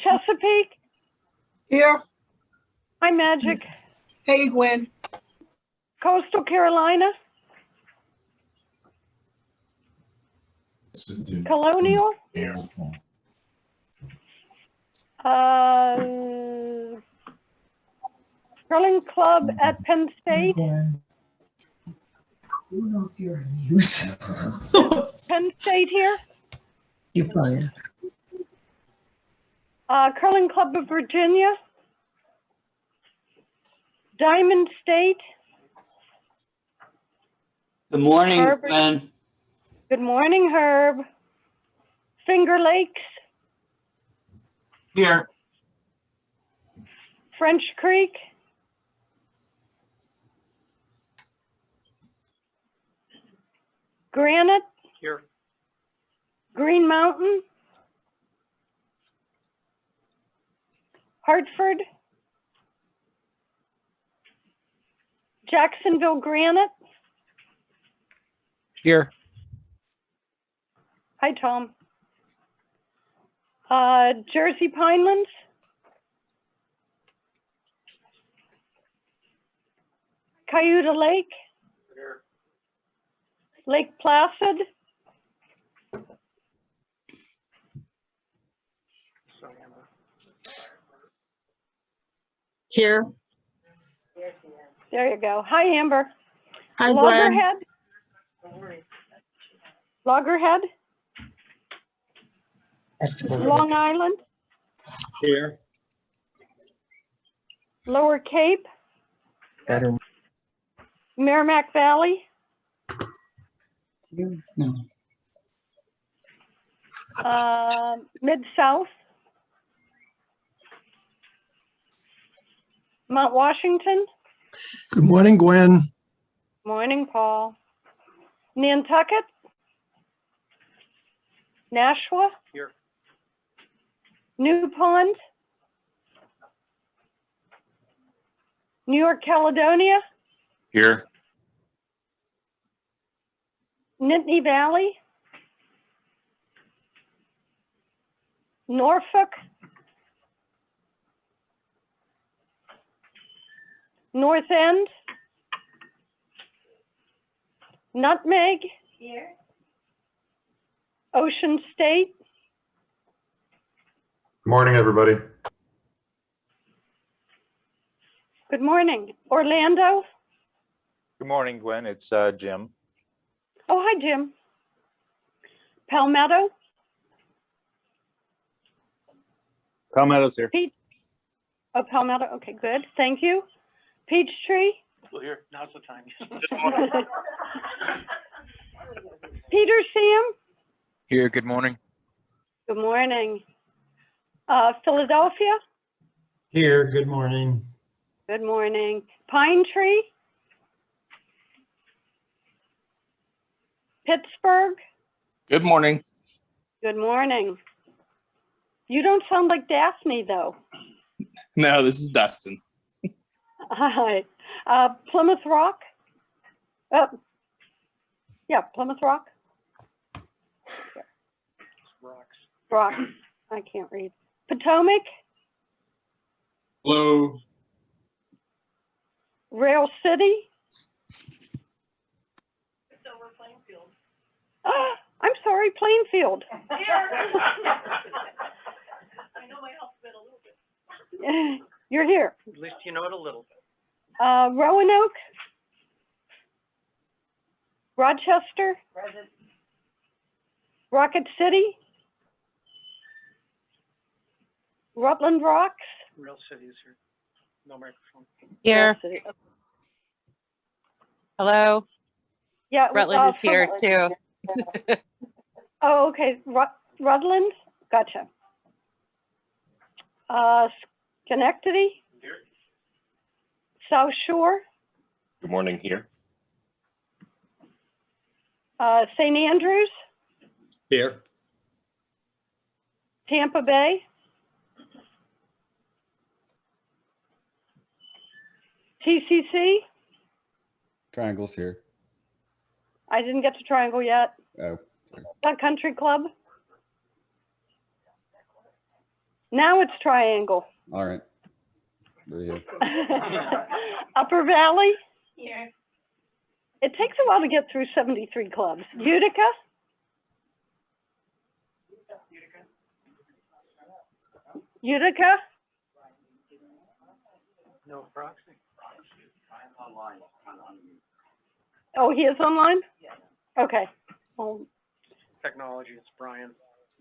Chesapeake. Here. Hi, Magic. Hey, Gwen. Coastal Carolina. Colonial. Curling Club at Penn State. I don't know if you're on mute. Penn State here. You probably Curling Club of Virginia. Diamond State. Good morning, Herb. Glenn. Good morning, Herb. Finger Lakes. Here. French Creek. Granite. Here. Green Mountain. Hartford. Jacksonville Granite. Here. Hi, Tom. Jersey Pinelands. Cayuga Lake. Here. Lake Placid. Here. There you go. Hi, Amber. Hi, Gwen. Loggerhead. Loggerhead. Long Island. Here. Lower Cape. better. Merrimack Valley. No. Mid-South. Mount Washington. Good morning, Gwen. Morning, Paul. Nantucket. Nashua. Here. New Pond. New York, Caledonia. Here. Nittany Valley. Norfolk. North End. Nutmeg. Here. Ocean State. Good morning, everybody. Good morning. Orlando. Good morning, Gwen. It's Jim. Oh, hi, Jim. Palmetto. Palmetto's here. Oh, Palmetto. Okay, good. Thank you. Peachtree. Well, here. Now's the time. Peter Sam. Here. Good morning. Good morning. Philadelphia. Here, good morning. Good morning. Pine Tree. Pittsburgh. Good morning. Good morning. You don't sound like Daphne, though. No, this is Dustin. Hi. Plymouth Rock. Yeah, Plymouth Rock. Rocks. Rock. I can't read. Potomac. Hello. Rail City. I'm sorry, Plainfield. I know my alphabet a little bit. You're here. At least you know it a little bit. Roanoke. Rochester. Present. Rocket City. Rutland Rocks. Real cities here. No microphone. Here. Rail City. Hello. Yeah. Rutland is here too. Oh, okay. Rutland. Gotcha. Schenectady. Here. South Shore. Good morning. Here. St. Andrews. Here. Tampa Bay. TCC. Triangles here. I didn't get to Triangle yet. Oh, A country club? Now it's triangle. all right. We're here. Upper Valley? Yeah. It takes a while to get through 73 clubs. Utica? Utica? No proxy. Oh, he is online? Okay. Well, Technology, it's Brian.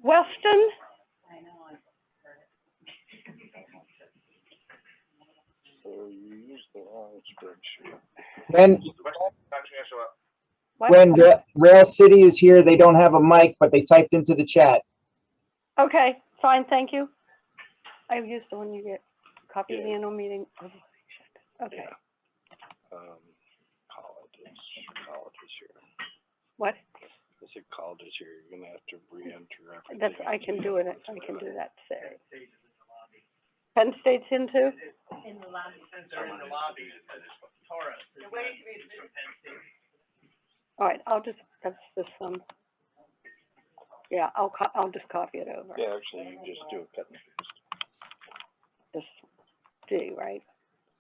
Weston? When What? Rail City is here, they don't have a mic, but they typed into the chat. Okay, fine, thank you. I've used the one you get. Copy of the annual meeting. Oh, shit. Okay. College is here. What? I said college is here. You're gonna have to re-enter everything. That's, I can do it. I can do that today. Penn State's in too? In the lobby. They're in the lobby. Taurus. They're waiting for me to Penn State. All right, I'll just, that's this one. Yeah, I'll just copy it over. Yeah, actually, you just do a cut and This D, right?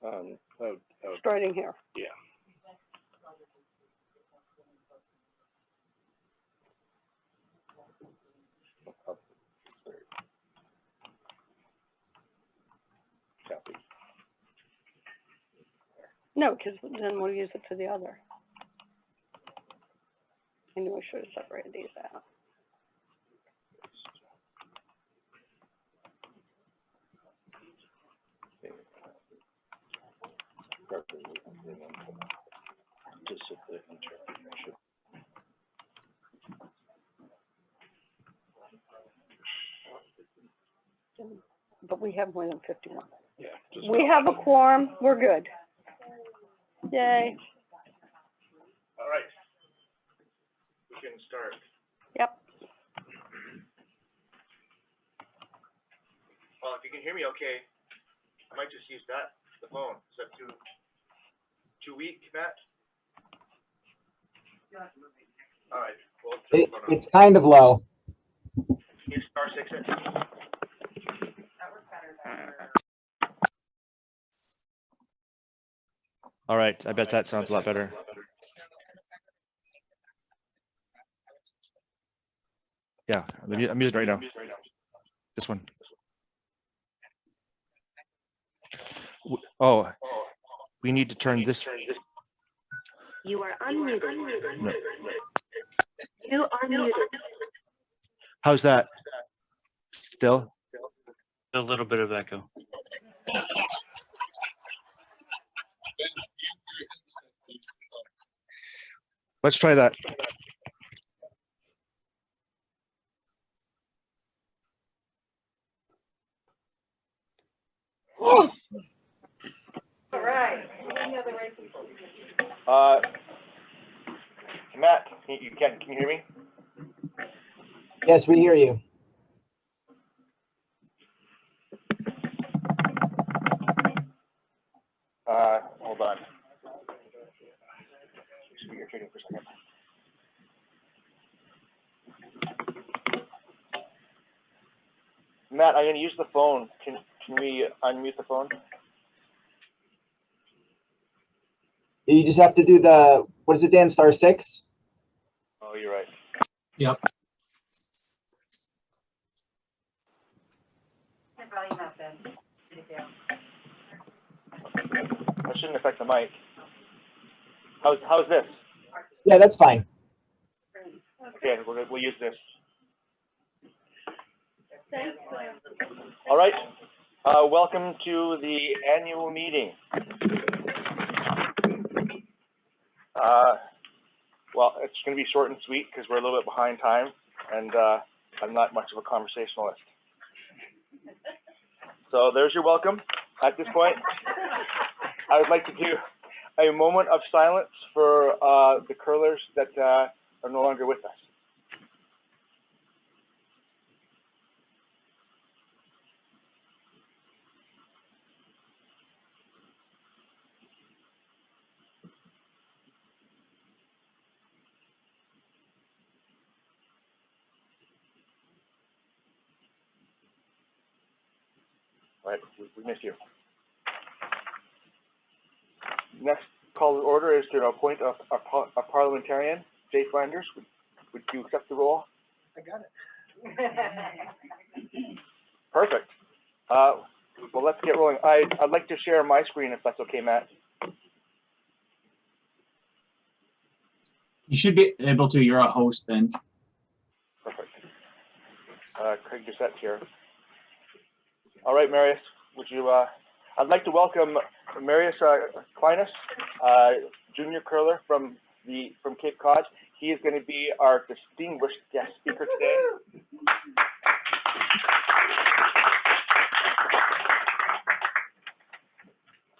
paste. Starting here. Yeah. Copy. No, because then we'll use it for the other. I knew I should have separated these out. Just hit the enter. But we have more than 51. Yeah. We have a quorum, we're good. Yay. All right. We can start. Yep. Well, if you can hear me okay, I might just use the phone. Is that too weak, Matt? All right. Well, It's kind of low. you star 6 it. All right, I bet that sounds a lot better. Yeah, I'm using it right now. This one. Oh, we need to turn this. You are unmuted. No. You are muted. How's that? Still? A little bit of echo. Let's try that. All right. Matt, can you hear me? Yes, we hear you. Hold on. Just be your trading for a second. Matt, I'm gonna use the phone. Can we unmute the phone? You just have to do the, what is it, Dan? Star 6? Oh, you're right. Yep. That shouldn't affect the mic. How's this? Yeah, that's fine. Okay, we'll use this. All right. Welcome to the annual meeting. Well, it's going to be short and sweet because we're a little bit behind time, and I'm not much of a conversationalist. So there's your welcome. At this point, I would like to do a moment of silence for the curlers that are no longer with us. Right, we missed you. Next call to order is to appoint a parliamentarian, Jay Flanders. Would you accept the role? I got it. Perfect. Well, let's get rolling. I'd like to share my screen if that's okay, Matt. You should be able to. You're a host then. Perfect. Craig Doucette's here. All right, Marius, would you, I'd like to welcome Marius Kleinis, junior curler from Cape Cod. He is going to be our distinguished guest speaker today.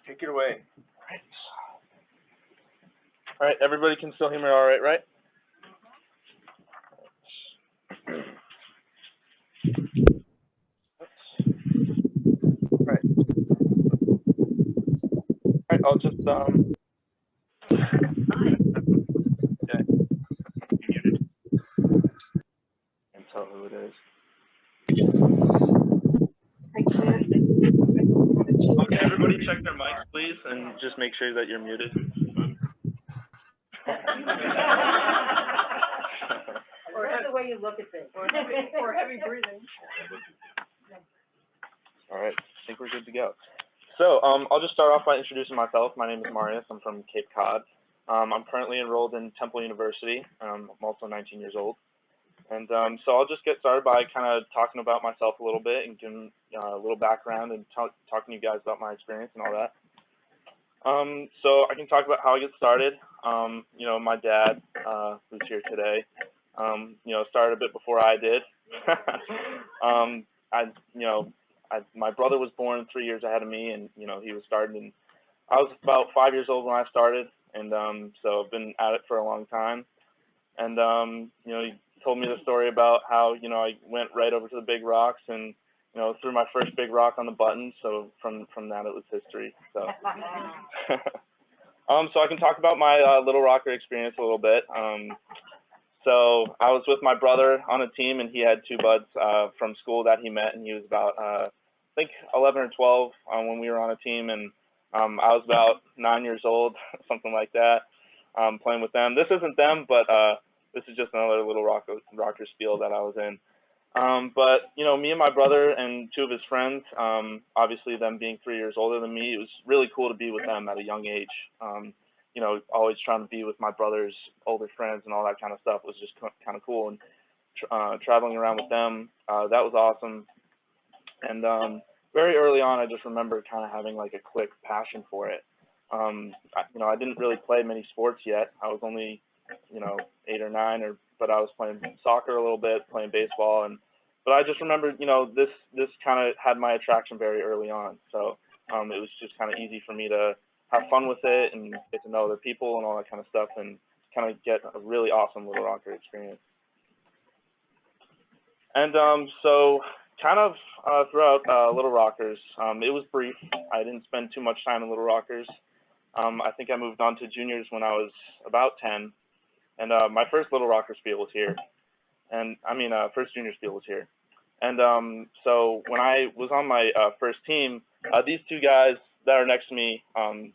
Take it away. All right, everybody can still hear me all right, right? All right, I'll just, okay. Muted. And tell who it is. Okay, everybody check their mics, please, and just make sure that you're muted. Or that's the way you look at things. Or heavy breathing. All right, I think we're good to go. So I'll just start off by introducing myself. My name is Marius. I'm from Cape Cod. I'm currently enrolled in Temple University. I'm also 19 years old. And so I'll just get started by kind of talking about myself a little bit and giving a little background and talking to you guys about my experience and all that. So I can talk about how I get started. You know, my dad, who's here today, you know, started a bit before I did. My brother was born 3 years ahead of me, and, you know, he was starting, I was about 5 years old when I started, and so I've been at it for a long time. And, you know, he told me the story about how, you know, I went right over to the big rocks and, you know, threw my first big rock on the button. So from that, it was history. So, so I can talk about my Little Rocker experience a little bit. So I was with my brother on a team, and he had two buds from school that he met, and he was about, I think 11 or 12 when we were on a team, and I was about 9 years old, something like that, playing with them. This isn't them, but this is just another Little Rocker spiel that I was in. But, you know, me and my brother and two of his friends, obviously them being 3 years older than me, it was really cool to be with them at a young age. You know, always trying to be with my brother's older friends and all that kind of stuff was just kind of cool. And traveling around with them, that was awesome. And very early on, I just remember kind of having like a quick passion for it. You know, I didn't really play many sports yet. I was only, you know, 8 or 9, but I was playing soccer a little bit, playing baseball, but I just remember, you know, this kind of had my attraction very early on. So it was just kind of easy for me to have fun with it and get to know other people and all that kind of stuff, and kind of get a really awesome Little Rocker experience. And so kind of throughout Little Rockers, it was brief. I didn't spend too much time in Little Rockers. I think I moved on to juniors when I was about 10. And my first Little Rocker spiel was here. And I mean, first junior spiel was here. And so when I was on my first team, these two guys that are next to me on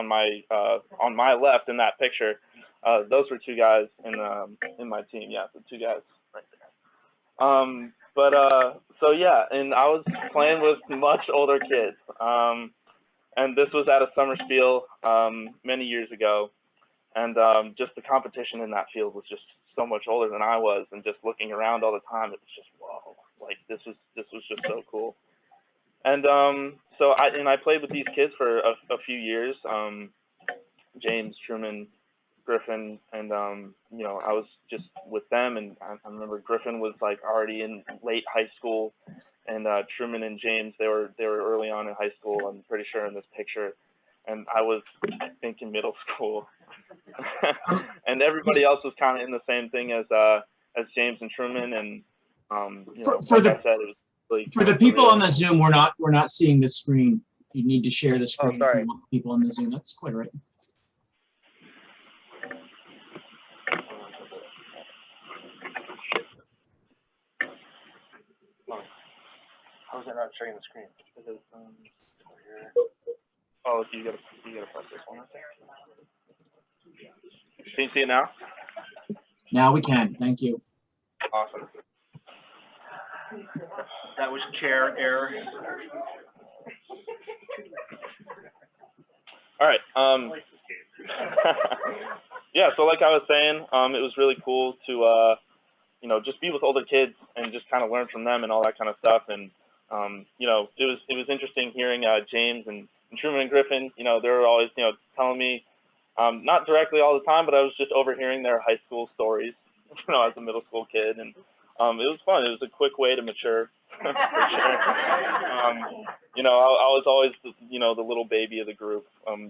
my left in that picture, those were two guys in my team. Yeah, the two guys right there. So yeah, and I was playing with much older kids. And this was at a summer spiel many years ago. And just the competition in that field was just so much older than I was, and just looking around all the time, it was just, whoa, like this was just so cool. And so I played with these kids for a few years, James, Truman, Griffin, and you know, I was just with them, and I remember Griffin was like already in late high school, and Truman and James, they were early on in high school, I'm pretty sure in this picture, and I was, I think, in middle school. And everybody else was kind of in the same thing as James and Truman, and you know, like I said, it was really for the people on the Zoom, we're not seeing the screen. You need to share the screen. Oh, sorry. If you want people on the Zoom. That's quite right. How's it not showing the screen? Oh, you gotta press this one. Can you see it now? Now we can, thank you. Awesome. That was chair error. All right. Yeah. So like I was saying, it was really cool to you know, just be with older kids and just kind of learn from them and all that kind of stuff. And you know, it was interesting hearing James and Truman and Griffin. You know, they were always, you know, telling me, not directly all the time, but I was just overhearing their high school stories, you know, as a middle school kid, and it was fun. It was a quick way to mature. For sure. You know, I was always, you know, the little baby of the group,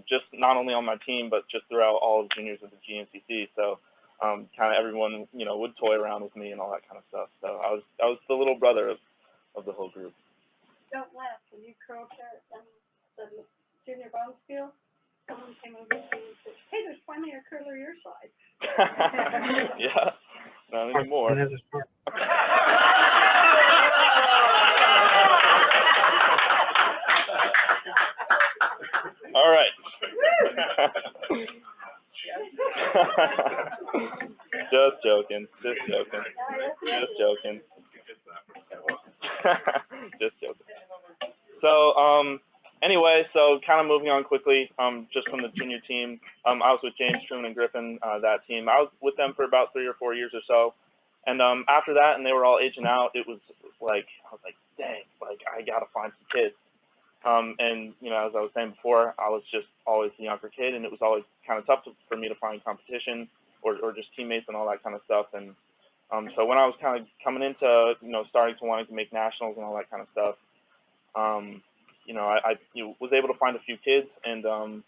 just not only on my team, but just throughout all of juniors of the GNCC. So kind of everyone, you know, would toy around with me and all that kind of stuff. So I was the little brother of the whole group. Don't laugh, when you curled there at the junior bomb field, someone came over to me and said, hey, there's finally a curler your size. Yeah, not anymore. All right. Just joking. Just joking. Just joking. Just joking. So, anyway, so kind of moving on quickly, just from the junior team, I was with James, Truman, and Griffin, that team. I was with them for about 3 or 4 years or so. And after that, and they were all aging out, it was like, I was like, dang, like, I got to find some kids. And, you know, as I was saying before, I was just always the younger kid, and it was always kind of tough for me to find competition or just teammates and all that kind of stuff. And so when I was kind of coming into, you know, starting to wanting to make nationals and all that kind of stuff, you know, I was able to find a few kids, and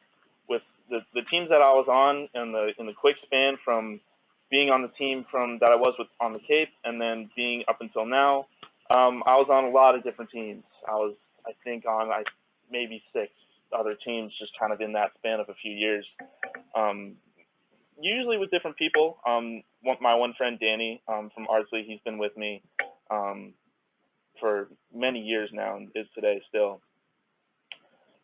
with the teams that I was on in the quick span from being on the team that I was with on the Cape, and then being up until now, I was on a lot of different teams. I think on maybe 6 other teams, just kind of in that span of a few years. Usually with different people. My one friend Danny from Ardsley, he's been with me for many years now and is today still.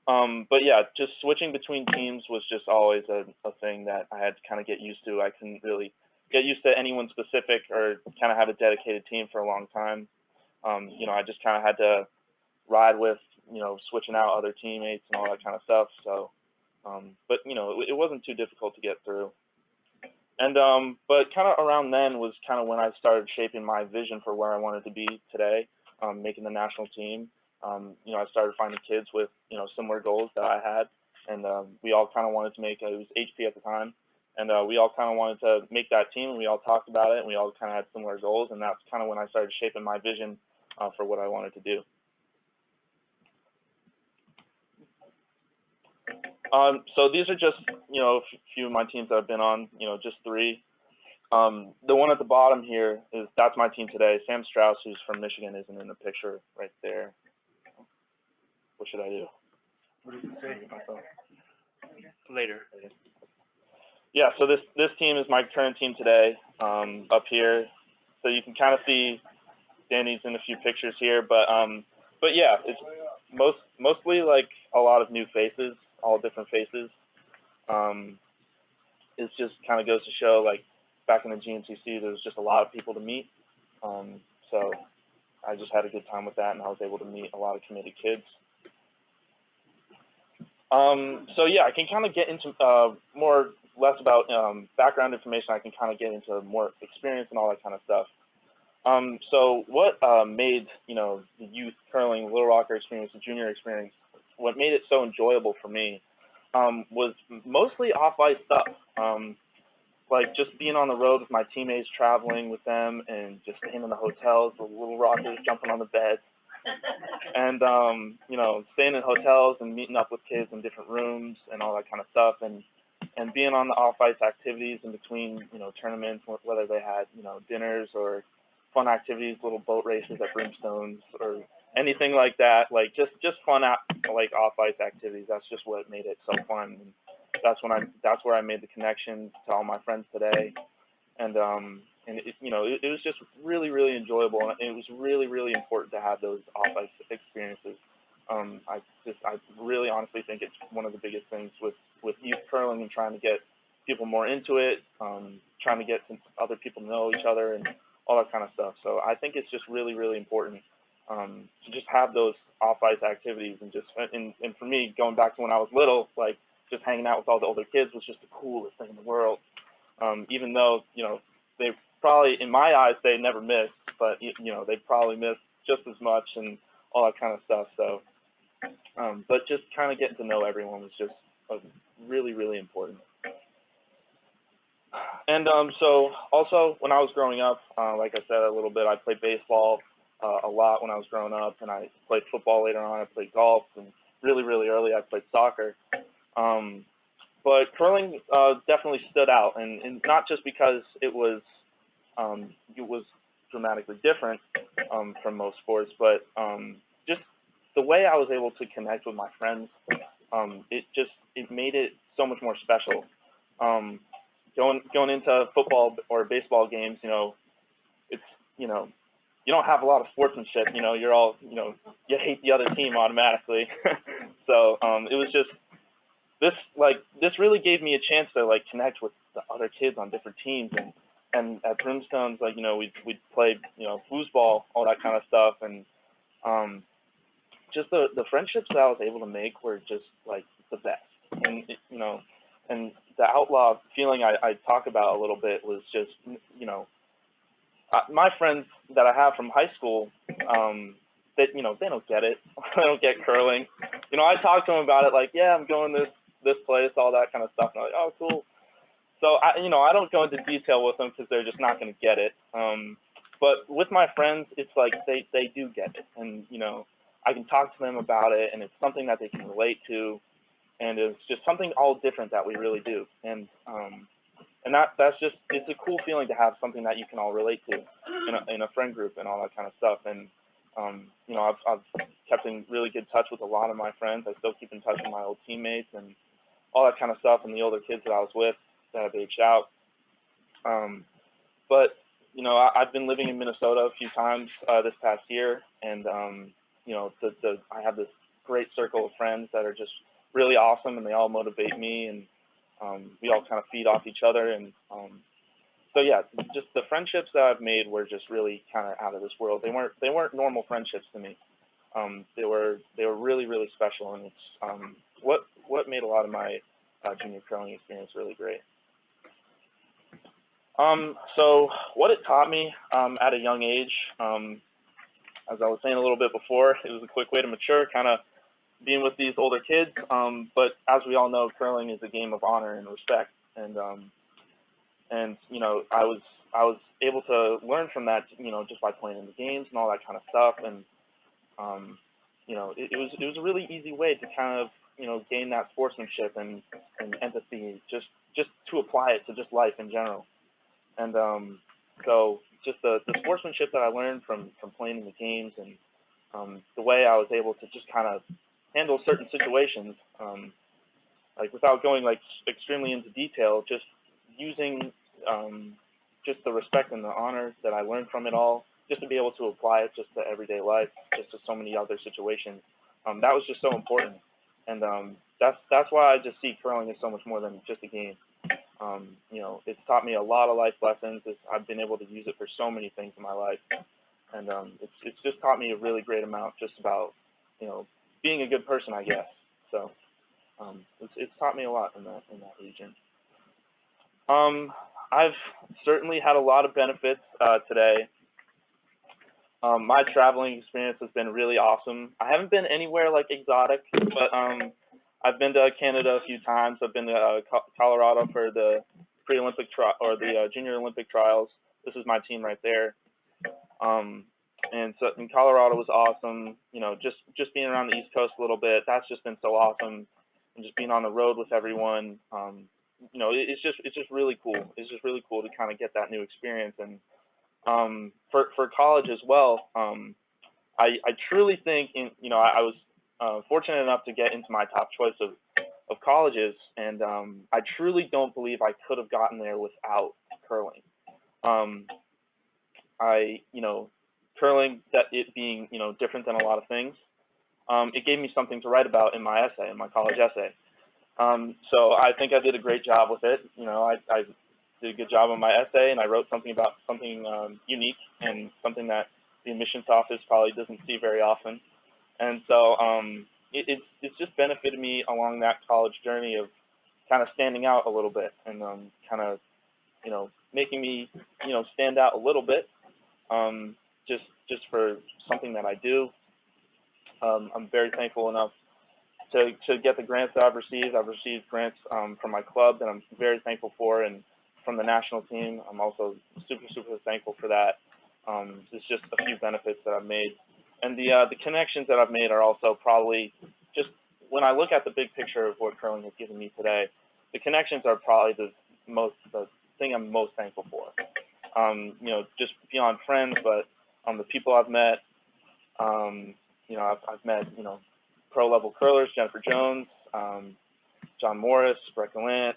But yeah, just switching between teams was just always a thing that I had to kind of get used to. I couldn't really get used to anyone specific or kind of have a dedicated team for a long time. You know, I just kind of had to ride with, you know, switching out other teammates and all that kind of stuff. So, but you know, it wasn't too difficult to get through. And but kind of around then was kind of when I started shaping my vision for where I wanted to be today, making the national team. You know, I started finding kids with, you know, similar goals that I had, and we all kind of wanted to make, it was HP at the time, and we all kind of wanted to make that team, and we all talked about it, and we all kind of had similar goals, and that's kind of when I started shaping my vision for what I wanted to do. So these are just, you know, a few of my teams that I've been on, you know, just 3. The one at the bottom here that's my team today. Sam Strauss, who's from Michigan, isn't in the picture right there. What should I do? What does it say? Later. Yeah, so this team is my current team today, up here. So you can kind of see Danny's in a few pictures here, but yeah, it's mostly like a lot of new faces, all different faces. It just kind of goes to show, like, back in the GNCC, there was just a lot of people to meet. So I just had a good time with that, and I was able to meet a lot of committed kids. So yeah, I can kind of get into less about background information. I can kind of get into more experience and all that kind of stuff. So what made, you know, the youth curling Little Rocker experience, the junior experience, what made it so enjoyable for me was mostly off-ice stuff. Like just being on the road with my teammates, traveling with them, and just staying in the hotels, the Little Rockers jumping on the beds, and you know, staying in hotels and meeting up with kids in different rooms and all that kind of stuff, and being on the off-ice activities in between, you know, tournaments, whether they had, you know, dinners or fun activities, little boat races at Brimstones or anything like that, like just fun like off-ice activities. That's just what made it so fun. And that's where I made the connection to all my friends today, and and it was just really, really enjoyable, and it was really, really important to have those off-ice experiences. I really honestly think it's one of the biggest things with youth curling and trying to get people more into it, trying to get other people to know each other and all that kind of stuff. So I think it's just really, really important to just have those off-ice activities, and and for me, going back to when I was little, like just hanging out with all the older kids was just the coolest thing in the world. Even though, they probably, in my eyes, they never missed, but they probably missed just as much and all that kind of stuff. So, but just kind of getting to know everyone was just really, really important. And so also when I was growing up, like I said a little bit, I played baseball a lot when I was growing up, and I played football later on. I played golf, and really, really early I played soccer. But curling definitely stood out, and not just because it was dramatically different from most sports, but just the way I was able to connect with my friends. It made it so much more special. Going into football or baseball games, it's you don't have a lot of sportsmanship. You're all you hate the other team automatically. So it was just this really gave me a chance to connect with the other kids on different teams, and at Brimstone's we'd play foosball, all that kind of stuff, and just the friendships that I was able to make were just the best. And and the outlaw feeling I talk about a little bit was just my friends that I have from high school, that they don't get it. They don't get curling. I talk to them about it, yeah, I'm going this place, all that kind of stuff, and I'm like, oh, cool. So I don't go into detail with them because they're just not going to get it. But with my friends, it's they do get it, and I can talk to them about it, and it's something that they can relate to, and it's just something all different that we really do. And that's just, it's a cool feeling to have something that you can all relate to in a friend group and all that kind of stuff. And I've kept in really good touch with a lot of my friends. I still keep in touch with my old teammates and all that kind of stuff, and the older kids that I was with that have aged out. But I've been living in Minnesota a few times this past year, and I have this great circle of friends that are just really awesome, and they all motivate me, and we all kind of feed off each other. And so yeah, just the friendships that I've made were just really kind of out of this world. They weren't normal friendships to me. They were really, really special, and it's what made a lot of my junior curling experience really great. So what it taught me at a young age, as I was saying a little bit before, it was a quick way to mature, kind of being with these older kids. But as we all know, curling is a game of honor and respect, and I was able to learn from that, just by playing in the games and all that kind of stuff. And it was a really easy way to kind of gain that sportsmanship and empathy, just to apply it to just life in general. And so just the sportsmanship that I learned from playing in the games, and the way I was able to just kind of handle certain situations, without going extremely into detail, just using just the respect and the honor that I learned from it all, just to be able to apply it just to everyday life, just to so many other situations. That was just so important. And that's why I just see curling as so much more than just a game. It's taught me a lot of life lessons. I've been able to use it for so many things in my life, and it's just taught me a really great amount just about being a good person, I guess. So it's taught me a lot in that region. I've certainly had a lot of benefits today. My traveling experience has been really awesome. I haven't been anywhere exotic, but I've been to Canada a few times. I've been to Colorado for the pre-Olympic or the Junior Olympic trials. This is my team right there. And so in Colorado was awesome. Just being around the East Coast a little bit, that's just been so awesome. And just being on the road with everyone, it's just really cool. It's just really cool to kind of get that new experience. And for college as well, I truly think I was fortunate enough to get into my top choice of colleges, and I truly don't believe I could have gotten there without curling. curling, that it being, different than a lot of things, it gave me something to write about in my essay, in my college essay. So I think I did a great job with it. I did a good job on my essay, and I wrote something about something unique and something that the admissions office probably doesn't see very often. And so it's just benefited me along that college journey of kind of standing out a little bit and kind of, making me, stand out a little bit, just for something that I do. I'm very thankful enough to get the grants that I've received. I've received grants from my club that I'm very thankful for, and from the national team. I'm also super, super thankful for that. It's just a few benefits that I've made. And the connections that I've made are also probably just, when I look at the big picture of what curling has given me today, the connections are probably the thing I'm most thankful for. Just beyond friends, but the people I've met, I've met, pro-level curlers, Jennifer Jones, John Morris, Brett Gallant,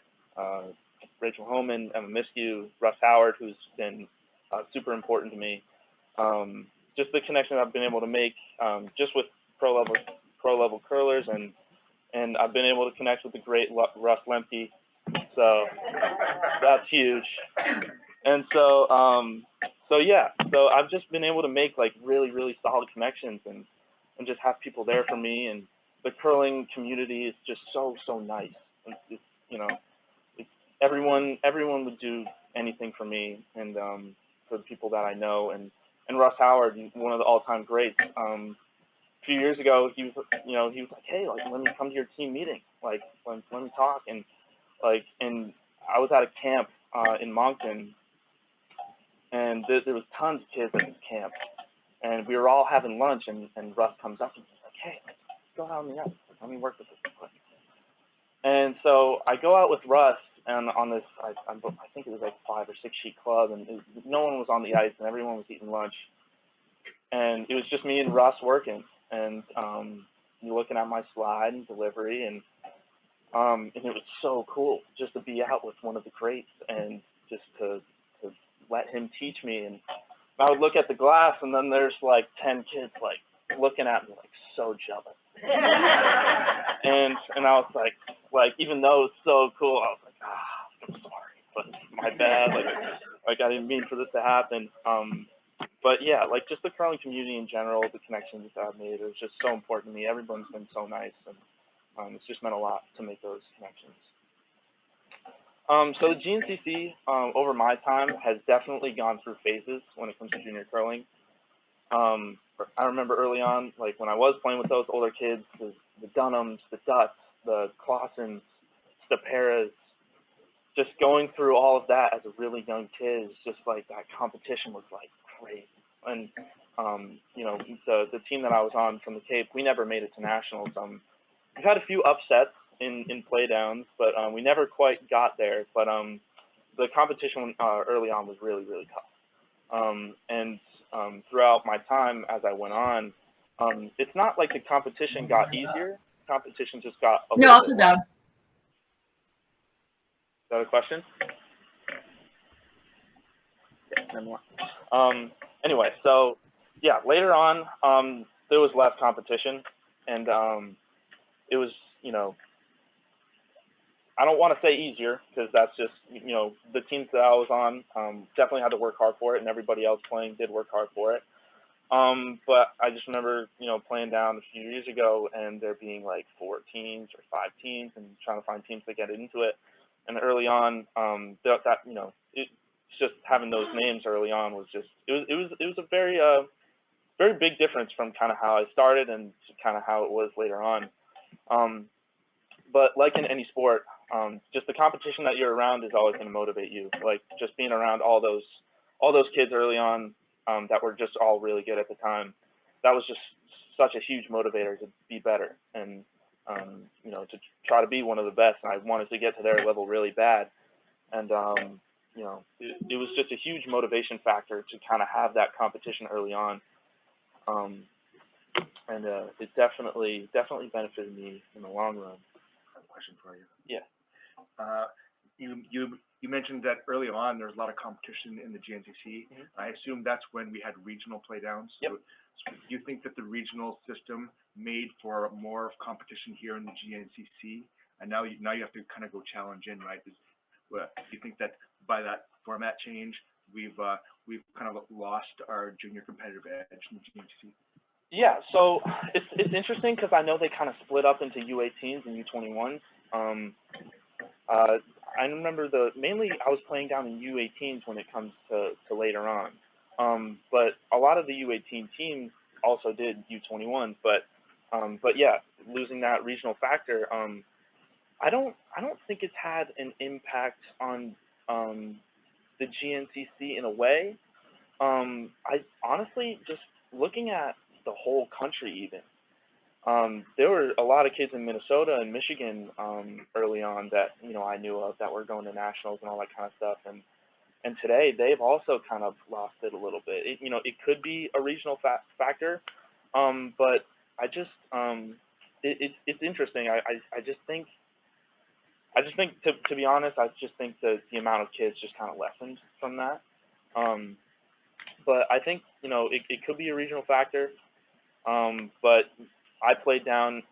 Rachel Homan, Emma Miskew, Russ Howard, who's been super important to me. Just the connection I've been able to make just with pro-level curlers, and I've been able to connect with the great Russ Lemke, so that's huge. And so so I've just been able to make like really, really solid connections and just have people there for me. And the curling community is just so nice. It's everyone would do anything for me, and for the people that I know. And Russ Howard, one of the all-time greats. A few years ago, he was like, hey, like, let me come to your team meeting, like, let me talk. And I was at a camp in Moncton, and there was tons of kids at this camp, and we were all having lunch, and Russ comes up and he's like, hey, let's go out on the ice, let me work with this quick. And so I go out with Russ, and on this, I think it was like 5 or 6 sheet club, and no one was on the ice, and everyone was eating lunch, and it was just me and Russ working, and you're looking at my slide and delivery, and it was so cool just to be out with one of the greats and just to let him teach me. And I would look at the glass, and then there's like 10 kids like looking at me like so jealous. and I was like even though it's so cool, I was like, I'm sorry, but my bad. Like I didn't mean for this to happen. But yeah, like just the curling community in general, the connections that I've made is just so important to me. Everyone's been so nice, and it's just meant a lot to make those connections. So the GNCC, over my time, has definitely gone through phases when it comes to junior curling. I remember early on, like when I was playing with those older kids, the Dunhams, the Dutts, the Clausens, Staperas, just going through all of that as a really young kid, is just like that competition was like great. And the team that I was on from the Cape, we never made it to nationals. We've had a few upsets in play downs, but we never quite got there. But the competition early on was really, really tough. And throughout my time as I went on, it's not like the competition got easier. Competition just got a little bit down. Is that a question? Yeah, no more. Anyway, so yeah, later on, there was less competition, and it was, I don't want to say easier, because that's just, the teams that I was on definitely had to work hard for it, and everybody else playing did work hard for it. But I just remember, playing down a few years ago, and there being like 4 teams or 5 teams, and trying to find teams that get into it. And early on, it's just having those names early on was just, it was a very very big difference from kind of how I started and kind of how it was later on. But like in any sport, just the competition that you're around is always going to motivate you. Like just being around all those kids early on that were just all really good at the time, that was just such a huge motivator to be better and to try to be one of the best. And I wanted to get to their level really bad. And it was just a huge motivation factor to kind of have that competition early on. And it definitely benefited me in the long run. Question for you. Yeah. you mentioned that early on there was a lot of competition in the GNCC. I assume that's when we had regional playdowns. Yep. So do you think that the regional system made for more competition here in the GNCC? And now you have to kind of go challenge in, right? Do you think that by that format change, we've kind of lost our junior competitive edge in the GNCC? Yeah, so it's interesting because I know they kind of split up into U18s and U21s. I remember mainly I was playing down in U18s when it comes to later on. But a lot of the U18 teams also did U21s, but yeah, losing that regional factor, I don't think it's had an impact on the GNCC in a way. I honestly, just looking at the whole country even, there were a lot of kids in Minnesota and Michigan early on that I knew of that were going to nationals and all that kind of stuff, and today they've also kind of lost it a little bit. It could be a regional factor, but I just it's interesting. I just think to be honest, I just think that the amount of kids just kind of lessened from that. But I think it could be a regional factor. But I played down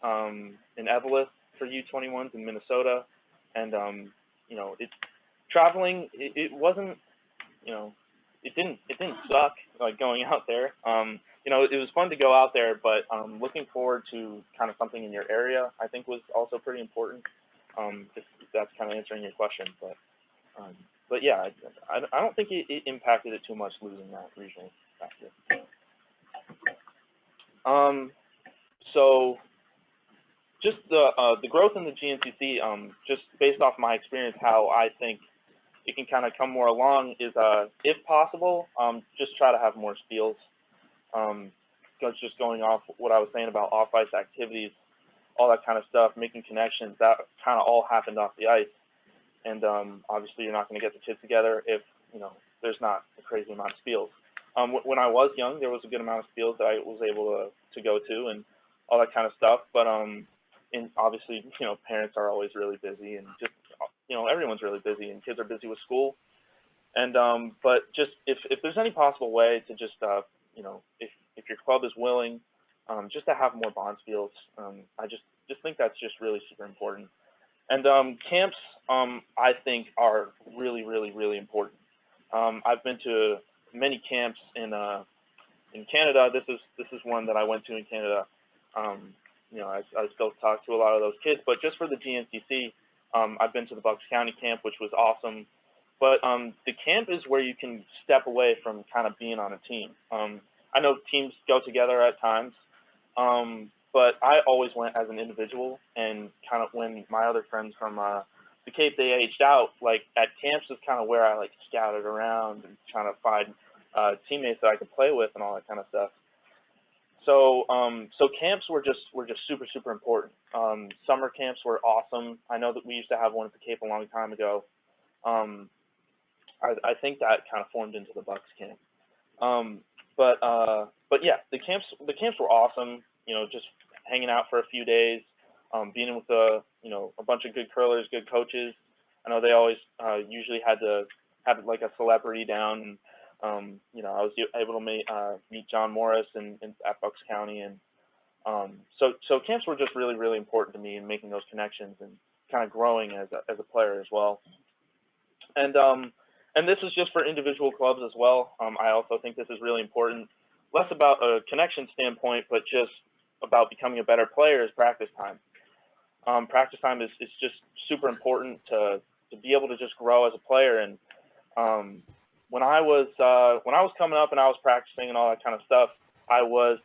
in Evelyn for U21s in Minnesota, and it's traveling. It wasn't, it didn't suck like going out there. It was fun to go out there, but looking forward to kind of something in your area, I think was also pretty important. If that's kind of answering your question, but yeah, I don't think it impacted it too much losing that regional factor. So just the growth in the GNCC, just based off my experience, how I think it can kind of come more along is, if possible, just try to have more steals. Just going off what I was saying about off-ice activities, all that kind of stuff, making connections, that kind of all happened off the ice. And obviously you're not going to get the kids together if, there's not a crazy amount of steals. When I was young, there was a good amount of steals that I was able to go to and all that kind of stuff. But and obviously, parents are always really busy, and just, everyone's really busy, and kids are busy with school. And but just if there's any possible way to just, if your club is willing, just to have more bonspiels, I just think that's just really super important. And camps, I think, are really, really, really important. I've been to many camps in Canada. This is one that I went to in Canada. I still talk to a lot of those kids, but just for the GNCC, I've been to the Bucks County camp, which was awesome. But the camp is where you can step away from kind of being on a team. I know teams go together at times, but I always went as an individual, and kind of when my other friends from the Cape, they aged out, like at camps is kind of where I like scouted around and trying to find teammates that I could play with and all that kind of stuff. So so camps were just super, super important. Summer camps were awesome. I know that we used to have one at the Cape a long time ago. I think that kind of formed into the Bucks camp. But yeah, the camps were awesome. Just hanging out for a few days, being with a bunch of good curlers, good coaches. I know they always usually had to have like a celebrity down, and I was able to meet John Morris at Bucks County, and so camps were just really, really important to me in making those connections and kind of growing as a player as well. And this is just for individual clubs as well. I also think this is really important, less about a connection standpoint, but just about becoming a better player is practice time. Practice time is just super important to be able to just grow as a player. And when I was coming up and I was practicing and all that kind of stuff, I was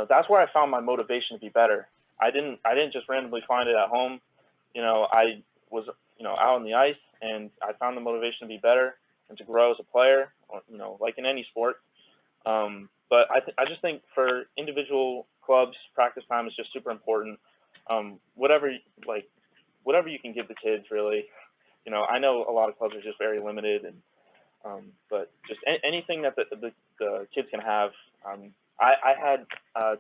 that's where I found my motivation to be better. I didn't just randomly find it at home. I was out on the ice, and I found the motivation to be better and to grow as a player, like in any sport. But I just think for individual clubs, practice time is just super important. Whatever you can give the kids, really. I know a lot of clubs are just very limited, and but just anything that the kids can have. I had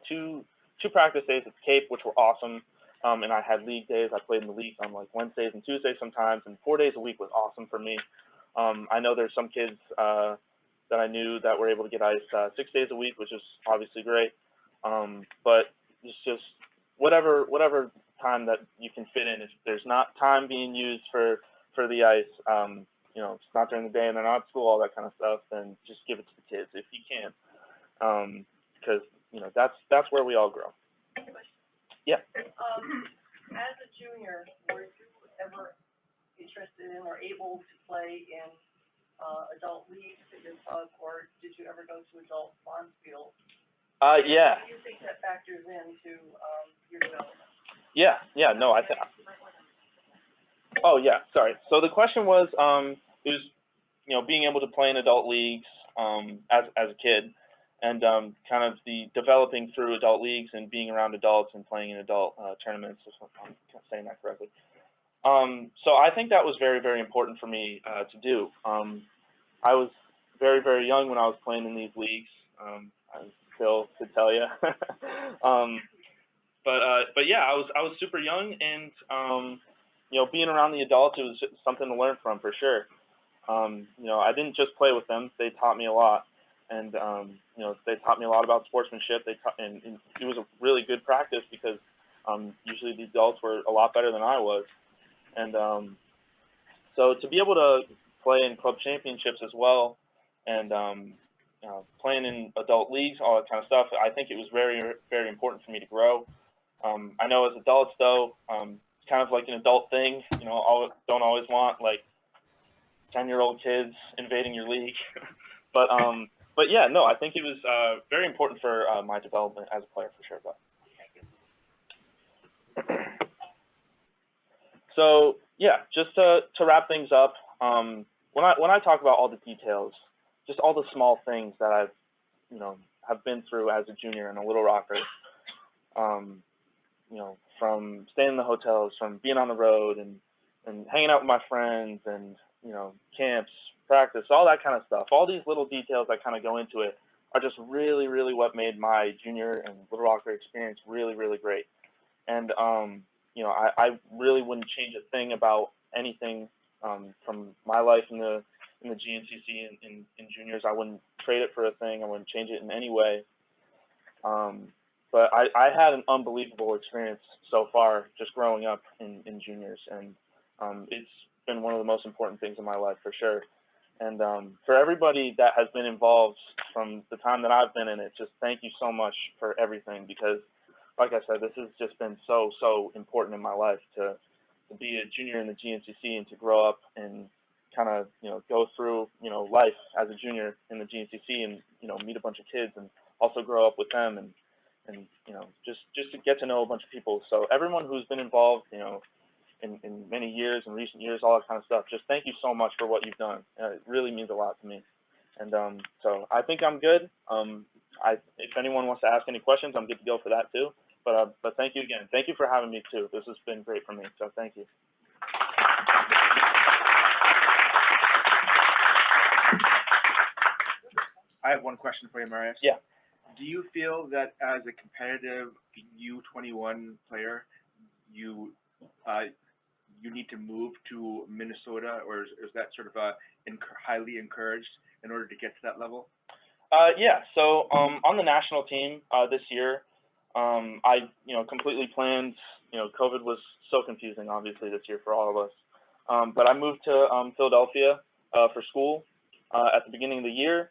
two practice days at the Cape, which were awesome. and I had league days. I played in the league on like Wednesdays and Tuesdays sometimes, and 4 days a week was awesome for me. I know there's some kids that I knew that were able to get iced 6 days a week, which is obviously great. But it's just whatever time that you can fit in. If there's not time being used for the ice, you know, it's not during the day and they're not at school, all that kind of stuff, then just give it to the kids if you can, because you know that's where we all grow. Yeah. As a junior, were you ever interested in or able to play in adult leagues at your club, or did you ever go to adult lawn fields? Yeah. Do you think that factors into your development? Yeah. No, I think. Oh yeah, sorry. So the question was, it was, you know, being able to play in adult leagues as a kid, and kind of the developing through adult leagues and being around adults and playing in adult tournaments. If I'm saying that correctly. So I think that was very, very important for me to do. I was very, very young when I was playing in these leagues. Phil could tell you. But yeah, I was super young, and you know, being around the adults, it was something to learn from for sure. You know, I didn't just play with them; they taught me a lot, and you know, they taught me a lot about sportsmanship. And it was a really good practice because usually the adults were a lot better than I was, and so to be able to play in club championships as well, and playing in adult leagues, all that kind of stuff, I think it was very, very important for me to grow. I know as adults, though, it's kind of like an adult thing. You know, don't always want like 10-year-old kids invading your league. but yeah, no, I think it was very important for my development as a player for sure. But so yeah, just to wrap things up, when I talk about all the details, just all the small things that I've, you know, have been through as a junior in a Little Rocker, you know, from staying in the hotels, from being on the road and hanging out with my friends, and you know, camps, practice, all that kind of stuff. All these little details that kind of go into it are just really, really what made my junior and Little Rocker experience really, really great. And you know, I really wouldn't change a thing about anything from my life in the GNCC in juniors. I wouldn't trade it for a thing. I wouldn't change it in any way. But I had an unbelievable experience so far just growing up in juniors, and it's been one of the most important things in my life for sure. And for everybody that has been involved from the time that I've been in it, just thank you so much for everything, because like I said, this has just been so important in my life to be a junior in the GNCC and to grow up and kind of, you know, go through, you know, life as a junior in the GNCC and, you know, meet a bunch of kids and also grow up with them and you know, just to get to know a bunch of people. So everyone who's been involved, you know, in many years, in recent years, all that kind of stuff, just thank you so much for what you've done. It really means a lot to me. And so I think I'm good. If anyone wants to ask any questions, I'm good to go for that too. But thank you again. Thank you for having me too. This has been great for me. So thank you. I have one question for you, Marius. Yeah. Do you feel that as a competitive U21 player, you need to move to Minnesota, or is that sort of highly encouraged in order to get to that level? Yeah. So on the national team this year, I completely planned. You know, COVID was so confusing, obviously, this year for all of us. But I moved to Philadelphia for school at the beginning of the year.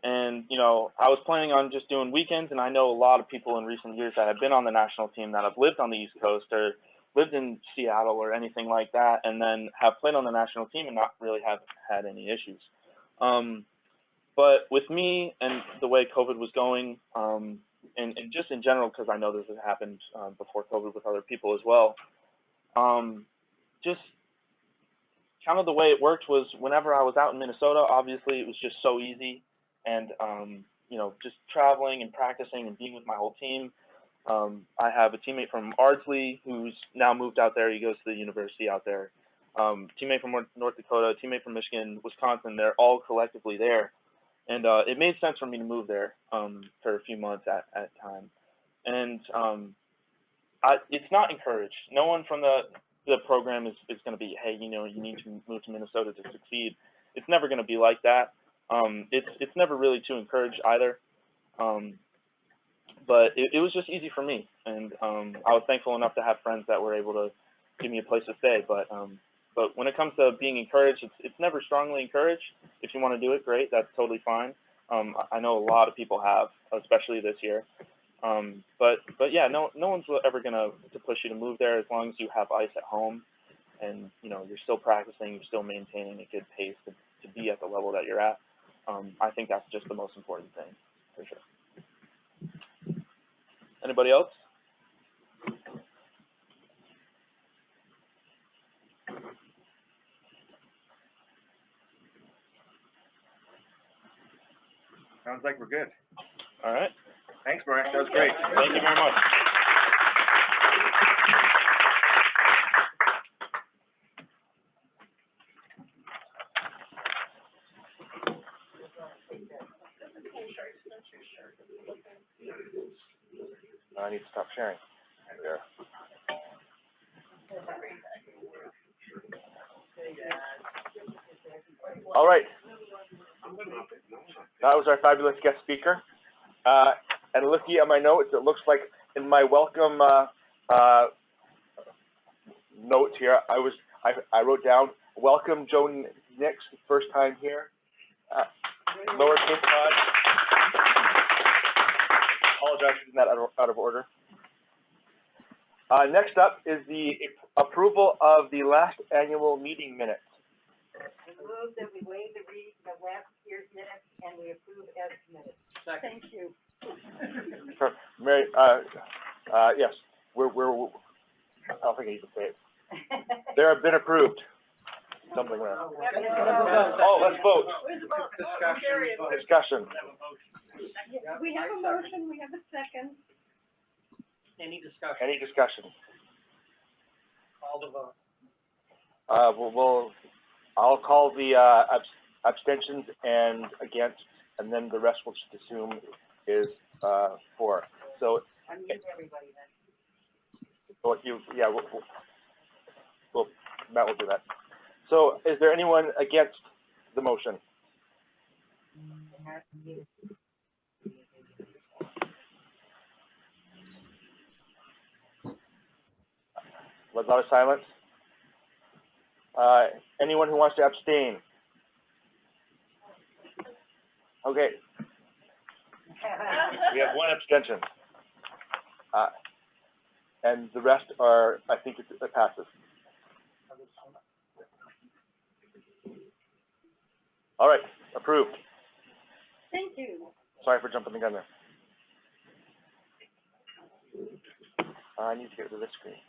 And, you know, I was planning on just doing weekends, and I know a lot of people in recent years that have been on the national team that have lived on the East Coast or lived in Seattle or anything like that, and then have played on the national team and not really have had any issues. But with me and the way COVID was going, and just in general, because I know this has happened before COVID with other people as well, just kind of the way it worked was whenever I was out in Minnesota, obviously it was just so easy. And, you know, just traveling and practicing and being with my whole team. I have a teammate from Ardsley who's now moved out there. He goes to the university out there. Teammate from North Dakota, teammate from Michigan, Wisconsin. They're all collectively there. And it made sense for me to move there for a few months at a time. And it's not encouraged. No one from the program is going to be, hey, you know, you need to move to Minnesota to succeed. It's never going to be like that. It's never really too encouraged either. But it was just easy for me, and I was thankful enough to have friends that were able to give me a place to stay. But when it comes to being encouraged, it's never strongly encouraged. If you want to do it, great, that's totally fine. I know a lot of people have, especially this year. But yeah, no one's ever gonna push you to move there as long as you have ice at home, and you know you're still practicing, you're still maintaining a good pace to be at the level that you're at. I think that's just the most important thing, for sure. Anybody else? Sounds like we're good. All right. Thanks, Brian. That was great. Thank you very much. I need to stop sharing. There. All right. That was our fabulous guest speaker. And looking at my notes, it looks like in my welcome notes here, I wrote down, welcome Joe Nix, first time here. Lowercase pod. Apologize for doing that out of order. Next up is the approval of the last annual meeting minutes. I move that we waive the reading of last year's minutes and we approve as submitted. Thank you. Mary, yes, we're I don't think I need to say it. They have been approved. Something like that. Oh, let's vote. Discussion. We have a motion, we have a second. Any discussion? Any discussion? Call the vote. I'll call the abstentions and against, and then the rest we'll just assume is for. So. Unmute everybody then. Well, Matt will do that. So, is there anyone against the motion? Was a lot of silence. Anyone who wants to abstain? Okay. We have one abstention. And the rest are, I think it passes. All right, approved. Thank you. Sorry for jumping the gun there. I need to get to this screen.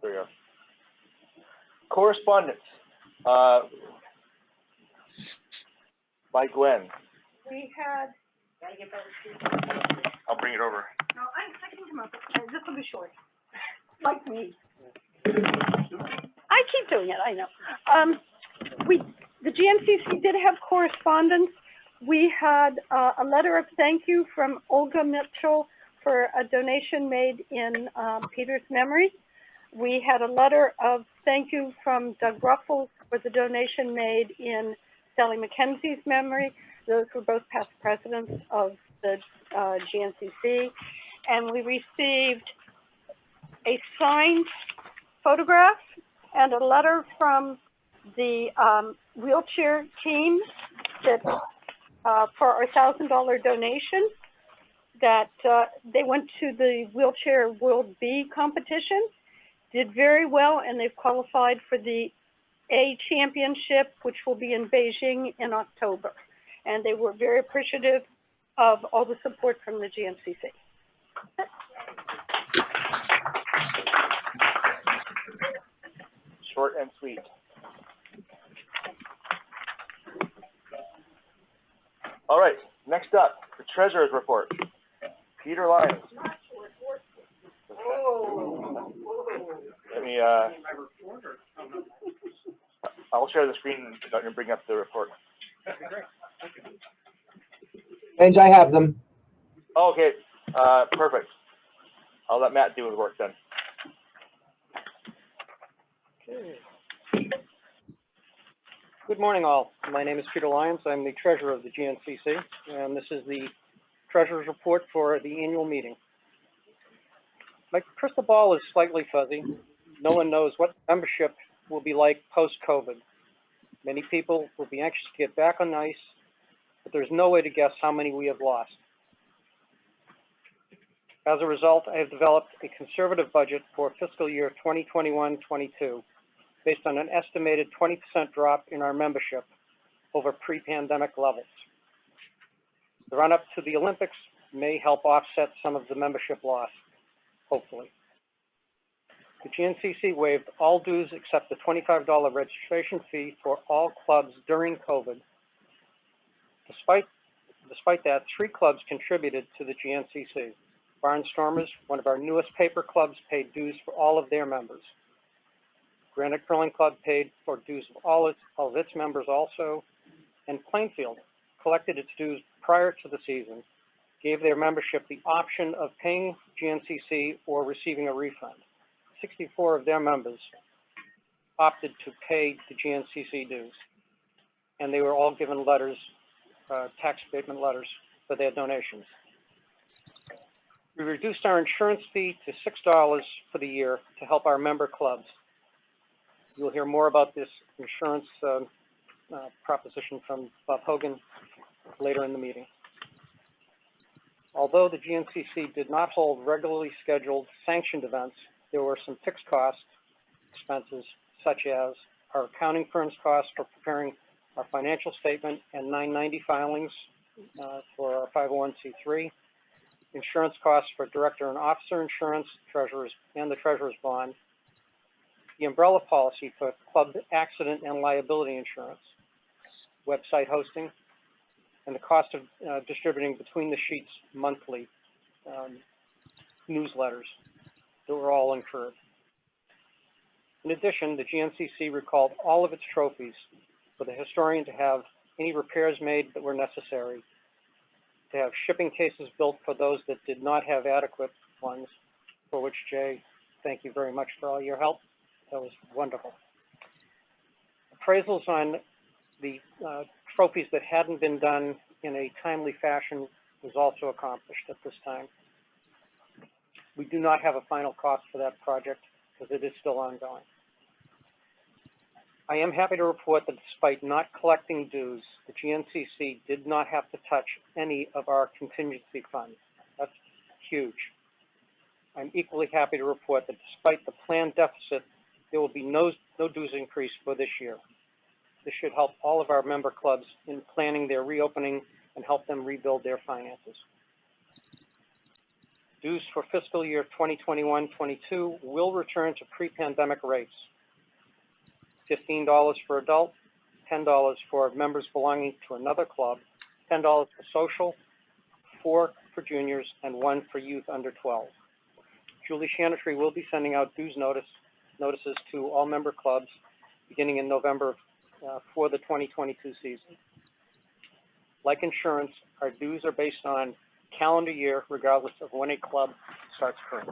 There we go. Correspondence by Gwen. We had, I'll bring it over. no, I can come up, this will be short, like me. I keep doing it, I know. The GNCC did have correspondence. We had a letter of thank you from Olga Mitchell for a donation made in Peter's memory. We had a letter of thank you from Doug Ruffles for the donation made in Sally McKenzie's memory. Those were both past presidents of the GNCC. And we received a signed photograph and a letter from the wheelchair team that for our $1,000 donation that they went to the Wheelchair World B competition, did very well, and they've qualified for the A championship, which will be in Beijing in October. And they were very appreciative of all the support from the GNCC. Short and sweet. All right, next up, the treasurer's report. Peter Lyons. Let me, I'll share the screen and bring up the report. And I have them. Oh, okay. Perfect. I'll let Matt do his work then. Okay. Good morning, all. My name is Peter Lyons. I'm the treasurer of the GNCC, and this is the treasurer's report for the annual meeting. My crystal ball is slightly fuzzy. No one knows what membership will be like post-COVID. Many people will be anxious to get back on the ice, but there's no way to guess how many we have lost. As a result, I have developed a conservative budget for fiscal year 2021-22 based on an estimated 20% drop in our membership over pre-pandemic levels. The run-up to the Olympics may help offset some of the membership loss, hopefully. The GNCC waived all dues except the $25 registration fee for all clubs during COVID. Despite that, 3 clubs contributed to the GNCC. Barnstormers, one of our newest paper clubs, paid dues for all of their members. Granite Curling Club paid for dues of all of its members also, and Plainfield collected its dues prior to the season, gave their membership the option of paying GNCC or receiving a refund. 64 of their members opted to pay the GNCC dues, and they were all given letters, tax statement letters for their donations. We reduced our insurance fee to $6 for the year to help our member clubs. You'll hear more about this insurance proposition from Bob Hogan later in the meeting. Although the GNCC did not hold regularly scheduled sanctioned events, there were some fixed cost expenses, such as our accounting firm's costs for preparing our financial statement and 990 filings for our 501c3, insurance costs for director and officer insurance, treasurers, and the treasurer's bond, the umbrella policy for club accident and liability insurance, website hosting, and the cost of distributing between the sheets monthly newsletters that were all incurred. In addition, the GNCC recalled all of its trophies for the historian to have any repairs made that were necessary, to have shipping cases built for those that did not have adequate ones, for which, Jay, thank you very much for all your help. That was wonderful. Appraisals on the trophies that hadn't been done in a timely fashion was also accomplished at this time. We do not have a final cost for that project because it is still ongoing. I am happy to report that despite not collecting dues, the GNCC did not have to touch any of our contingency funds. That's huge. I'm equally happy to report that despite the planned deficit, there will be no dues increase for this year. This should help all of our member clubs in planning their reopening and help them rebuild their finances. Dues for fiscal year 2021-22 will return to pre-pandemic rates. $15 for adult, $10 for members belonging to another club, $10 for social, $4 for juniors, and $1 for youth under 12. Julie Shanatry will be sending out dues notices to all member clubs beginning in November for the 2022 season. Like insurance, our dues are based on calendar year, regardless of when a club starts current.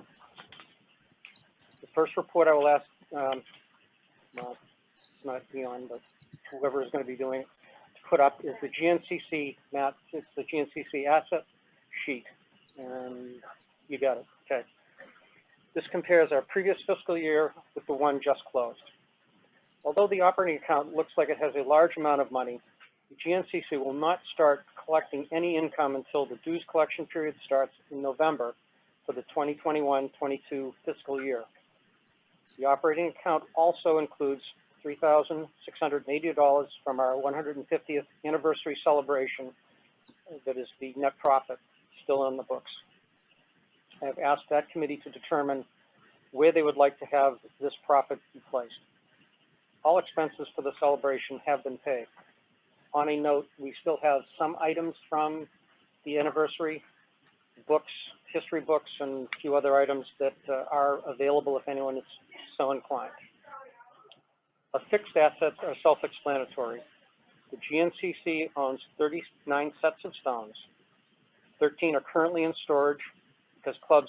The first report I will ask, well, it's not Dion, but whoever is going to be doing it, to put up is the GNCC, Matt, it's the GNCC asset sheet, and you got it, okay. This compares our previous fiscal year with the one just closed. Although the operating account looks like it has a large amount of money, the GNCC will not start collecting any income until the dues collection period starts in November for the 2021-22 fiscal year. The operating account also includes $3,680 from our 150th anniversary celebration that is the net profit still on the books. I have asked that committee to determine where they would like to have this profit be placed. All expenses for the celebration have been paid. On a note, we still have some items from the anniversary, books, history books, and a few other items that are available if anyone is so inclined. Our fixed assets are self-explanatory. The GNCC owns 39 sets of stones. 13 are currently in storage, because clubs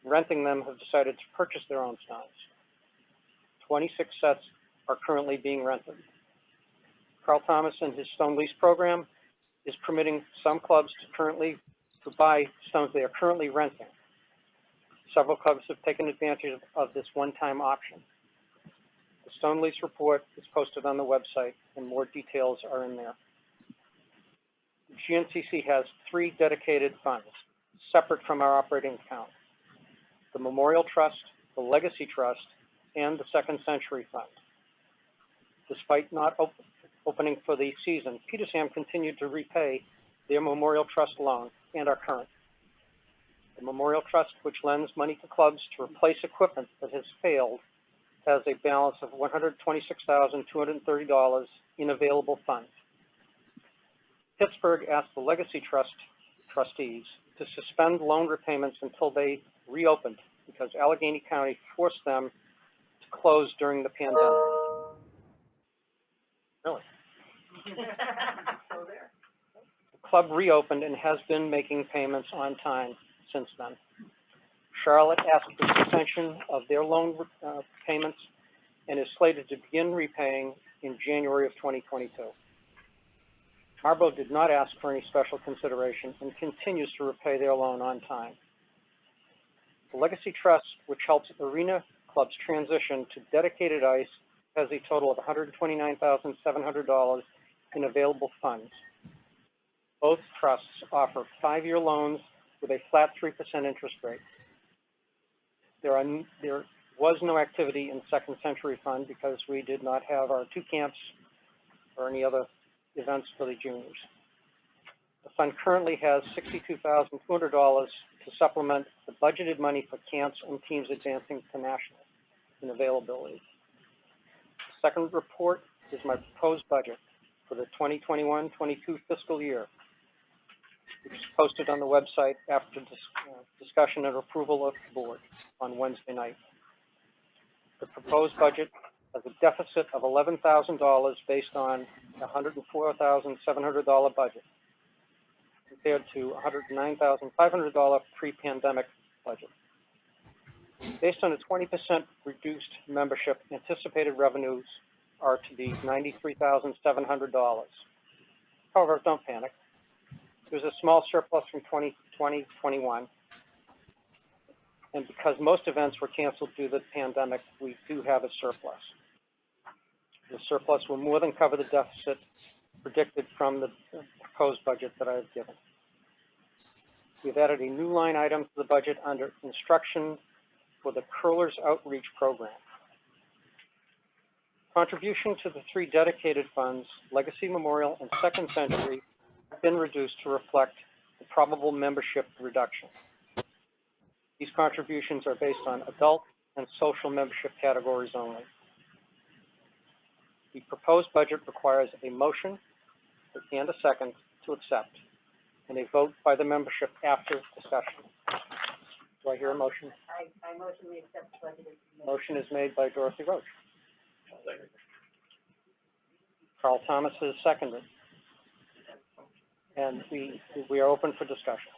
renting them have decided to purchase their own stones. 26 sets are currently being rented. Carl Thomas and his stone lease program is permitting some clubs to buy stones they are currently renting. Several clubs have taken advantage of this one-time option. The stone lease report is posted on the website and more details are in there. GNCC has 3 dedicated funds, separate from our operating account: the Memorial Trust, the Legacy Trust, and the Second Century Fund. Despite not opening for the season, Petersham continued to repay their Memorial Trust loan and are current. The Memorial Trust, which lends money to clubs to replace equipment that has failed, has a balance of $126,230 in available funds. Pittsburgh asked the Legacy Trust trustees to suspend loan repayments until they reopened because Allegheny County forced them to close during the pandemic. Really? The club reopened and has been making payments on time since then. Charlotte asked for suspension of their loan payments and is slated to begin repaying in January of 2022. Marlborough did not ask for any special consideration and continues to repay their loan on time. The Legacy Trust, which helps arena clubs transition to dedicated ice, has a total of $129,700 in available funds. Both trusts offer 5-year loans with a flat 3% interest rate. There was no activity in Second Century Fund because we did not have our 2 camps or any other events for the juniors. The fund currently has $62,200 to supplement the budgeted money for camps and teams advancing to nationals in availability. The second report is my proposed budget for the 2021-22 fiscal year, which is posted on the website after discussion and approval of the board on Wednesday night. The proposed budget has a deficit of $11,000 based on a $104,700 budget, compared to $109,500 pre-pandemic budget. Based on a 20% reduced membership, anticipated revenues are to be $93,700. However, don't panic. There's a small surplus from 2020-21, and because most events were canceled due to the pandemic, we do have a surplus. The surplus will more than cover the deficit predicted from the proposed budget that I have given. We've added a new line item to the budget under instruction for the Curlers Outreach Program. Contribution to the 3 dedicated funds, Legacy, Memorial, and Second Century, have been reduced to reflect the probable membership reduction. These contributions are based on adult and social membership categories only. The proposed budget requires a motion and a second to accept, and a vote by the membership after discussion. Do I hear a motion? I motion we accept the budget as submitted. Motion is made by Dorothy Roach. Carl Thomas is seconded. And we are open for discussion.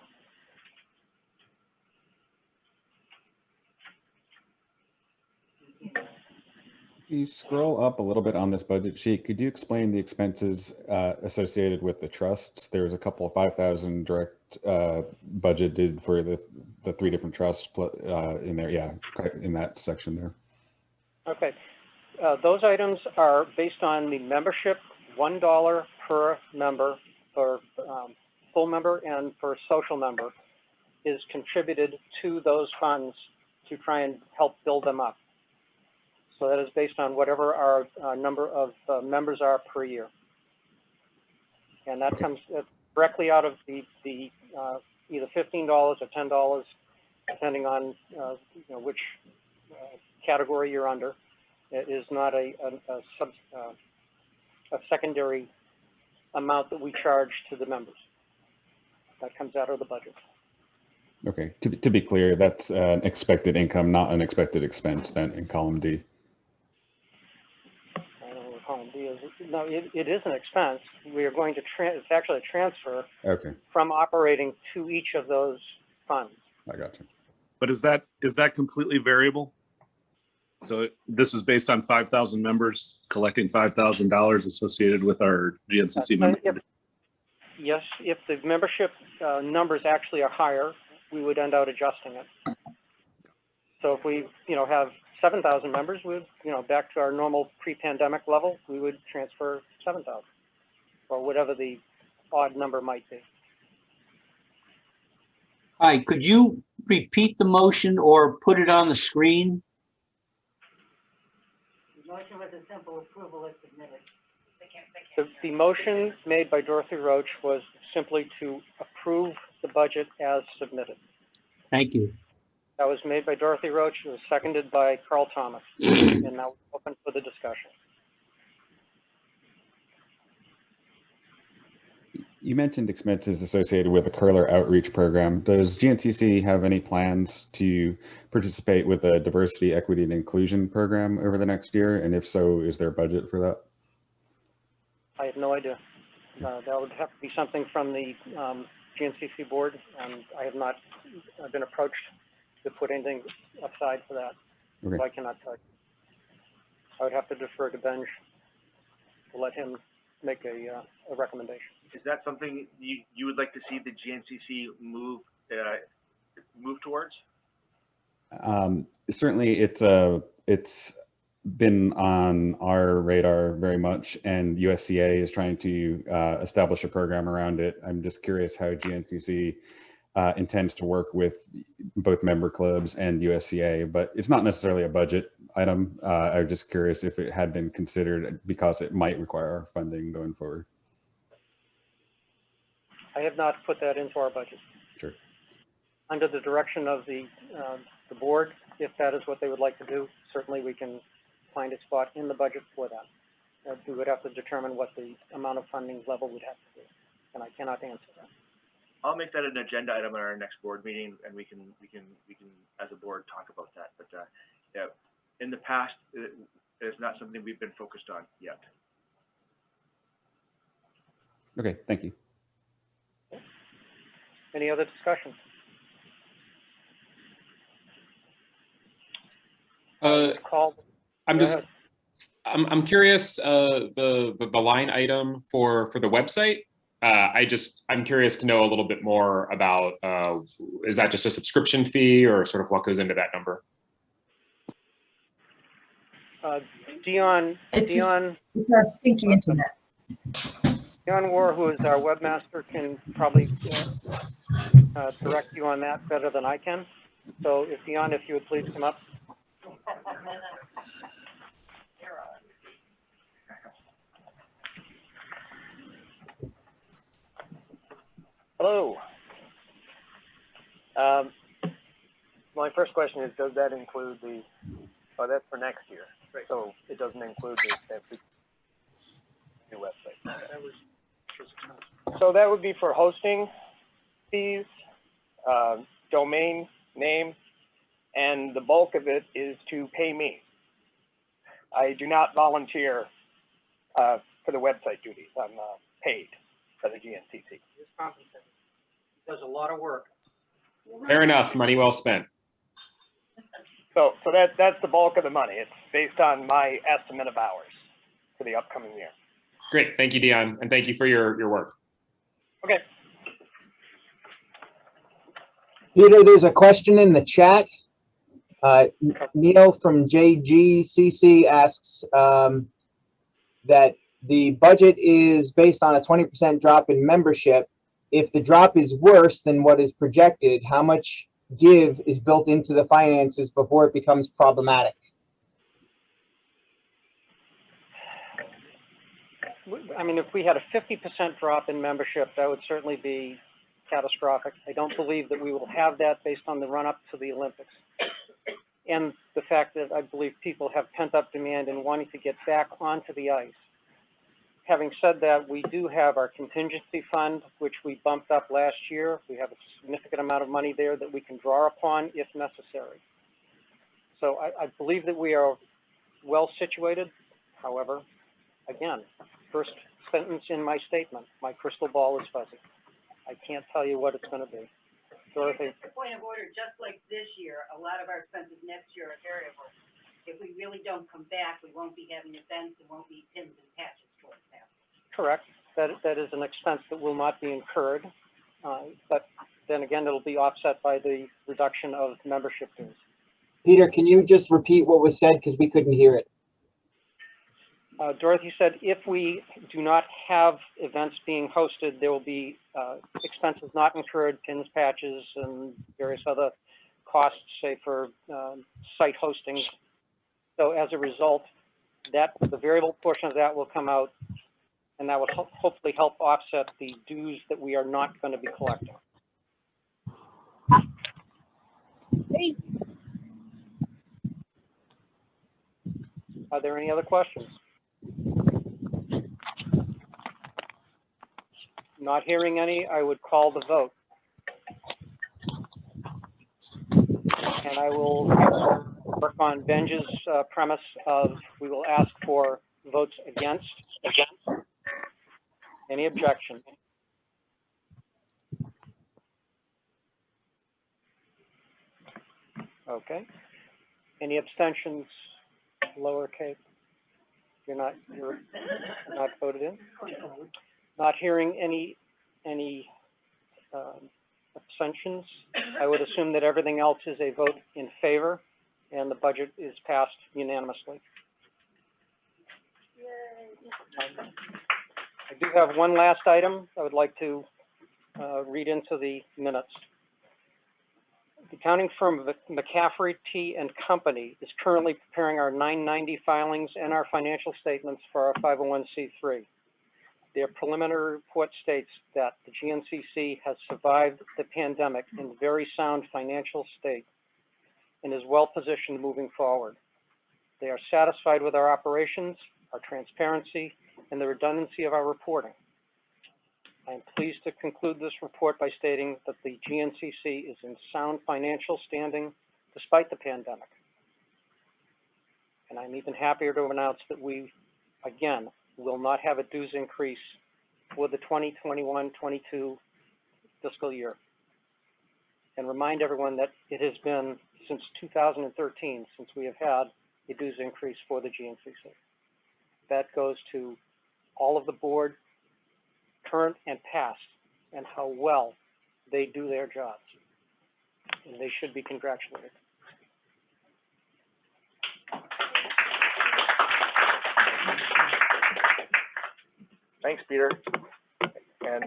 If you scroll up a little bit on this budget sheet, could you explain the expenses associated with the trusts? There's a couple of 5,000 direct budgeted for the 3 different trusts in there. Yeah, in that section there. Okay. Those items are based on the membership, $1 per member for full member, and for social member is contributed to those funds to try and help build them up. So that is based on whatever our number of members are per year. And that comes directly out of the either $15 or $10, depending on which category you're under. It is not a secondary amount that we charge to the members. That comes out of the budget. Okay, to be clear, that's an expected income, not an expected expense then in column D. I don't know what column D is. No, it is an expense. We are going to, it's actually a transfer Okay. from operating to each of those funds. I got you. But is that completely variable? So this is based on 5,000 members collecting $5,000 associated with our GNCC members. Yes, if the membership numbers actually are higher, we would end out adjusting it. So if we, have 7,000 members, we'd, back to our normal pre-pandemic level, we would transfer 7,000 or whatever the odd number might be. Hi, could you repeat the motion or put it on the screen? The motion was a simple approval as submitted. The motion made by Dorothy Roach was simply to approve the budget as submitted. Thank you. That was made by Dorothy Roach. It was seconded by Carl Thomas. And now we're open for the discussion. You mentioned expenses associated with the curler outreach program. Does GNCC have any plans to participate with a diversity, equity, and inclusion program over the next year? And if so, is there a budget for that? I have no idea. That would have to be something from the GNCC board, and I have not been approached to put anything aside for that. Okay. So I cannot tell you. I would have to defer to Benj to let him make a recommendation. Is that something you would like to see the GNCC move towards? Certainly, it's been on our radar very much, and USCA is trying to establish a program around it. I'm just curious how GNCC intends to work with both member clubs and USCA, but it's not necessarily a budget item. I was just curious if it had been considered because it might require funding going forward. I have not put that into our budget. Sure. Under the direction of the board, if that is what they would like to do, certainly we can find a spot in the budget for that. We would have to determine what the amount of funding level would have to be, and I cannot answer that. I'll make that an agenda item at our next board meeting, and we can as a board talk about that. But yeah, in the past, it's not something we've been focused on yet. Okay, thank you. Any other discussion? I'm curious, the line item for the website. I'm curious to know a little bit more about, is that just a subscription fee or sort of what goes into that number? Dion, It's a stinky internet. Dion War, who is our webmaster, can probably direct you on that better than I can. So if Dion, if you would please come up. Hello. My first question is, does that include that's for next year, right? So it doesn't include that new website. So that would be for hosting fees, domain name, and the bulk of it is to pay me. I do not volunteer for the website duties. I'm paid by the GNCC. He's compensated. He does a lot of work. Fair enough. Money well spent. So that's the bulk of the money. It's based on my estimate of hours for the upcoming year. Great. Thank you, Dion. And thank you for your work. Okay. Peter, there's a question in the chat. Neil from GNCC asks that the budget is based on a 20% drop in membership. If the drop is worse than what is projected, how much give is built into the finances before it becomes problematic? I mean, if we had a 50% drop in membership, that would certainly be catastrophic. I don't believe that we will have that based on the run-up to the Olympics. And the fact that I believe people have pent-up demand and wanting to get back onto the ice. Having said that, we do have our contingency fund, which we bumped up last year. We have a significant amount of money there that we can draw upon if necessary. So I believe that we are well situated. However, again, first sentence in my statement, my crystal ball is fuzzy. I can't tell you what it's going to be. Dorothy? Just a point of order, just like this year, a lot of our expenses next year are variable. If we really don't come back, we won't be having events and won't be pins and patches, for example. Correct. That is an expense that will not be incurred, but then again, it'll be offset by the reduction of membership dues. Peter, can you just repeat what was said because we couldn't hear it? Dorothy said if we do not have events being hosted, there will be expenses not incurred, pins, patches, and various other costs, say for site hosting. So as a result, the variable portion of that will come out, and that will hopefully help offset the dues that we are not going to be collecting. Are there any other questions? Not hearing any, I would call the vote. And I will work on Benj's premise of we will ask for votes against. Any objection? Okay. Any abstentions? Lowercase. You're not voted in. Not hearing any abstentions. I would assume that everything else is a vote in favor, and the budget is passed unanimously. I do have one last item I would like to read into the minutes. The accounting firm of McCaffrey T and Company is currently preparing our 990 filings and our financial statements for our 501c3. Their preliminary report states that the GNCC has survived the pandemic in very sound financial state and is well positioned moving forward. They are satisfied with our operations, our transparency, and the redundancy of our reporting. I am pleased to conclude this report by stating that the GNCC is in sound financial standing despite the pandemic. And I'm even happier to announce that we, again, will not have a dues increase for the 2021-22 fiscal year. And remind everyone that it has been since 2013 since we have had a dues increase for the GNCC. That goes to all of the board, current and past, and how well they do their jobs. And they should be congratulated. Thanks, Peter. And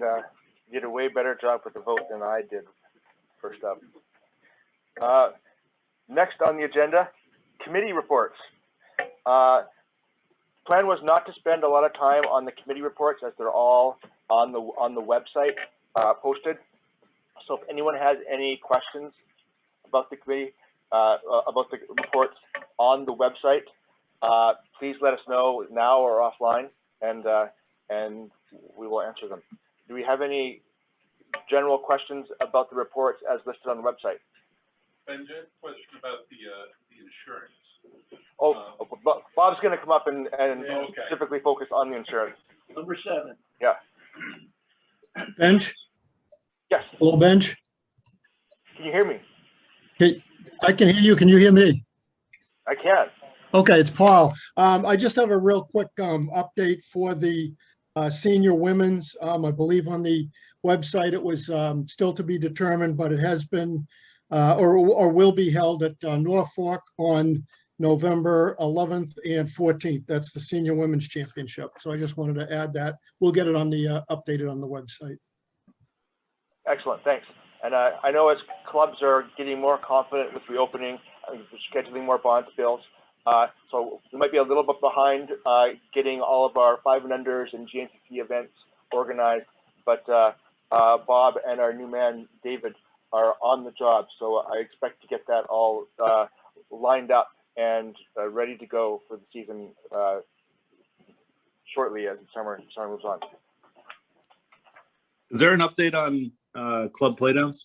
you did a way better job with the vote than I did first up. Next on the agenda, committee reports. Plan was not to spend a lot of time on the committee reports as they're all on the website posted. So if anyone has any questions about the committee, about the reports on the website, please let us know now or offline, and we will answer them. Do we have any general questions about the reports as listed on the website? Ben, just a question about the insurance. Bob's going to come up and Okay. specifically focus on the insurance. Number 7. Yeah. Benj? Yes. Hello, Benj? Can you hear me? Hey, I can hear you. Can you hear me? I can. Okay, it's Paul. I just have a real quick update for the senior women's. I believe on the website it was still to be determined, but it has been or will be held at Norfolk on November 11th and 14th. That's the Senior Women's Championship. So I just wanted to add that. We'll get it on the updated on the website. Excellent, thanks. And I know as clubs are getting more confident with reopening, scheduling more bond bills, so we might be a little bit behind getting all of our 5 and unders and GNCC events organized, but Bob and our new man, David, are on the job. So I expect to get that all lined up and ready to go for the season shortly as the summer moves on. Is there an update on club playdowns?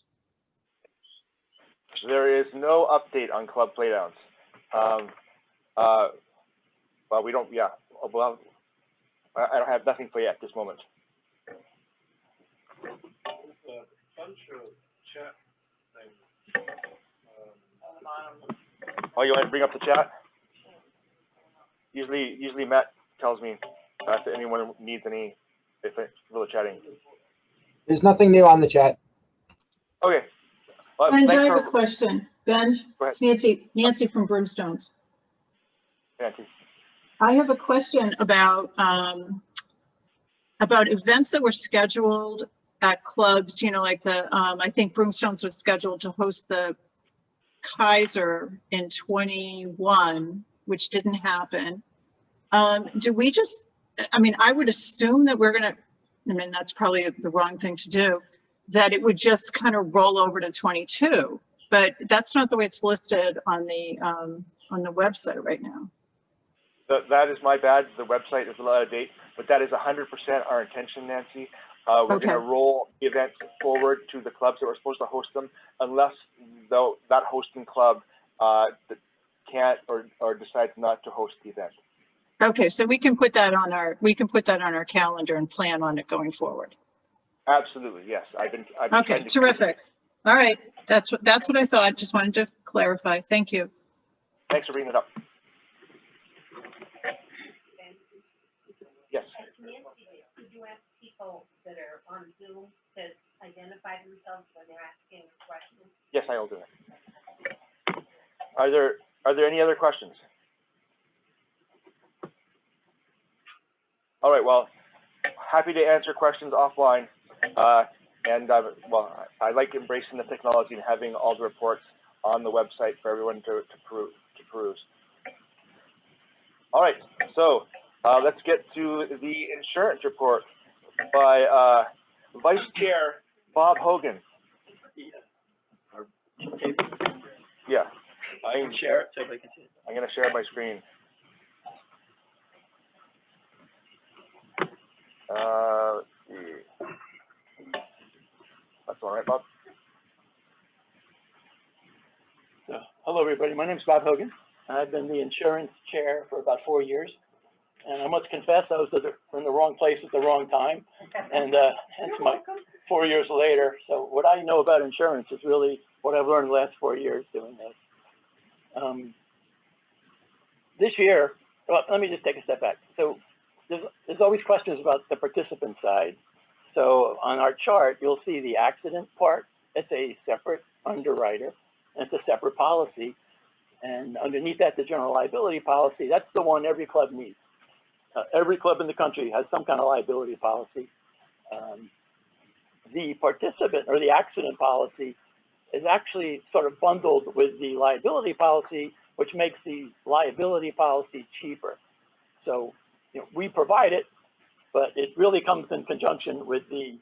There is no update on club playdowns. Well, we don't. Yeah. Well, I don't have nothing for you at this moment. A bunch of Oh, you want to bring up the chat? Usually Matt tells me if anyone needs any, if it's really chatting. There's nothing new on the chat. Okay. Well, Benj, I thanks have a for, question. Benj, go ahead, it's Nancy from Brimstones. Nancy. I have a question about events that were scheduled at clubs, you know, like I think Brimstones was scheduled to host the Kaiser in 21, which didn't happen. Do we just, I mean, I would assume that we're gonna, I mean, that's probably the wrong thing to do, that it would just kind of roll over to 22, but that's not the way it's listed on the website right now. That is my bad. The website is a lot of date, but that is 100% our intention, Nancy. We're Okay. going to roll the events forward to the clubs that were supposed to host them, unless though that hosting club can't or decides not to host the event. Okay, so we can put that on our calendar and plan on it going forward. Absolutely, yes. I've been Okay, terrific. All right, that's what I thought. Just wanted to clarify. Thank you. Thanks for bringing it up. Yes. Could you ask people that are on Zoom to identify themselves when they're asking questions? Yes, I will do it. Are there any other questions? All right. Well, happy to answer questions offline. Well, I like embracing the technology and having all the reports on the website for everyone to peruse. All right. So let's get to the insurance report by Vice Chair Bob Hogan. Yeah. I can share it so everybody can see it. I'm going to share my screen. Let's see. That's all right, Bob. Hello, everybody. My name is Bob Hogan. I've been the insurance chair for about 4 years. And I must confess, I was in the wrong place at the wrong time. And hence my 4 years later. So what I know about insurance is really what I've learned the last 4 years doing this. This year, well, let me just take a step back. So there's always questions about the participant side. So on our chart, you'll see the accident part. It's a separate underwriter, and it's a separate policy. And underneath that, the general liability policy, that's the one every club needs. Every club in the country has some kind of liability policy. The participant or the accident policy is actually sort of bundled with the liability policy, which makes the liability policy cheaper. So, you know, we provide it, but it really comes in conjunction with the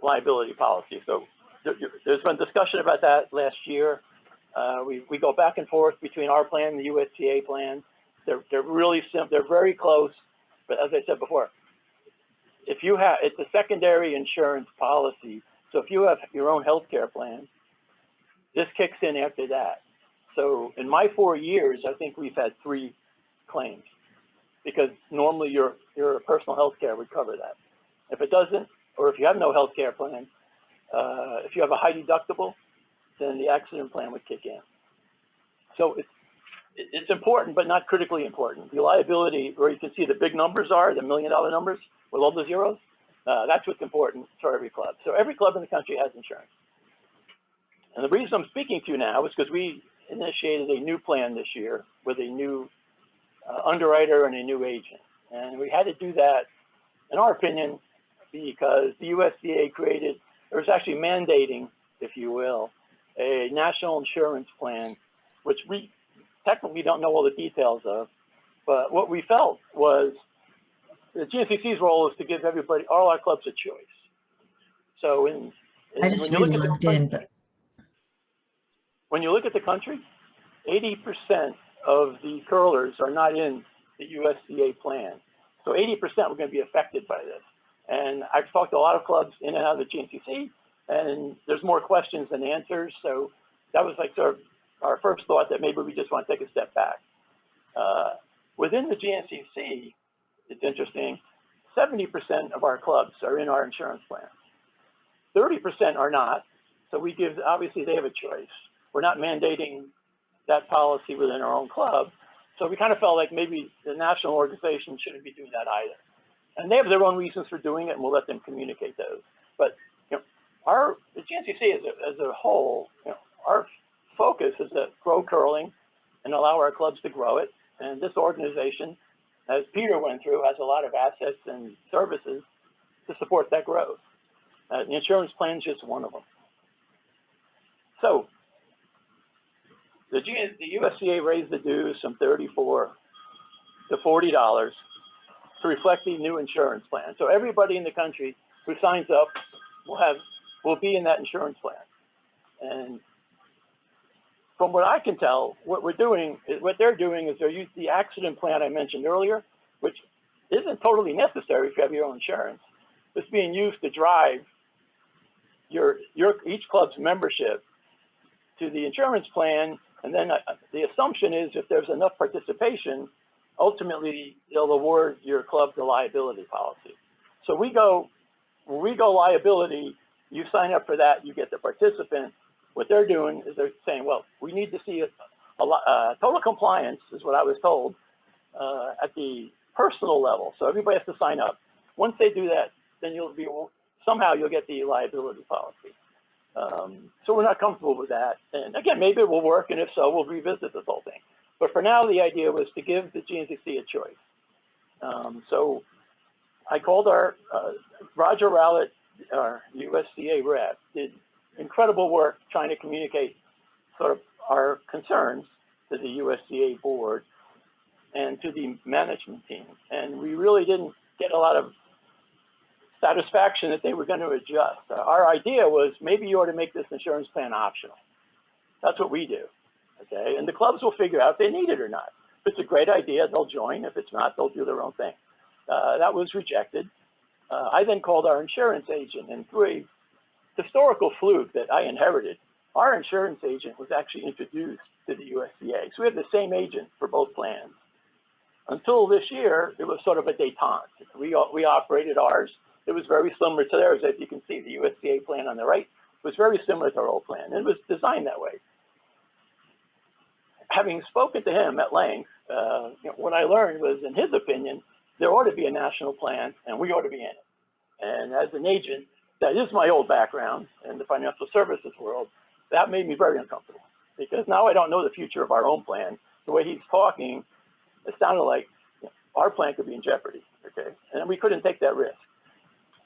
liability policy. So there's been discussion about that last year. We go back and forth between our plan and the USTA plan. They're really simple. They're very close. But as I said before, if you have, it's a secondary insurance policy. So if you have your own healthcare plan, this kicks in after that. So in my 4 years, I think we've had 3 claims, because normally your personal healthcare would cover that. If it doesn't, or if you have no healthcare plan, if you have a high deductible, then the accident plan would kick in. So it's important, but not critically important. The liability, where you can see the big numbers are, the $1 million numbers with all the zeros, that's what's important for every club. So every club in the country has insurance. And the reason I'm speaking to you now is because we initiated a new plan this year with a new underwriter and a new agent. And we had to do that, in our opinion, because the USDA created, or was actually mandating, if you will, a national insurance plan, which we technically don't know all the details of. But what we felt was the GNCC's role is to give everybody, all our clubs, a choice. So I just when you really logged in, but when you look at the country, 80% of the curlers are not in the USDA plan. So 80% are going to be affected by this. And I've talked to a lot of clubs in and out of the GNCC, and there's more questions than answers. So that was like sort of our first thought, that maybe we just want to take a step back. Within the GNCC, it's interesting, 70% of our clubs are in our insurance plan. 30% are not. So we give, obviously they have a choice. we're not mandating that policy within our own club. So we kind of felt like maybe the national organization shouldn't be doing that either. And they have their own reasons for doing it, and we'll let them communicate those. But the GNCC as a whole, our focus is to grow curling and allow our clubs to grow it. And this organization, as Peter went through, has a lot of assets and services to support that growth. The insurance plan is just one of them. So the USCA raised the dues from $34 to $40 to reflect the new insurance plan. So everybody in the country who signs up will be in that insurance plan. And from what I can tell, what they're doing is they're using the accident plan I mentioned earlier, which isn't totally necessary if you have your own insurance. It's being used to drive each club's membership to the insurance plan, and then the assumption is if there's enough participation, ultimately they'll award your club the liability policy. So when we go liability, you sign up for that, you get the participant. What they're doing is they're saying, well, we need to see total compliance, is what I was told, at the personal level. So everybody has to sign up. Once they do that, then somehow you'll get the liability policy. So we're not comfortable with that. And again, maybe it will work, and if so, we'll revisit this whole thing. But for now, the idea was to give the GNCC a choice. So I called our Roger Rowlett, our USCA rep, did incredible work trying to communicate sort of our concerns to the USCA board and to the management team. And we really didn't get a lot of satisfaction that they were going to adjust. Our idea was maybe you ought to make this insurance plan optional. That's what we do, okay? And the clubs will figure out if they need it or not. If it's a great idea, they'll join. If it's not, they'll do their own thing. That was rejected. I then called our insurance agent, and through a historical fluke that I inherited, our insurance agent was actually introduced to the USCA. So we had the same agent for both plans. Until this year, it was sort of a detente. We operated ours. It was very similar to theirs. As you can see, the USCA plan on the right was very similar to our old plan. It was designed that way. Having spoken to him at length, what I learned was, in his opinion, there ought to be a national plan, and we ought to be in it. And as an agent, that is my old background in the financial services world, that made me very uncomfortable, because now I don't know the future of our own plan. The way he's talking, it sounded like our plan could be in jeopardy, okay? And we couldn't take that risk.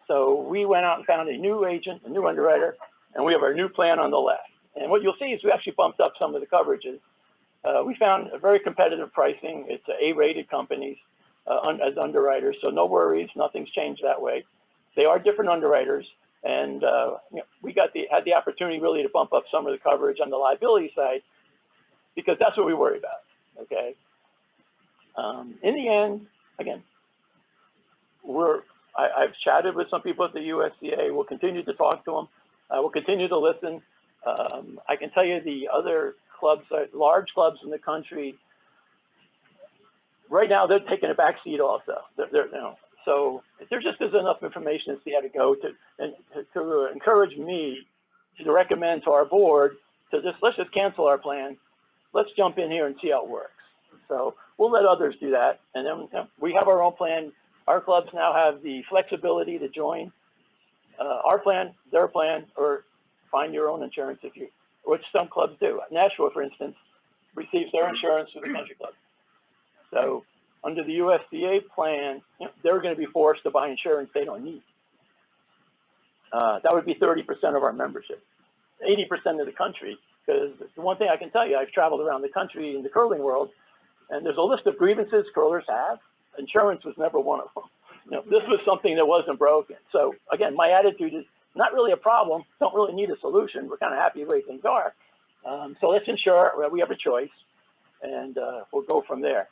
So we went out and found a new agent, a new underwriter, and we have our new plan on the left. And what you'll see is we actually bumped up some of the coverages. We found a very competitive pricing. It's A-rated companies as underwriters, so no worries, nothing's changed that way. They are different underwriters, and we had the opportunity really to bump up some of the coverage on the liability side, because that's what we worry about, okay? In the end, again, I've chatted with some people at the USCA. We'll continue to talk to them. We'll continue to listen. I can tell you the other clubs, large clubs in the country, right now they're taking a back seat also. So there just isn't enough information to see how to go to encourage me to recommend to our board to let's just cancel our plan. Let's jump in here and see how it works. So we'll let others do that. And then we have our own plan. Our clubs now have the flexibility to join our plan, their plan, or find your own insurance which some clubs do. Nashua, for instance, receives their insurance through the country club. So under the USDA plan, they're going to be forced to buy insurance they don't need. That would be 30% of our membership, 80% of the country. Because the one thing I can tell you, I've traveled around the country in the curling world, and there's a list of grievances curlers have. Insurance was never one of them. This was something that wasn't broken. So again, my attitude is not really a problem, don't really need a solution. We're kind of happy the way things are. So let's ensure that we have a choice, and we'll go from there.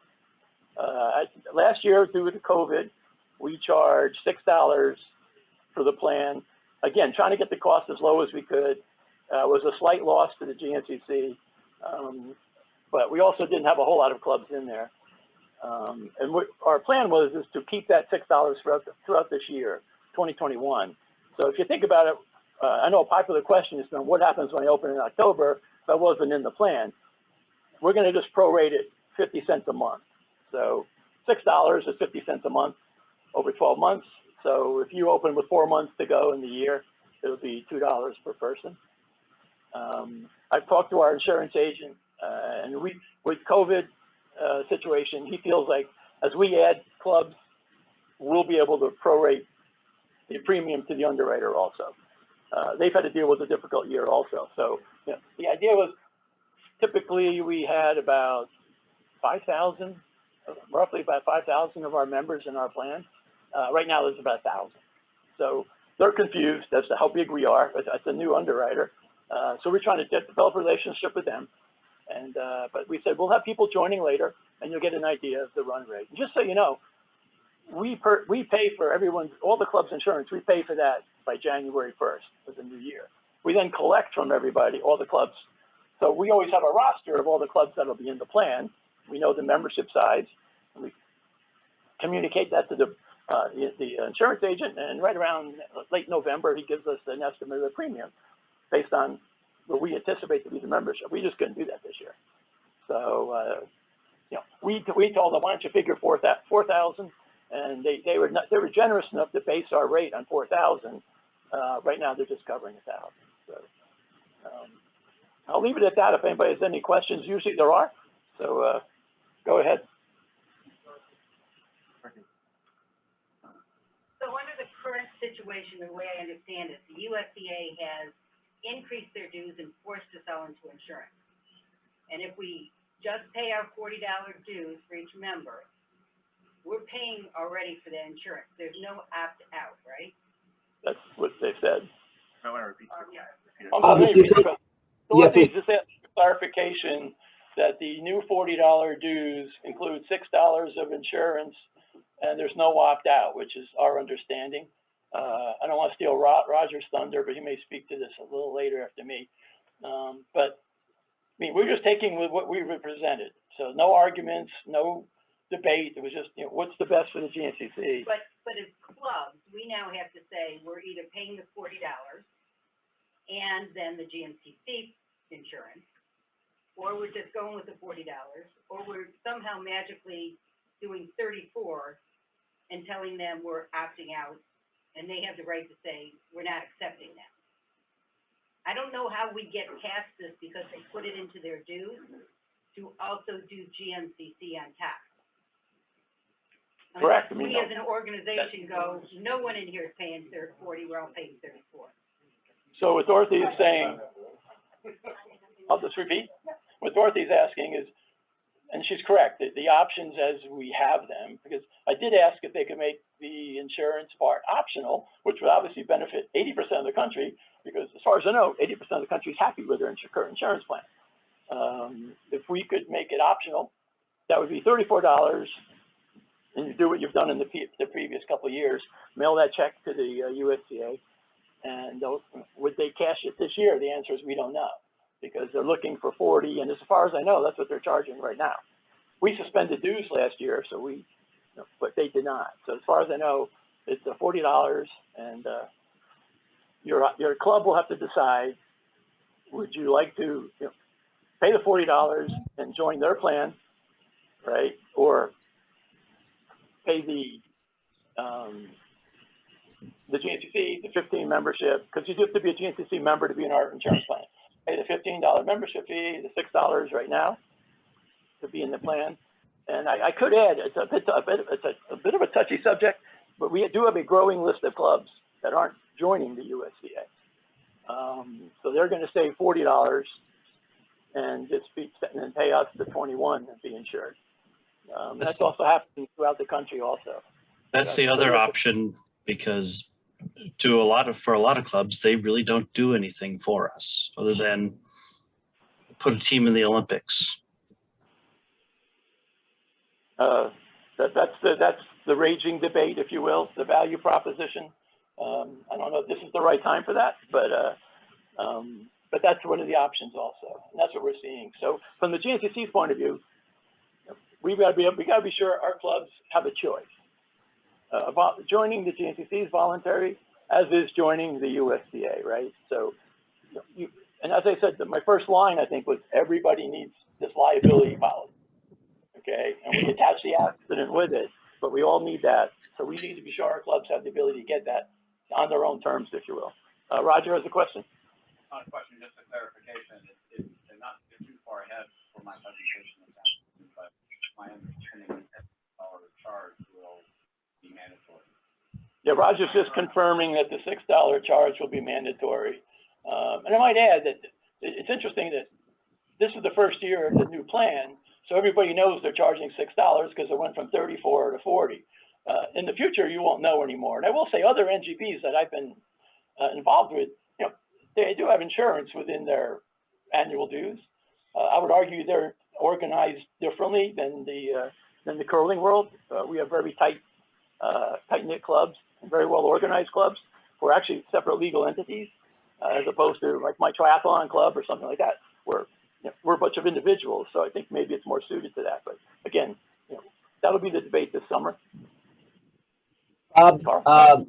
Last year, due to COVID, we charged $6 for the plan. Again, trying to get the cost as low as we could. Was a slight loss to the GNCC, but we also didn't have a whole lot of clubs in there. And what our plan was is to keep that $6 throughout this year, 2021. So if you think about it, I know a popular question is, what happens when I open in October? that wasn't in the plan, we're going to just prorate it 50 cents a month. So $6 is 50 cents a month over 12 months. So if you open with 4 months to go in the year, it'll be $2 per person. I've talked to our insurance agent, and with COVID situation, he feels like as we add clubs, we'll be able to prorate the premium to the underwriter also. They've had to deal with a difficult year also. So you know, the idea was typically we had about 5,000, roughly about 5,000 of our members in our plan. Right now there's about 1,000. So they're confused as to how big we are. It's a new underwriter. So we're trying to develop a relationship with them. And but we said, we'll have people joining later and you'll get an idea of the run rate. And just so you know, we pay for everyone's, all the club's insurance, we pay for that by January 1st of the new year. We then collect from everybody, all the clubs. So we always have a roster of all the clubs that'll be in the plan. We know the membership size. And we communicate that to the insurance agent, and right around late November, he gives us an estimate of the premium based on what we anticipate to be the membership. We just couldn't do that this year. So, you know, we told them, why don't you figure 4,000? And they were generous enough to base our rate on 4,000. Right now, they're just covering 1,000. So I'll leave it at that. If anybody has any questions, usually there are. So go ahead. So under the current situation, the way I understand it, the USDA has increased their dues and forced us all into insurance. And if we just pay our $40 dues for each member, we're paying already for the insurance. There's no opt-out, right? That's what they said. I want to repeat that. Dorothy, just ask clarification that the new $40 dues include $6 of insurance, and there's no opt-out, which is our understanding. I don't want to steal Roger's thunder, but he may speak to this a little later after me. But I mean, we're just taking what we represented. So no arguments, no debate. It was just, you know, what's the best for the GNCC? But as clubs, we now have to say we're either paying the $40 and then the GNCC insurance, or we're just going with the $40, or we're somehow magically doing 34 and telling them we're opting out, and they have the right to say we're not accepting that. I don't know how we get past this because they put it into their dues to also do GNCC on top. Correct. We as an organization go, no one in here is paying 40, we're all paying 34. So what Dorothy is saying, I'll just repeat. What Dorothy's asking is, and she's correct, the options as we have them, because I did ask if they could make the insurance part optional, which would obviously benefit 80% of the country, because as far as I know, 80% of the country is happy with their current insurance plan. If we could make it optional, that would be $34, and you do what you've done in the previous couple of years, mail that check to the USDA, and would they cash it this year? The answer is we don't know, because they're looking for 40, and as far as I know, that's what they're charging right now. We suspended dues last year, so but they did not. So as far as I know, it's $40, and your club will have to decide, would you like to pay the $40 and join their plan, right, or pay the GNCC, the 15 membership, because you have to be a GNCC member to be in our insurance plan. Pay the $15 membership fee, the $6 right now to be in the plan. And I could add, it's a bit of a touchy subject, but we do have a growing list of clubs that aren't joining the USDA. So they're going to save $40 and and pay us the $21 and be insured. That's also happening throughout the country also. That's the other option, because for a lot of clubs, they really don't do anything for us other than put a team in the Olympics. That's the raging debate, if you will, the value proposition. I don't know if this is the right time for that, but that's one of the options also, and that's what we're seeing. So from the GNCC's point of view, we got to be sure our clubs have a choice. Joining the GNCC is voluntary, as is joining the USDA, right? So and as I said, my first line, I think, was everybody needs this liability policy. Okay, and we attach the accident with it, but we all need that. So we need to be sure our clubs have the ability to get that on their own terms, if you will. Roger has a question. Not a question, just a clarification. And not to get too far ahead for my presentation, but my understanding is that our charge will be mandatory. Yeah, Roger's just confirming that the $6 charge will be mandatory. And I might add that it's interesting that this is the first year of the new plan, so everybody knows they're charging $6 because it went from 34 to 40. In the future, you won't know anymore. And I will say other NGPs that I've been involved with, you know, they do have insurance within their annual dues. I would argue they're organized differently than the curling world. We have very tight-knit clubs, very well-organized clubs. We're actually separate legal entities, as opposed to like my triathlon club or something like that, where we're a bunch of individuals. So I think maybe it's more suited to that. But again, that'll be the debate this summer. Bob,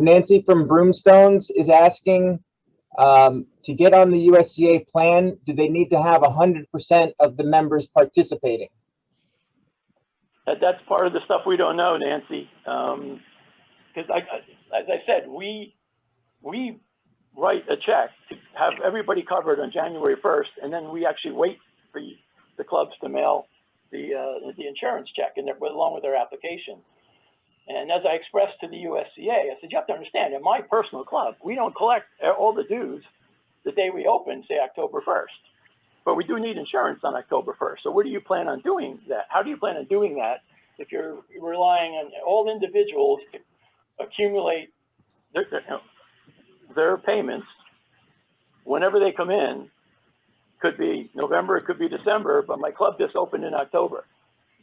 Nancy from Broomstones is asking, to get on the USCA plan, do they need to have 100% of the members participating? That's part of the stuff we don't know, Nancy. Because as I said, we write a check to have everybody covered on January 1st, and then we actually wait for the clubs to mail the insurance check along with their application. And as I expressed to the USCA, I said, you have to understand, in my personal club, we don't collect all the dues the day we open, say October 1st. But we do need insurance on October 1st. So where do you plan on doing that? How do you plan on doing that if you're relying on all individuals to accumulate their payments whenever they come in? Could be November, it could be December, but my club just opened in October.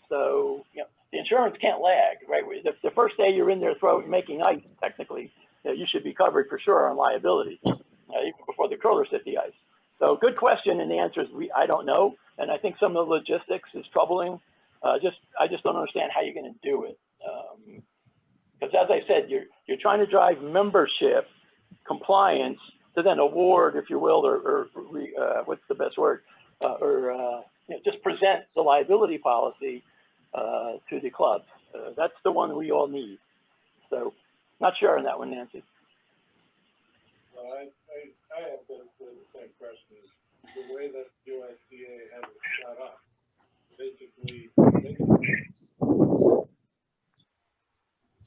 So, the insurance can't lag, right? The first day you're in there making ice, technically, you should be covered for sure on liability, even before the curlers hit the ice. So good question, and the answer is I don't know, and I think some of the logistics is troubling. I just don't understand how you're going to do it, because as I said, you're trying to drive membership compliance to then award, if you will, or what's the best word, just present the liability policy to the clubs. That's the one we all need. So, not sure on that one, Nancy. Well, I have the same question. The way that USDA has it set up, basically, they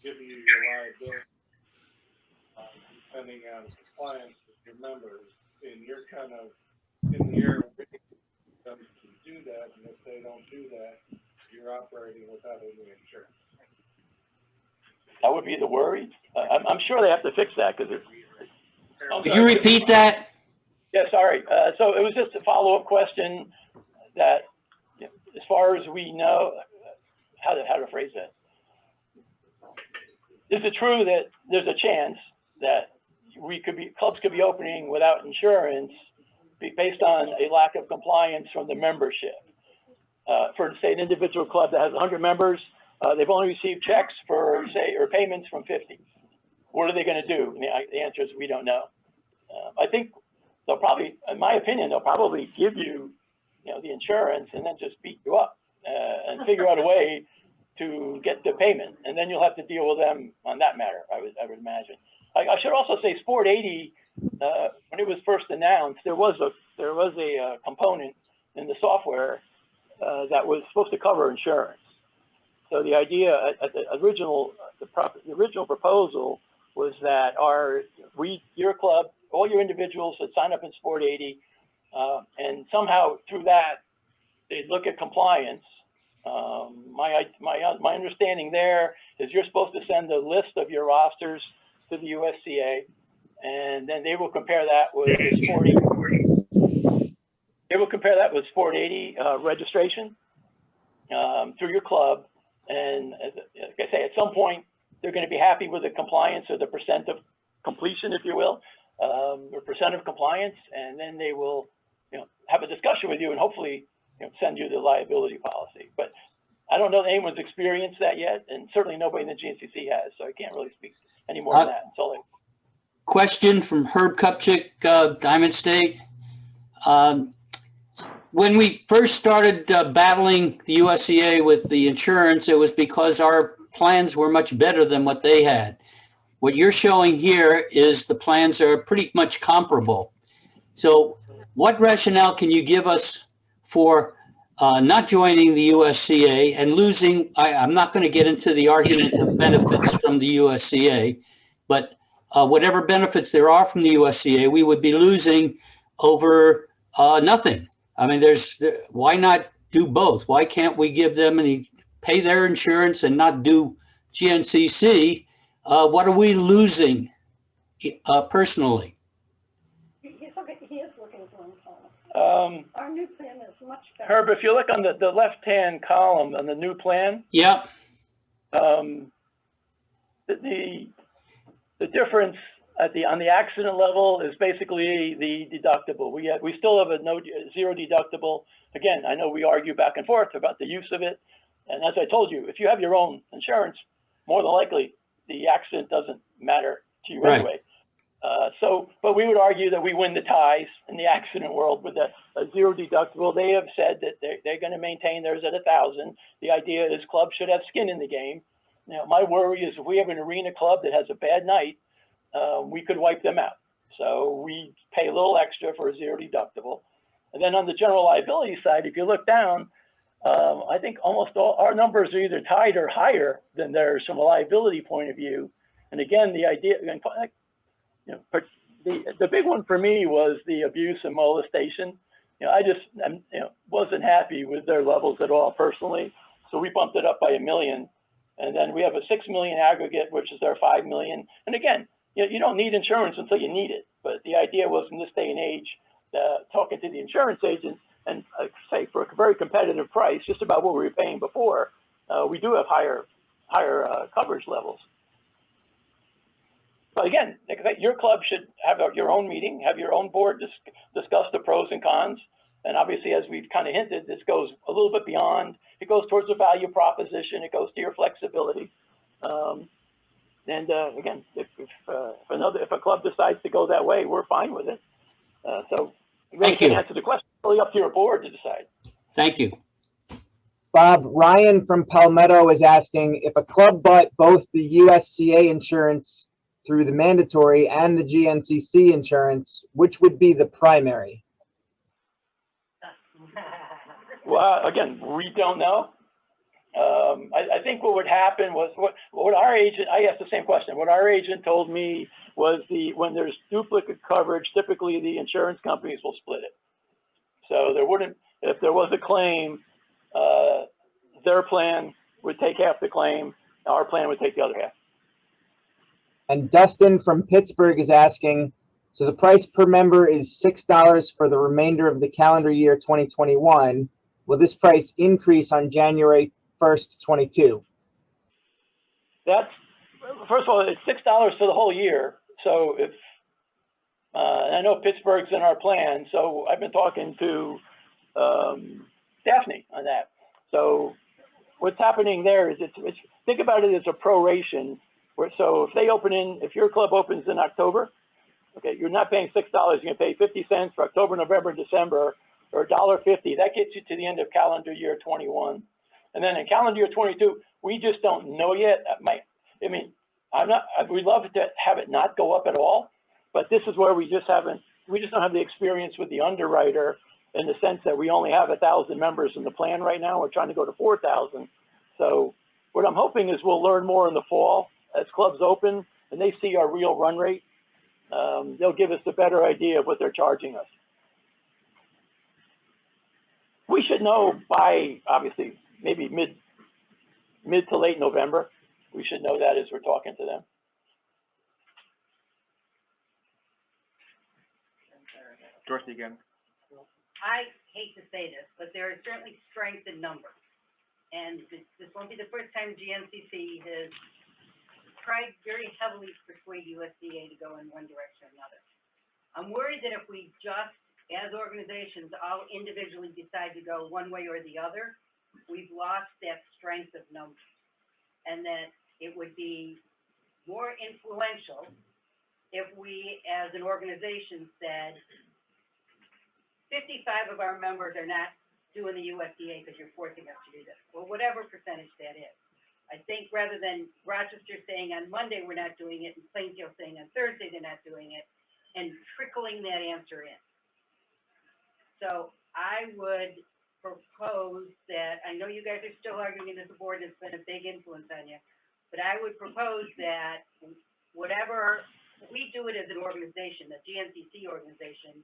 give you your liability depending on compliance with your members, and you're kind of in the air waiting for them to do that, and if they don't do that, you're operating without any insurance. That would be the worry. I'm sure they have to fix that because it's. Could you repeat that? Yeah, sorry. So it was just a follow-up question that, as far as we know, how to phrase that. Is it true that there's a chance that clubs could be opening without insurance based on a lack of compliance from the membership? For say an individual club that has 100 members, they've only received checks for or payments from 50. What are they going to do? The answer is we don't know. I think they'll probably, in my opinion, they'll probably give you, the insurance and then just beat you up and figure out a way to get the payment, and then you'll have to deal with them on that matter. I would imagine. I should also say, Sport 80, when it was first announced, there was a component in the software that was supposed to cover insurance. So the idea at the original proposal was that your club, all your individuals that sign up in Sport 80, and somehow through that they'd look at compliance. My understanding there is you're supposed to send a list of your rosters to the USCA, and then they will compare that with Sport 80. They will compare that with Sport 80 registration through your club, and like I say, at some point they're going to be happy with the compliance or the percent of completion, if you will, or percent of compliance, and then they will, have a discussion with you and hopefully, send you the liability policy. But I don't know that anyone's experienced that yet, and certainly nobody in the GNCC has, so I can't really speak any more than that. question from Herb Kupchik, Diamond State. When we first started battling the USCA with the insurance, it was because our plans were much better than what they had. What you're showing here is the plans are pretty much comparable. So what rationale can you give us for not joining the USCA and losing? I'm not going to get into the argument of benefits from the USCA, but whatever benefits there are from the USCA, we would be losing over nothing. I mean, why not do both? Why can't we give them pay their insurance and not do GNCC? What are we losing personally? He is looking for him. Our new plan is much better. Herb, if you look on the left-hand column on the new plan. Yep. The difference on the accident level is basically the deductible. We still have a zero deductible. Again, I know we argue back and forth about the use of it. And as I told you, if you have your own insurance, more than likely the accident doesn't matter to you anyway. But we would argue that we win the ties in the accident world with a zero deductible. They have said that they're going to maintain theirs at 1,000. The idea is clubs should have skin in the game. Now, my worry is if we have an arena club that has a bad night, we could wipe them out. So we pay a little extra for a zero deductible. And then on the general liability side, if you look down, I think almost all our numbers are either tied or higher than theirs from a liability point of view. And again, the idea, the big one for me was the abuse and molestation. I just wasn't happy with their levels at all personally. So we bumped it up by $1 million. And then we have a $6 million aggregate, which is their $5 million. And again, you don't need insurance until you need it. But the idea was in this day and age, talking to the insurance agent and say for a very competitive price, just about what we were paying before, we do have higher coverage levels. But again, your club should have your own meeting, have your own board discuss the pros and cons. And obviously, as we've kind of hinted, this goes a little bit beyond. It goes towards the value proposition. It goes to your flexibility. Again, if a club decides to go that way, we're fine with it. So you really can't answer the question. It's really up to your board to decide. Thank you. Bob, Ryan from Palmetto is asking if a club bought both the USCA insurance through the mandatory and the GNCC insurance, which would be the primary? Well, again, we don't know. I think what would happen was what our agent, I asked the same question. What our agent told me was when there's duplicate coverage, typically the insurance companies will split it. So there wouldn't, if there was a claim, their plan would take half the claim, our plan would take the other half. And Dustin from Pittsburgh is asking, so the price per member is $6 for the remainder of the calendar year 2021. Will this price increase on January 1st, 22? That's, first of all, it's $6 for the whole year. So if, and I know Pittsburgh's in our plan, so I've been talking to Daphne on that. So what's happening there is think about it as a proration. So if they if your club opens in October, okay, you're not paying $6, you're gonna pay 50 cents for October, November, December, or $1.50. That gets you to the end of calendar year 21. And then in calendar year 22, we just don't know yet. We'd love to have it not go up at all, but this is where we just don't have the experience with the underwriter in the sense that we only have 1,000 members in the plan right now. We're trying to go to 4,000. So what I'm hoping is we'll learn more in the fall as clubs open and they see our real run rate. They'll give us a better idea of what they're charging us. We should know by, obviously, maybe mid to late November. We should know that as we're talking to them. Dorothy again. I hate to say this, but there is certainly strength in numbers. And this won't be the first time GNCC has tried very heavily to persuade USDA to go in one direction or another. I'm worried that if we just, as organizations, all individually decide to go one way or the other, we've lost that strength of numbers. And that it would be more influential if we, as an organization, said 55 of our members are not doing the USDA because you're forcing us to do this, or whatever percentage that is. I think rather than Rochester saying on Monday we're not doing it, and Plainfield saying on Thursday they're not doing it, and trickling that answer in. So I would propose that, I know you guys are still arguing as a board, and it's been a big influence on you, but I would propose that whatever, we do it as an organization, the GNCC organization,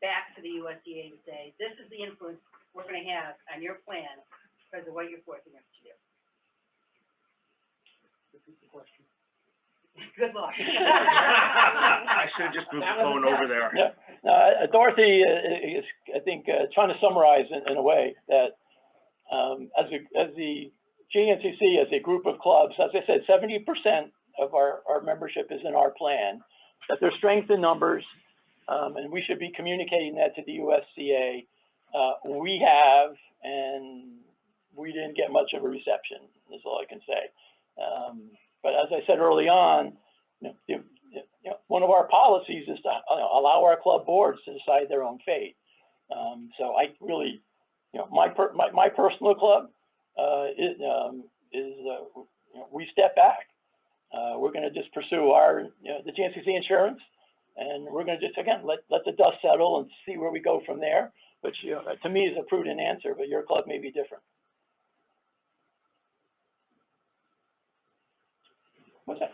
back to the USDA to say, this is the influence we're going to have on your plan because of what you're forcing us to do. Repeat the question. Good luck. I should have just moved the phone over there. Yeah. Dorothy is, I think, trying to summarize in a way that as the GNCC, as a group of clubs, as I said, 70% of our membership is in our plan, that there's strength in numbers, and we should be communicating that to the USCA. We have, and we didn't get much of a reception, is all I can say. But as I said early on, one of our policies is to allow our club boards to decide their own fate. So I really, my personal club we step back. We're going to just pursue our, the GNCC insurance, and we're going to just, again, let the dust settle and see where we go from there, which to me is a prudent answer, but your club may be different. What's that?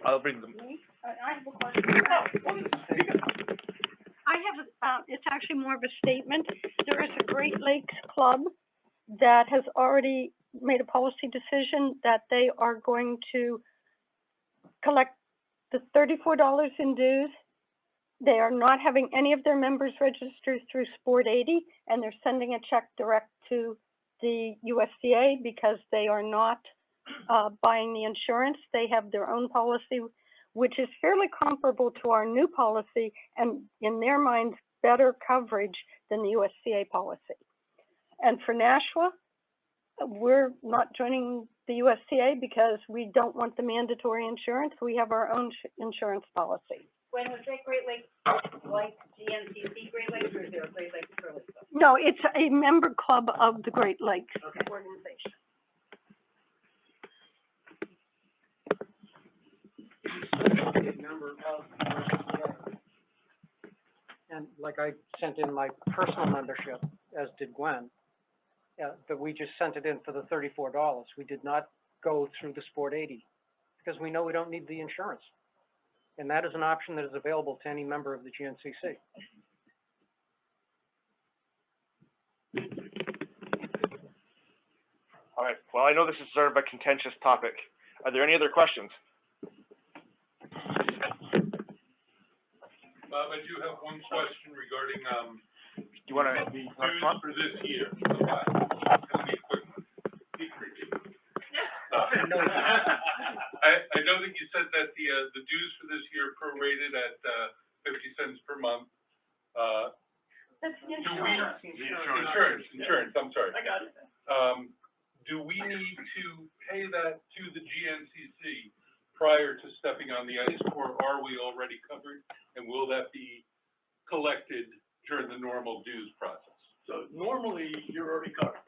I'll bring them. I have a question. It's actually more of a statement. There is a Great Lakes Club that has already made a policy decision that they are going to collect the $34 in dues. They are not having any of their members registered through Sport 80, and they're sending a check direct to the USDA because they are not buying the insurance. They have their own policy, which is fairly comparable to our new policy, and in their minds, better coverage than the USDA policy. And for Nashua, we're not joining the USDA because we don't want the mandatory insurance. We have our own insurance policy. When was that Great Lakes, like GNCC Great Lakes, or is there a Great Lakes Curling Club? No, it's a member club of the Great Lakes organization. Member of USDA. And like I sent in my personal membership, as did Gwen, but we just sent it in for the $34. We did not go through the Sport 80 because we know we don't need the insurance. And that is an option that is available to any member of the GNCC. All right. Well, I know this is sort of a contentious topic. Are there any other questions? Bob, I do have one question regarding you want to the dues for this year. It'll be a quick one. I know that you said that the dues for this year prorated at 50 cents per month. That's the insurance. I'm sorry. I got it. Do we need to pay that to the GNCC prior to stepping on the ice, or are we already covered? And will that be collected during the normal dues process? So normally you're already covered.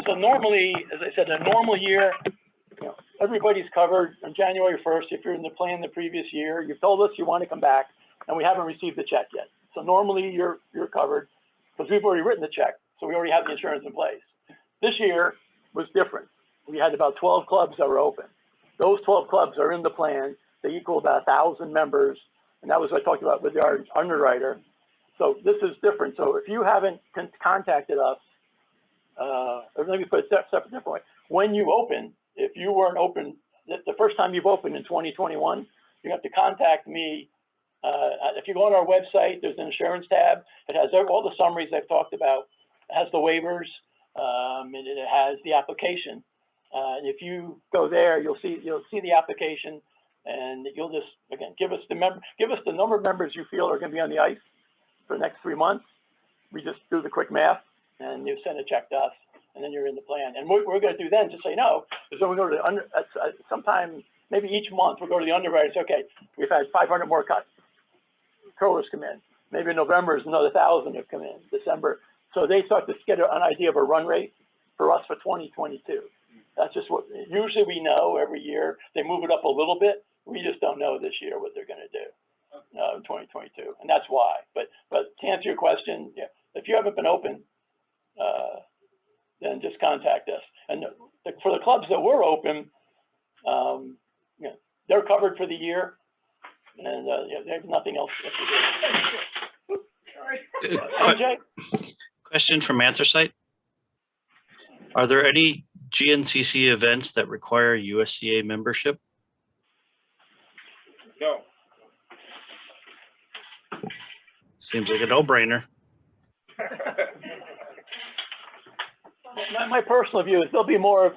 So normally, as I said, in a normal year, everybody's covered on January 1st. If you're in the plan the previous year, you've told us you want to come back, and we haven't received the check yet. So normally you're covered because we've already written the check, so we already have the insurance in place. This year was different. We had about 12 clubs that were open. Those 12 clubs are in the plan. They equal about 1,000 members, and that was what I talked about with our underwriter. So this is different. So if you haven't contacted us, or let me put it a different way. When you open, if you weren't open, the first time you've opened in 2021, you have to contact me. If you go on our website, there's an insurance tab. It has all the summaries I've talked about. It has the waivers, and it has the application. And if you go there, you'll see the application, and you'll just, again, give us the number of members you feel are going to be on the ice for the next 3 months. We just do the quick math, and you send a check to us, and then you're in the plan. And what we're going to do then, just so you know, is then we go to sometime maybe each month we'll go to the underwriters. Okay, we've had 500 more curlers come in. Maybe in November is another 1,000 have come in. December, so they start to get an idea of a run rate for us for 2022. That's just what usually we know every year. They move it up a little bit. We just don't know this year what they're going to do in 2022, and that's why. But to answer your question, yeah, if you haven't been open, then just contact us. And for the clubs that were open, you know, they're covered for the year, and there's nothing else to do. MJ? Question from Anthracite. Are there any GNCC events that require USCA membership? No. Seems like a no-brainer. My personal view is there'll be more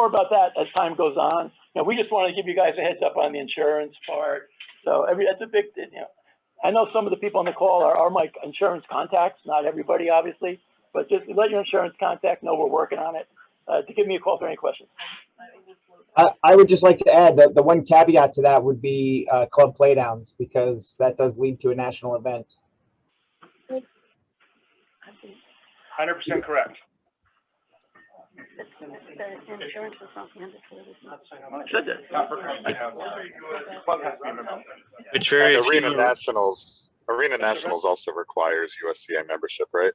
about that as time goes on. You know, we just want to give you guys a heads up on the insurance part. So that's a big, you know, I know some of the people on the call are my insurance contacts, not everybody obviously, but just let your insurance contact know we're working on it. To give me a call for any questions. I would just like to add that the one caveat to that would be club playdowns, because that does lead to a national event. 100% correct. It's very and few. Arena Nationals also requires USCA membership, right?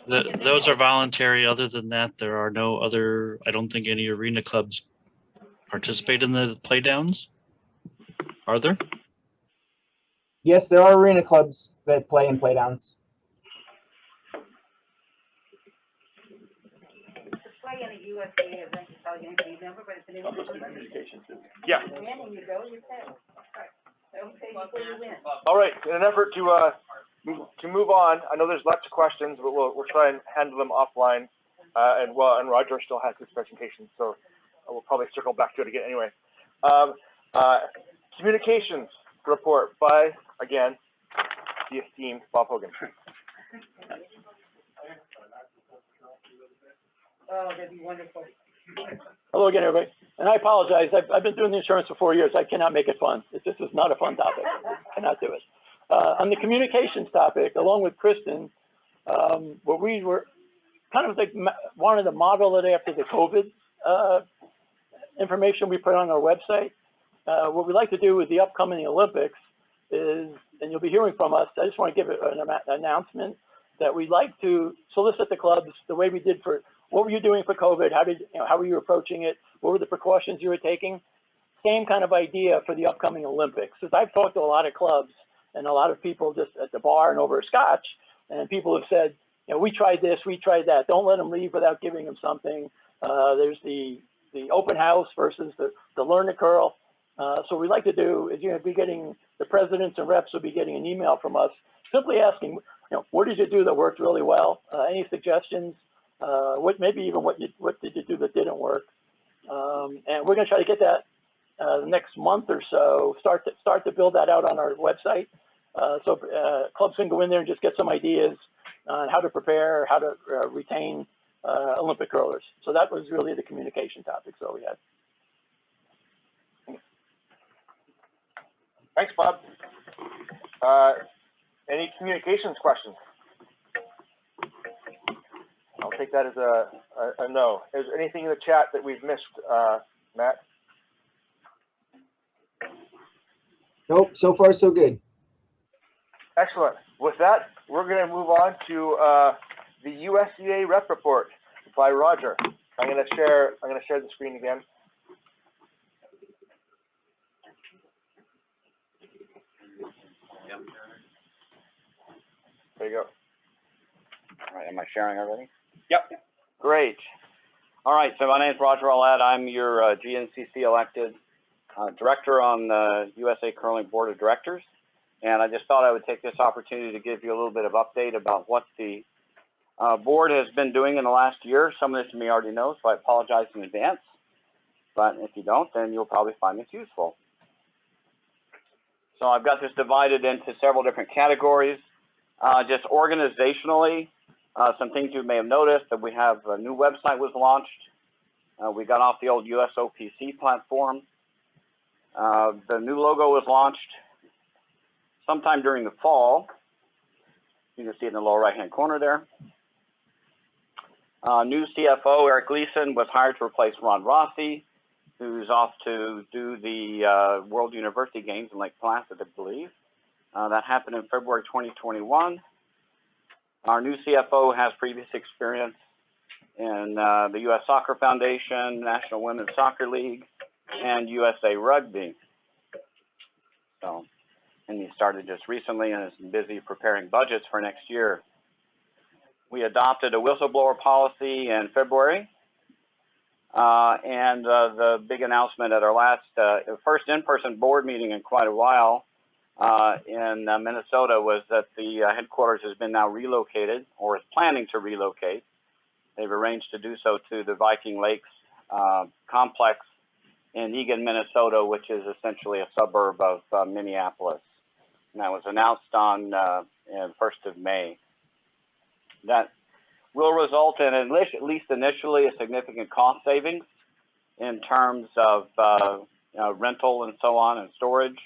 Those are voluntary. Other than that, there are no other, I don't think any arena clubs participate in the playdowns. Are there? Yes, there are arena clubs that play in playdowns. Play in a USDA event, you probably going to be a member, but it's an individual. Yeah. And you go, you pay. Don't pay before you win. All right. In an effort to move on, I know there's lots of questions, but we'll try and handle them offline. And Roger still has his presentation, so we'll probably circle back to it again anyway. Communications report by, again, the esteemed Bob Hogan. Oh, that'd be wonderful. Hello again, everybody. And I apologize. I've been doing the insurance for 4 years. I cannot make it fun. This is not a fun topic. I cannot do it. On the communications topic, along with Kristen, what we were kind of like wanted to model it after the COVID information we put on our website. What we'd like to do with the upcoming Olympics is, and you'll be hearing from us, I just want to give an announcement that we'd like to solicit the clubs the way we did for, what were you doing for COVID? How were you approaching it? What were the precautions you were taking? Same kind of idea for the upcoming Olympics. Because I've talked to a lot of clubs and a lot of people just at the bar and over a scotch, and people have said, you know, we tried this, we tried that. Don't let them leave without giving them something. There's the open house versus the learn to curl. So what we'd like to do is, be getting, the presidents and reps will be getting an email from us simply asking, what did you do that worked really well? Any suggestions? Maybe even what did you do that didn't work? And we're going to try to get that the next month or so. Start to build that out on our website, so clubs can go in there and just get some ideas on how to prepare, how to retain Olympic curlers. So that was really the communication topic. So we had. Thanks, Bob. Any communications questions? I'll take that as a no. Is there anything in the chat that we've missed, Matt? Nope, so far so good. Excellent. With that, we're going to move on to the USCA rep report by Roger. I'm going to share the screen again. There you go. All right, am I sharing already? Yep. Great. All right, so my name is Roger Allett. I'm your GNCC elected director on the USA Curling Board of Directors. And I just thought I would take this opportunity to give you a little bit of update about what the board has been doing in the last year. Some of this you may already know, so I apologize in advance. But if you don't, then you'll probably find this useful. So I've got this divided into several different categories. Just organizationally, some things you may have noticed that we have a new website was launched. We got off the old USOPC platform. The new logo was launched sometime during the fall. You can see it in the lower right-hand corner there. New CFO, Eric Gleason, was hired to replace Ron Rossi, who's off to do the World University Games in Lake Placid, I believe. That happened in February 2021. Our new CFO has previous experience in the U.S. Soccer Foundation, National Women's Soccer League, and USA Rugby. So, and he started just recently and is busy preparing budgets for next year. We adopted a whistleblower policy in February. And the big announcement at our last, first in-person board meeting in quite a while in Minnesota was that the headquarters has been now relocated, or is planning to relocate. They've arranged to do so to the Viking Lakes complex in Eagan, Minnesota, which is essentially a suburb of Minneapolis. And that was announced on the 1st of May. That will result in, at least initially, a significant cost savings in terms of rental and so on and storage.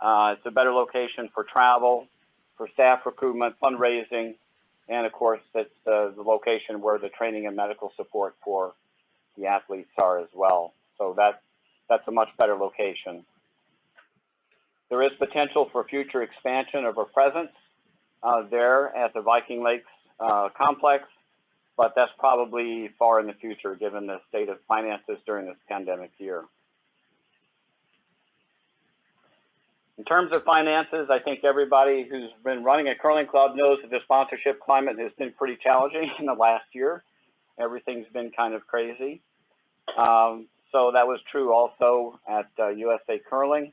It's a better location for travel, for staff recruitment, fundraising, and of course, it's the location where the training and medical support for the athletes are as well. So that's a much better location. There is potential for future expansion of our presence there at the Viking Lakes complex, but that's probably far in the future given the state of finances during this pandemic year. In terms of finances, I think everybody who's been running a curling club knows that the sponsorship climate has been pretty challenging in the last year. Everything's been kind of crazy. So that was true also at USA Curling.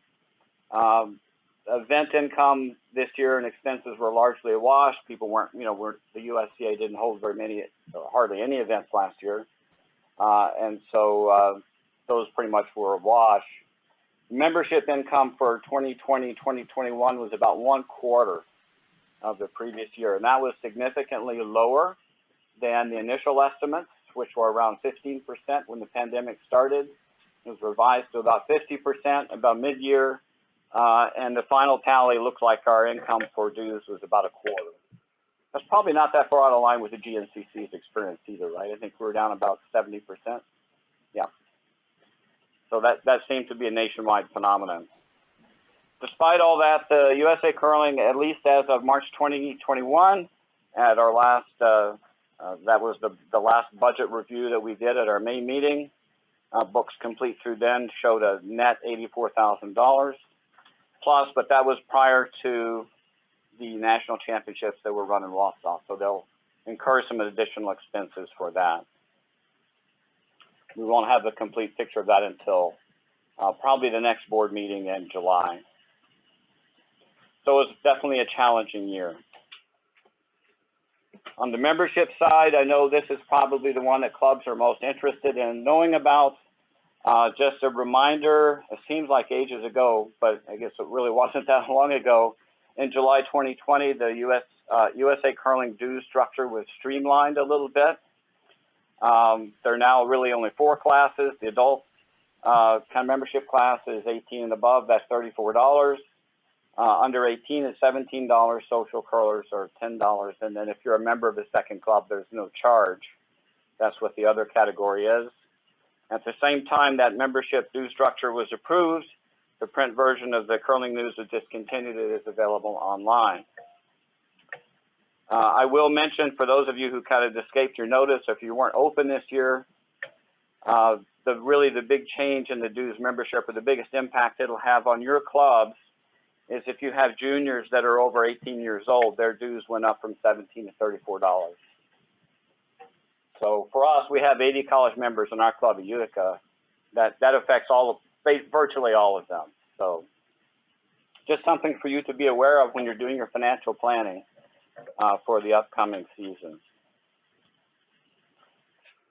Event income this year and expenses were largely a wash. People weren't, the USCA didn't hold hardly any events last year. And so those pretty much were a wash. Membership income for 2020, 2021 was about 1/4 of the previous year. And that was significantly lower than the initial estimates, which were around 15% when the pandemic started. It was revised to about 50% about mid-year. And the final tally looks like our income for dues was about 1/4. That's probably not that far out of line with the GNCC's experience either, right? I think we were down about 70%. Yeah. So that seemed to be a nationwide phenomenon. Despite all that, the USA Curling, at least as of March 2021, at our last, that was the last budget review that we did at our May meeting. Books complete through then showed a net $84,000 plus, but that was prior to the national championships that were run in Wausau. So they'll incur some additional expenses for that. We won't have the complete picture of that until probably the next board meeting in July. So it was definitely a challenging year. On the membership side, I know this is probably the one that clubs are most interested in knowing about. Just a reminder, it seems like ages ago, but I guess it really wasn't that long ago. In July 2020, the USA Curling dues structure was streamlined a little bit. There are now really only 4 classes. The adult kind of membership class is 18 and above, that's $34. Under 18 is $17. Social curlers are $10. And then if you're a member of the second club, there's no charge. That's what the other category is. At the same time that membership due structure was approved, the print version of the Curling News was discontinued. It is available online. I will mention for those of you who kind of escaped your notice, if you weren't open this year, the big change in the dues membership, or the biggest impact it'll have on your clubs, is if you have juniors that are over 18 years old, their dues went up from $17 to $34. So for us, we have 80 college members in our club at Utica. That affects virtually all of them. So just something for you to be aware of when you're doing your financial planning for the upcoming season.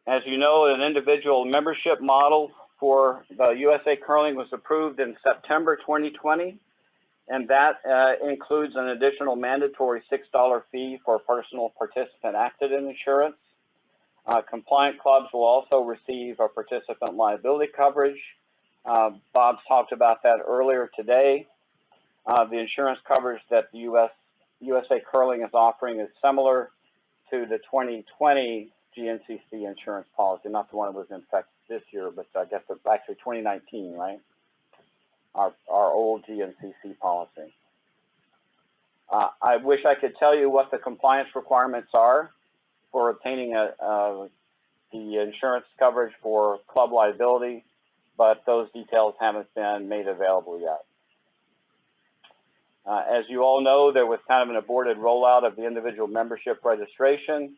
As you know, an individual membership model for the USA Curling was approved in September 2020, and that includes an additional mandatory $6 fee for personal participant accident insurance. Compliant clubs will also receive a participant liability coverage. Bob's talked about that earlier today. The insurance coverage that the USA Curling is offering is similar to the 2020 GNCC insurance policy, not the one that was in effect this year, but I guess it's actually 2019, right? Our old GNCC policy. I wish I could tell you what the compliance requirements are for obtaining the insurance coverage for club liability, but those details haven't been made available yet. As you all know, there was kind of an aborted rollout of the individual membership registration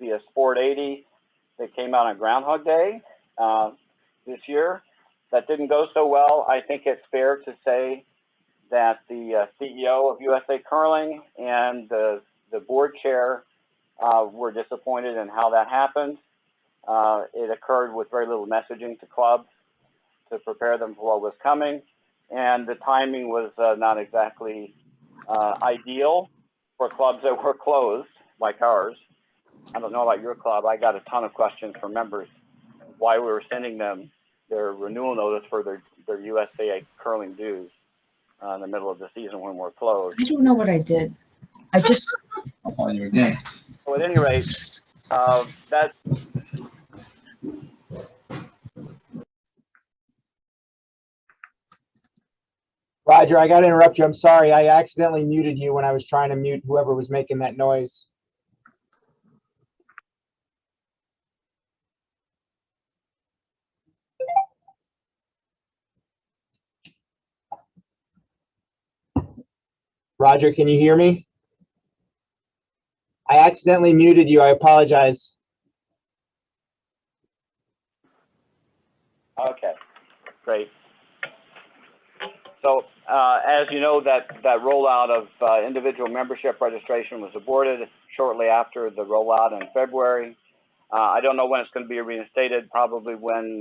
via Sport 80 that came out on Groundhog Day this year. That didn't go so well. I think it's fair to say that the CEO of USA Curling and the board chair were disappointed in how that happened. It occurred with very little messaging to clubs to prepare them for what was coming, and the timing was not exactly ideal for clubs that were closed, like ours. I don't know about your club. I got a ton of questions from members why we were sending them their renewal notice for their USA Curling dues in the middle of the season when we're closed. I don't know what I did. I just on your game. So at any rate, that. Roger, I got to interrupt you. I'm sorry. I accidentally muted you when I was trying to mute whoever was making that noise. Roger, can you hear me? I accidentally muted you. I apologize. Okay, great. So as you know, that rollout of individual membership registration was aborted shortly after the rollout in February. I don't know when it's going to be reinstated, probably when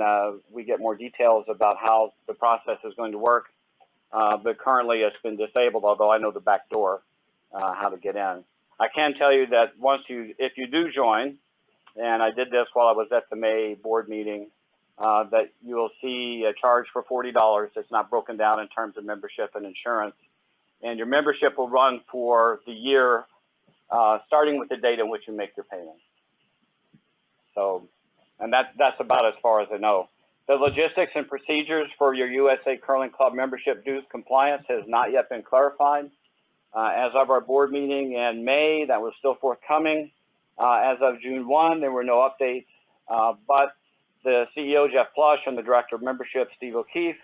we get more details about how the process is going to work. But currently it's been disabled, although I know the back door, how to get in. I can tell you that if you do join, and I did this while I was at the May board meeting, that you will see a charge for $40. It's not broken down in terms of membership and insurance. And your membership will run for the year, starting with the date in which you make your payment. So, and that's about as far as I know. The logistics and procedures for your USA Curling Club membership dues compliance has not yet been clarified. As of our board meeting in May, that was still forthcoming. As of June 1, there were no updates, but the CEO, Jeff Plush, and the Director of Membership, Steve O'Keefe,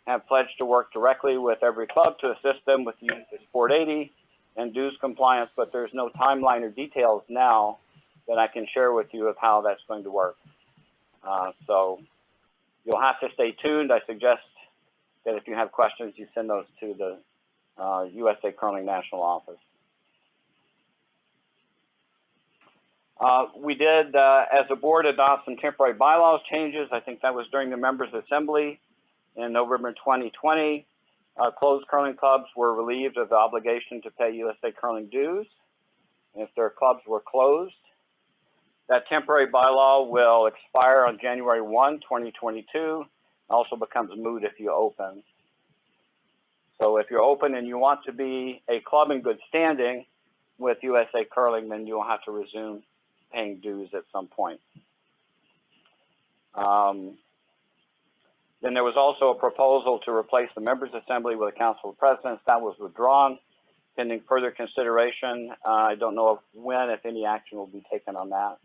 have pledged to work directly with every club to assist them with the use of Sport 80 and dues compliance, but there's no timeline or details now that I can share with you of how that's going to work. So you'll have to stay tuned. I suggest that if you have questions, you send those to the USA Curling National Office. We did, as a board, adopt some temporary bylaws changes. I think that was during the Members' Assembly in November 2020. Closed curling clubs were relieved of the obligation to pay USA Curling dues if their clubs were closed. That temporary bylaw will expire on January 1, 2022. Also becomes moot if you open. So if you're open and you want to be a club in good standing with USA Curling, then you'll have to resume paying dues at some point. Then there was also a proposal to replace the Members' Assembly with a Council of Presidents. That was withdrawn, pending further consideration. I don't know if when, if any, action will be taken on that.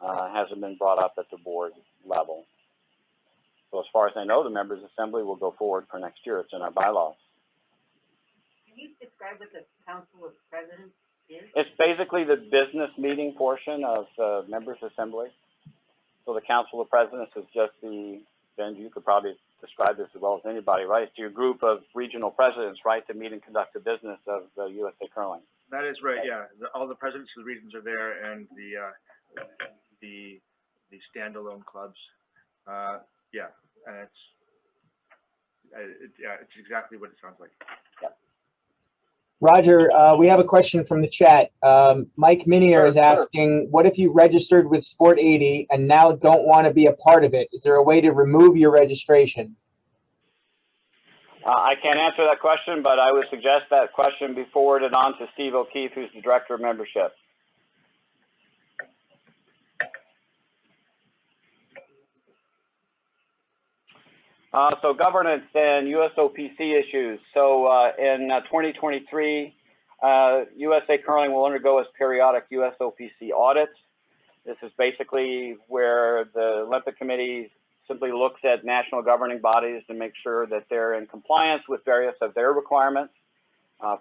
Hasn't been brought up at the board level. So as far as I know, the Members' Assembly will go forward for next year. It's in our bylaws. Can you describe what the Council of Presidents is? It's basically the business meeting portion of the Members' Assembly. So the Council of Presidents is just Ben, you could probably describe this as well as anybody, right? It's your group of regional presidents, right, to meet and conduct the business of the USA Curling. That is right, yeah. All the presidents of the regions are there, and the standalone clubs. Yeah, and it's exactly what it sounds like. Yep. Roger, we have a question from the chat. Mike Minier is asking, what if you registered with Sport 80 and now don't want to be a part of it? Is there a way to remove your registration? I can't answer that question, but I would suggest that question be forwarded on to Steve O'Keefe, who's the Director of Membership. So governance and USOPC issues. So in 2023, USA Curling will undergo its periodic USOPC audits. This is basically where the Olympic Committee simply looks at national governing bodies to make sure that they're in compliance with various of their requirements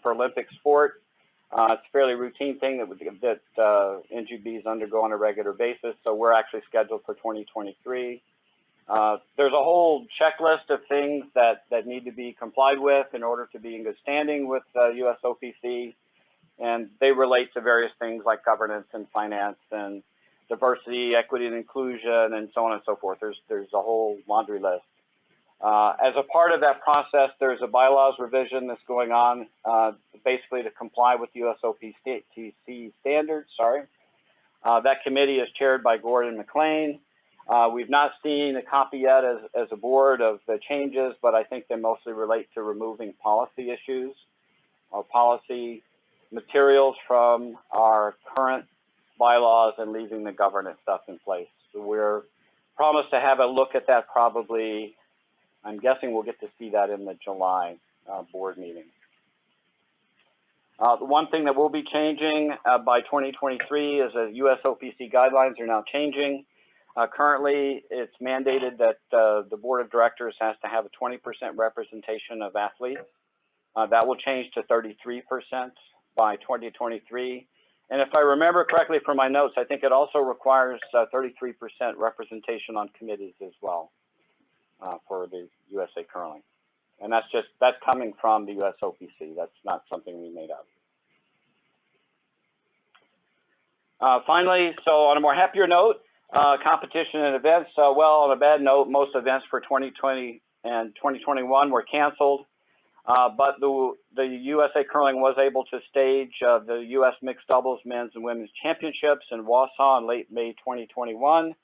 for Olympic sport. It's a fairly routine thing that NGBs undergo on a regular basis. So we're actually scheduled for 2023. There's a whole checklist of things that need to be complied with in order to be in good standing with USOPC, and they relate to various things like governance and finance and diversity, equity and inclusion, and so on and so forth. There's a whole laundry list. As a part of that process, there's a bylaws revision that's going on, basically to comply with USOPC standards. That committee is chaired by Gordon McLean. We've not seen a copy yet as a board of the changes, but I think they mostly relate to removing policy issues or policy materials from our current bylaws and leaving the governance stuff in place. So we're promised to have a look at that probably, I'm guessing we'll get to see that in the July board meeting. The one thing that will be changing by 2023 is that USOPC guidelines are now changing. Currently, it's mandated that the board of directors has to have a 20% representation of athletes. That will change to 33% by 2023. And if I remember correctly from my notes, I think it also requires 33% representation on committees as well for the USA Curling. And that's coming from the USOPC. That's not something we made up. Finally, so on a more happier note, competition and events. Well, on a bad note, most events for 2020 and 2021 were canceled. But the USA Curling was able to stage the U.S. Mixed Doubles Men's and Women's Championships in Wausau in late May 2021.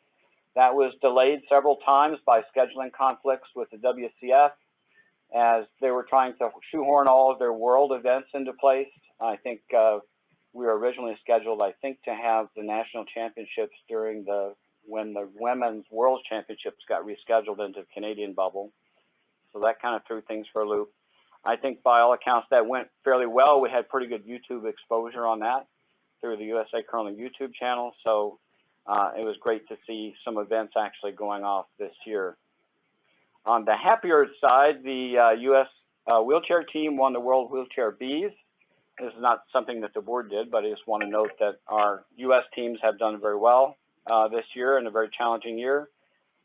That was delayed several times by scheduling conflicts with the WCF as they were trying to shoehorn all of their world events into place. I think we were originally scheduled, I think, to have the national championships when the Women's World Championships got rescheduled into the Canadian bubble. So that kind of threw things for a loop. I think by all accounts that went fairly well. We had pretty good YouTube exposure on that through the USA Curling YouTube channel. So it was great to see some events actually going off this year. On the happier side, the U.S. wheelchair team won the World Wheelchair Bees. This is not something that the board did, but I just want to note that our U.S. teams have done very well this year in a very challenging year.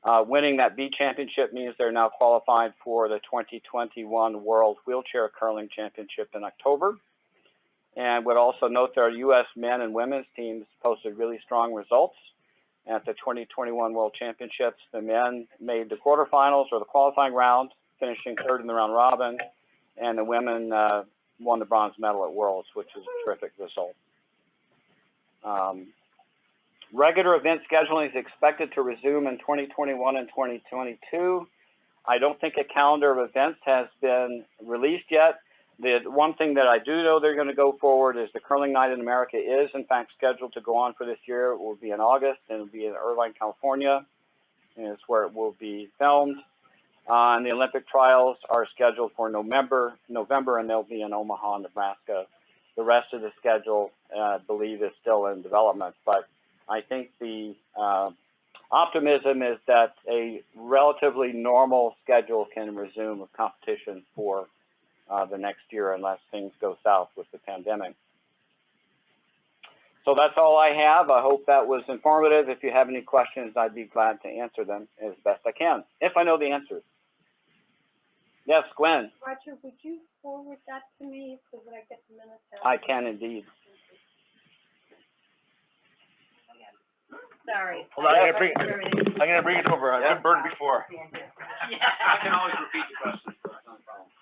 Winning that B championship means they're now qualified for the 2021 World Wheelchair Curling Championship in October. And would also note that our U.S. men and women's teams posted really strong results at the 2021 World Championships. The men made the quarterfinals or the qualifying round, finishing third in the round robin, and the women won the bronze medal at Worlds, which is a terrific result. Regular event scheduling is expected to resume in 2021 and 2022. I don't think a calendar of events has been released yet. The one thing that I do know they're going to go forward is the Curling Night in America is in fact scheduled to go on for this year. It will be in August and it will be in Irvine, California. And it's where it will be filmed. And the Olympic trials are scheduled for November, and they'll be in Omaha, Nebraska. The rest of the schedule, I believe, is still in development. But I think the optimism is that a relatively normal schedule can resume of competition for the next year unless things go south with the pandemic. So that's all I have. I hope that was informative. If you have any questions, I'd be glad to answer them as best I can, if I know the answers. Yes, Gwen. Roger, would you forward that to me so that I get the minutes out? I can indeed. Sorry. Hold on, I'm gonna bring it over. I've been burned before. I can always repeat the question.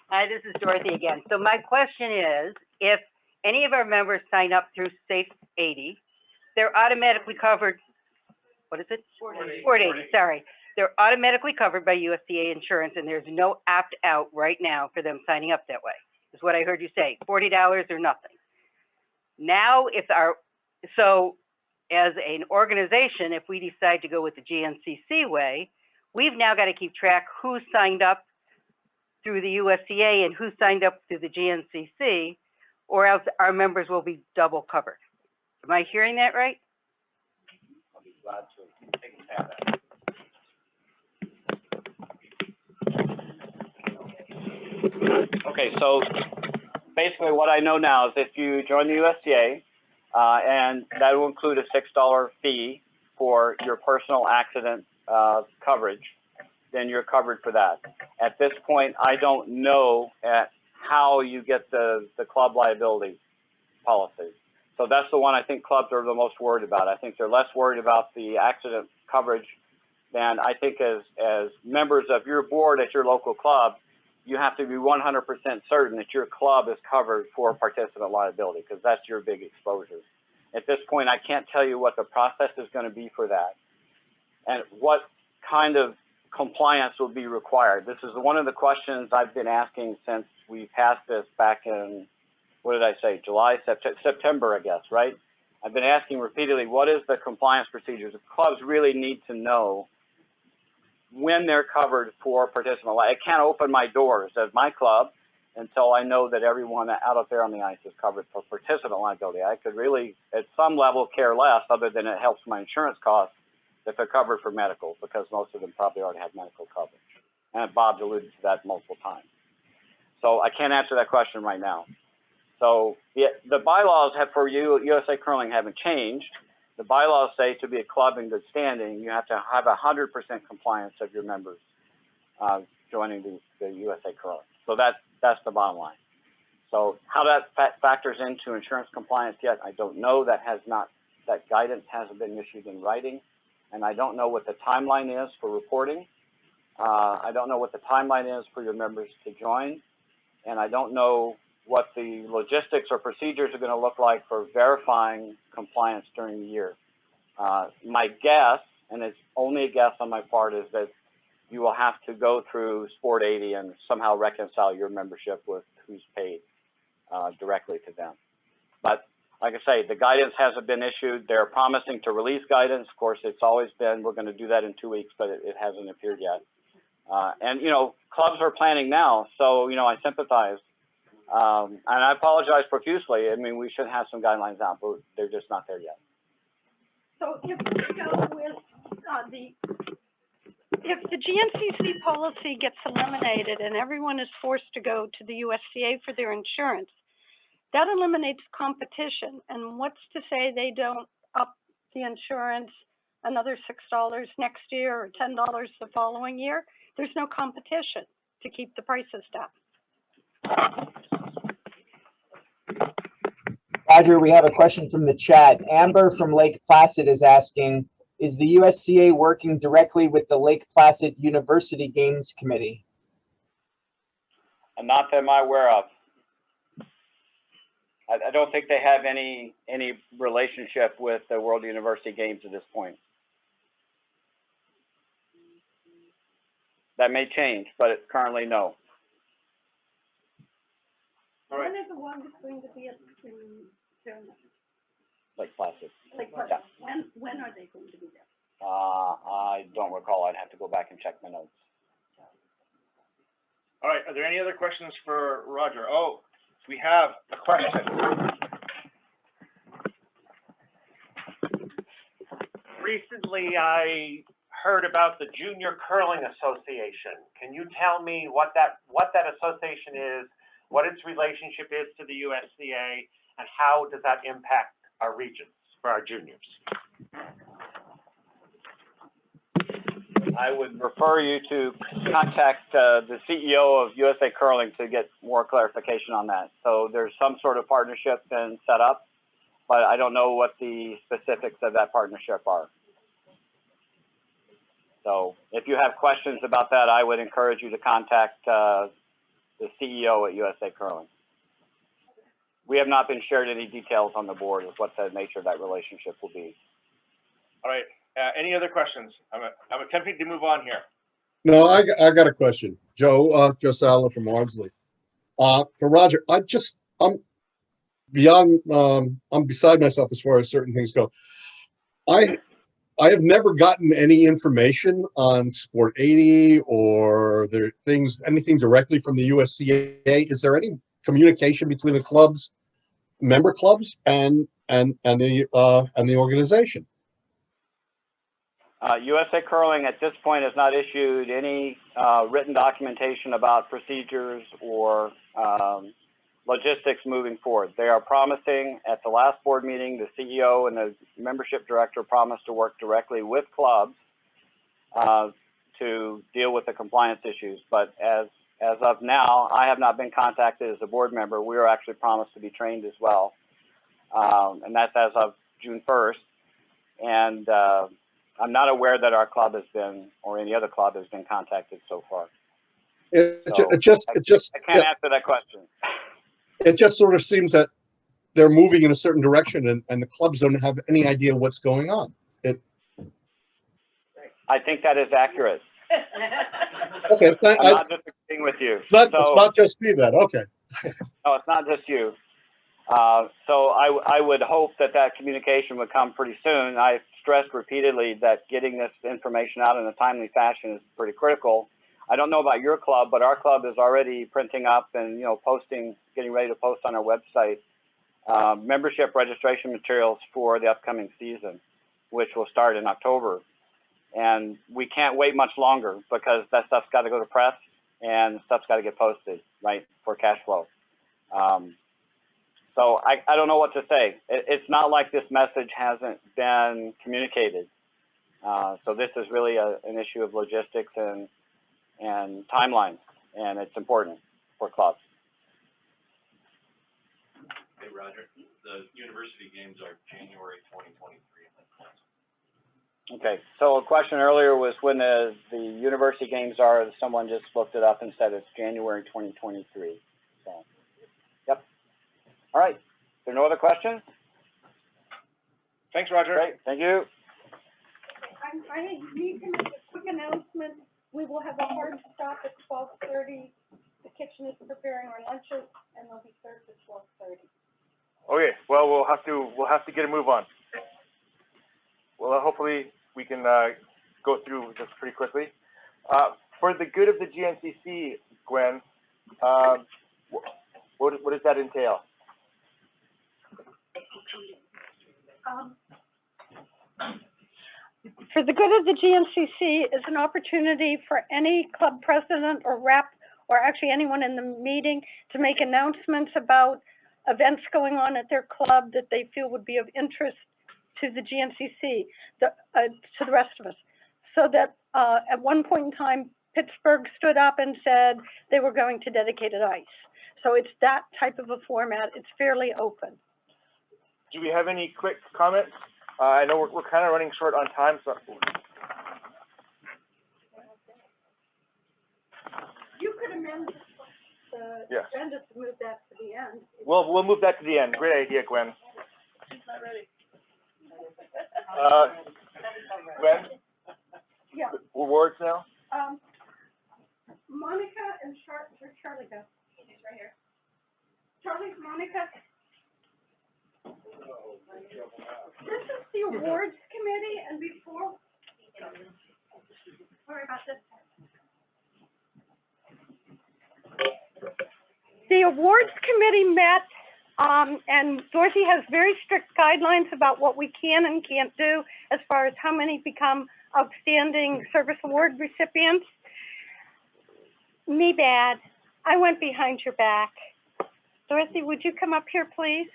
Hi, this is Dorothy again. So my question is, if any of our members sign up through Safe 80, they're automatically covered. What is it? 480, sorry. They're automatically covered by USDA insurance, and there's no opt-out right now for them signing up that way, is what I heard you say, $40 or nothing. Now, so as an organization, if we decide to go with the GNCC way, we've now got to keep track who signed up through the USDA and who signed up through the GNCC, or else our members will be double covered. Am I hearing that right? I'll be glad to take a stab at it. Okay, so basically what I know now is if you join the USDA, and that will include a $6 fee for your personal accident coverage, then you're covered for that. At this point, I don't know how you get the club liability policy. So that's the one I think clubs are the most worried about. I think they're less worried about the accident coverage than I think as members of your board at your local club, you have to be 100% certain that your club is covered for participant liability because that's your big exposure. At this point, I can't tell you what the process is going to be for that and what kind of compliance will be required. This is one of the questions I've been asking since we passed this back in, what did I say, September, I guess, right? I've been asking repeatedly, what is the compliance procedures? The clubs really need to know when they're covered for participant liability. I can't open my doors as my club until I know that everyone out there on the ice is covered for participant liability. I could really, at some level, care less other than it helps my insurance costs if they're covered for medical, because most of them probably already have medical coverage. And Bob's alluded to that multiple times. So I can't answer that question right now. So the bylaws for USA Curling haven't changed. The bylaws say to be a club in good standing, you have to have 100% compliance of your members joining the USA Curling. So that's the bottom line. So how that factors into insurance compliance yet, I don't know. That guidance hasn't been issued in writing. And I don't know what the timeline is for reporting. I don't know what the timeline is for your members to join. And I don't know what the logistics or procedures are going to look like for verifying compliance during the year. My guess, and it's only a guess on my part, is that you will have to go through Sport 80 and somehow reconcile your membership with who's paid directly to them. But like I say, the guidance hasn't been issued. They're promising to release guidance. Of course, it's always been, we're going to do that in 2 weeks, but it hasn't appeared yet. And, clubs are planning now, so, I sympathize. And I apologize profusely. I mean, we should have some guidelines out, but they're just not there yet. So if we go with if the GNCC policy gets eliminated and everyone is forced to go to the USDA for their insurance, that eliminates competition. And what's to say they don't up the insurance another $6 next year or $10 the following year? There's no competition to keep the prices down. Roger, we have a question from the chat. Amber from Lake Placid is asking, is the USCA working directly with the Lake Placid University Games Committee? Not that I'm aware of. I don't think they have any relationship with the World University Games at this point. That may change, but currently no. All right. When is the one that's going to be at Lake Placid. Lake Placid. Yeah. When are they going to be there? I don't recall. I'd have to go back and check my notes. All right, are there any other questions for Roger? Oh, we have a question. Recently, I heard about the Junior Curling Association. Can you tell me what that association is, what its relationship is to the USDA, and how does that impact our regions for our juniors? I would refer you to contact the CEO of USA Curling to get more clarification on that. So there's some sort of partnership been set up, but I don't know what the specifics of that partnership are. So if you have questions about that, I would encourage you to contact the CEO at USA Curling. we have not been shared any details on the board of what the nature of that relationship will be. All right, any other questions? I'm attempting to move on here. No, I got a question. Joe Salad from Ardsley. For Roger, I'm beyond, I'm beside myself as far as certain things go. I have never gotten any information on Sport 80 or anything directly from the USCA. Is there any communication between the clubs, member clubs, and the organization? USA Curling at this point has not issued any written documentation about procedures or logistics moving forward. They are promising at the last board meeting, the CEO and the membership director promised to work directly with clubs to deal with the compliance issues. But as of now, I have not been contacted as a board member. We are actually promised to be trained as well. And that's as of June 1st. And I'm not aware that our club has been, or any other club has been contacted so far. I can't answer that question. It just sort of seems that they're moving in a certain direction and the clubs don't have any idea what's going on. I think that is accurate. Okay. I'm not disagreeing with you. It's not just me then. Okay. No, it's not just you. So I would hope that communication would come pretty soon. I've stressed repeatedly that getting this information out in a timely fashion is pretty critical. I don't know about your club, but our club is already printing up and, posting, getting ready to post on our website, membership registration materials for the upcoming season, which will start in October. And we can't wait much longer because that stuff's got to go to press and stuff's got to get posted, right, for cash flow. So I don't know what to say. It's not like this message hasn't been communicated. So this is really an issue of logistics and timelines, and it's important for clubs. Hey, Roger, the university games are January 2023. Okay, so a question earlier was when the university games are. Someone just looked it up and said it's January 2023. So, yep. All right. Is there no other questions? Thanks, Roger. Great. Thank you. I need to make a quick announcement. We will have a hard stop at 12:30. The kitchen is preparing our lunches, and they'll be served at 12:30. Okay. Well, we'll have to get a move on. Well, hopefully we can go through this pretty quickly. For the good of the GNCC, Gwen, what does that entail? For the good of the GNCC is an opportunity for any club president or rep, or actually anyone in the meeting, to make announcements about events going on at their club that they feel would be of interest to the GNCC, to the rest of us. So that at one point in time, Pittsburgh stood up and said they were going to dedicated ice. So it's that type of a format. It's fairly open. Do we have any quick comments? I know we're kind of running short on time, so. You could amend the agenda to move that to the end. We'll move that to the end. Great idea, Gwen. She's not ready. Gwen? Yeah. Awards now? Monica and where's Charlie go? He's right here. Charlie's Monica. This is the awards committee, and before, sorry about this. The awards committee met, and Dorothy has very strict guidelines about what we can and can't do as far as how many become outstanding service award recipients. Me bad. I went behind your back. Dorothy, would you come up here, please?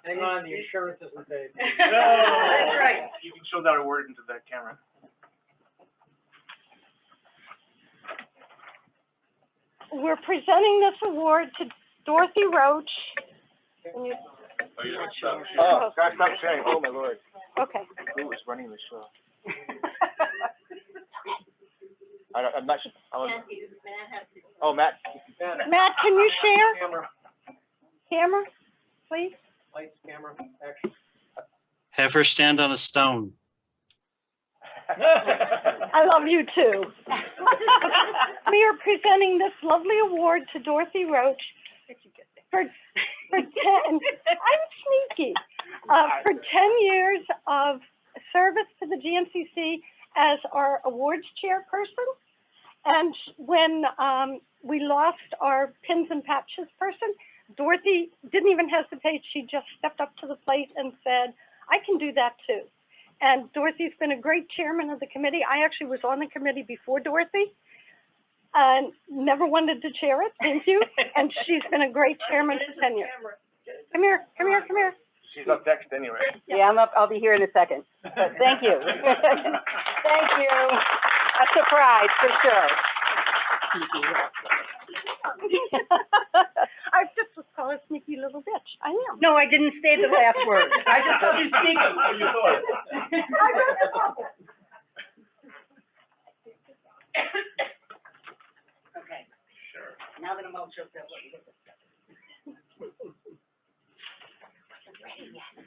Hang on, the insurance isn't paid. No, that's right. You can show that award into that camera. We're presenting this award to Dorothy Roach. Oh, gosh, stop sharing. Oh, my Lord. Okay. Who was running the show? I'm not, oh, Matt. Matt, can you share? Camera, please. Lights, camera, action. Have her stand on a stone. I love you too. We are presenting this lovely award to Dorothy Roach for 10, I'm sneaky, for 10 years of service to the GNCC as our awards chairperson. And when we lost our pins and patches person, Dorothy didn't even hesitate. She just stepped up to the plate and said, I can do that too. And Dorothy's been a great chairman of the committee. I actually was on the committee before Dorothy and never wanted to chair it. Thank you. And she's been a great chairman for 10 years. Come here, come here, come here. She's up next anyway. Yeah, I'm up, I'll be here in a second, but thank you. Thank you. A surprise, for sure. I just was called a sneaky little bitch. I am. No, I didn't say the last word. I just told you sneaky. I read the bubble. Okay. Sure. Now that I'm all choked up, let me get this stuff. Ready yet?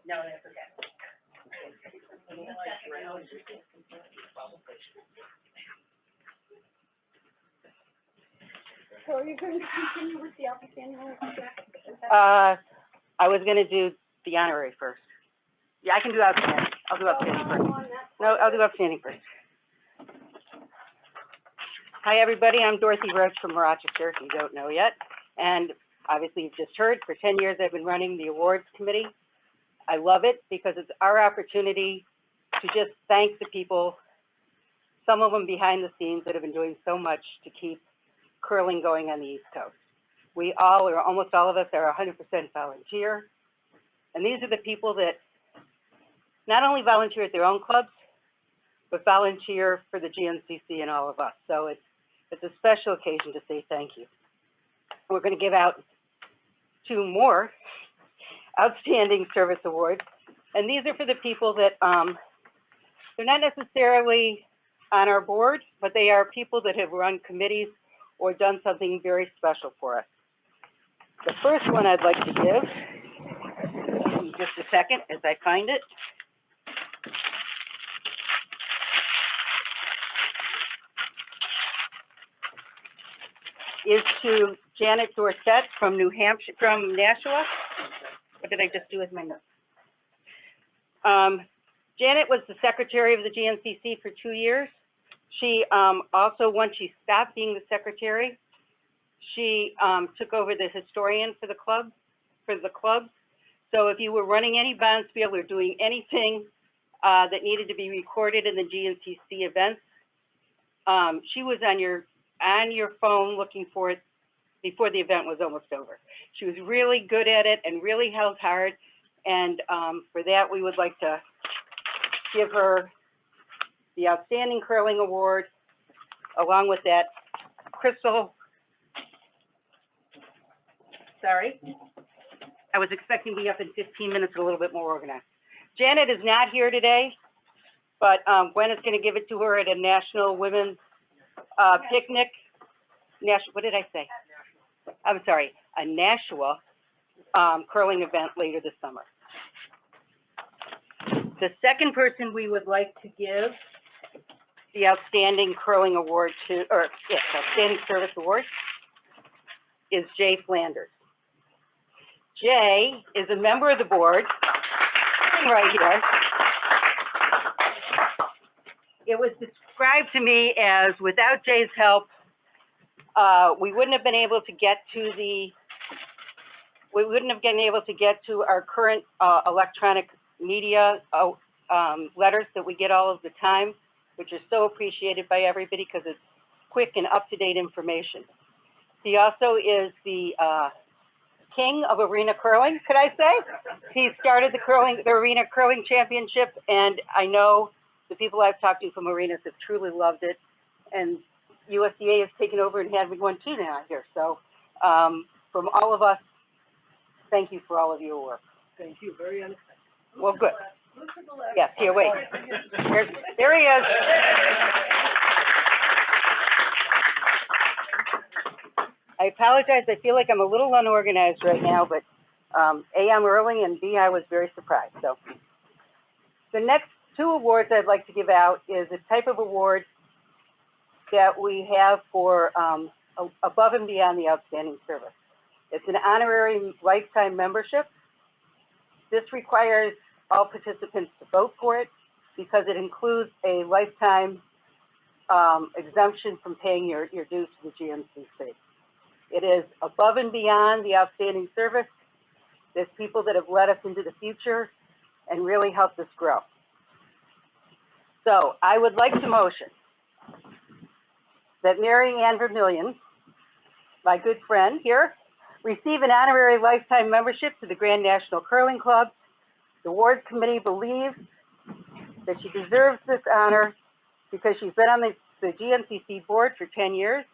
No, that's okay. So are you going to continue with the outstanding awards? I was gonna do the honorary first. Yeah, I can do outstanding. I'll do outstanding first. No, I'll do outstanding first. Hi, everybody. I'm Dorothy Roach from Rochester, if you don't know yet. And obviously, you've just heard, for 10 years, I've been running the awards committee. I love it because it's our opportunity to just thank the people, some of them behind the scenes that have been doing so much to keep curling going on the East Coast. We all, or almost all of us, are 100% volunteer. And these are the people that not only volunteer at their own clubs, but volunteer for the GNCC and all of us. So it's a special occasion to say thank you. We're going to give out 2 more outstanding service awards. And these are for the people that, they're not necessarily on our board, but they are people that have run committees or done something very special for us. The first one I'd like to give, in just a second as I find it, is to Janet Dorsett from New Hampshire, from Nashua. What did I just do with my notes? Janet was the secretary of the GNCC for 2 years. She also, once she stopped being the secretary, she took over the historian for the club, So if you were running any bonspiel or doing anything that needed to be recorded in the GNCC events, she was on your phone looking for it before the event was almost over. She was really good at it and really held hard. And for that, we would like to give her the Outstanding Curling Award, along with that crystal. Sorry, I was expecting to be up in 15 minutes, a little bit more organized. Janet is not here today, but Gwen is going to give it to her at a National Women's Picnic. What did I say? I'm sorry, a Nashua curling event later this summer. The second person we would like to give the Outstanding Curling Award to, or yes, Outstanding Service Award, is Jay Flanders. Jay is a member of the board, right here. It was described to me as, without Jay's help, we wouldn't have been able to get to our current electronic media letters that we get all of the time, which are so appreciated by everybody because it's quick and up-to-date information. He also is the king of arena curling, could I say? He started the arena curling championship, and I know the people I've talked to from arenas have truly loved it, and USDA has taken over and having one too now here. So from all of us, thank you for all of your work. Thank you, very unexpected. Well, good. Yes, here, wait. There he is. I apologize, I feel like I'm a little unorganized right now, but, A, I'm early, and B, I was very surprised, so. The next two awards I'd like to give out is a type of award that we have for, above and beyond the outstanding service. It's an honorary lifetime membership. This requires all participants to vote for it because it includes a lifetime exemption from paying your dues to the GNCC. It is above and beyond the outstanding service. There's people that have led us into the future and really helped us grow. So I would like to motion that Mary Ann Vermillion, my good friend here, receive an honorary lifetime membership to the Grand National Curling Club. The awards committee believes that she deserves this honor because she's been on the GNCC board for 10 years.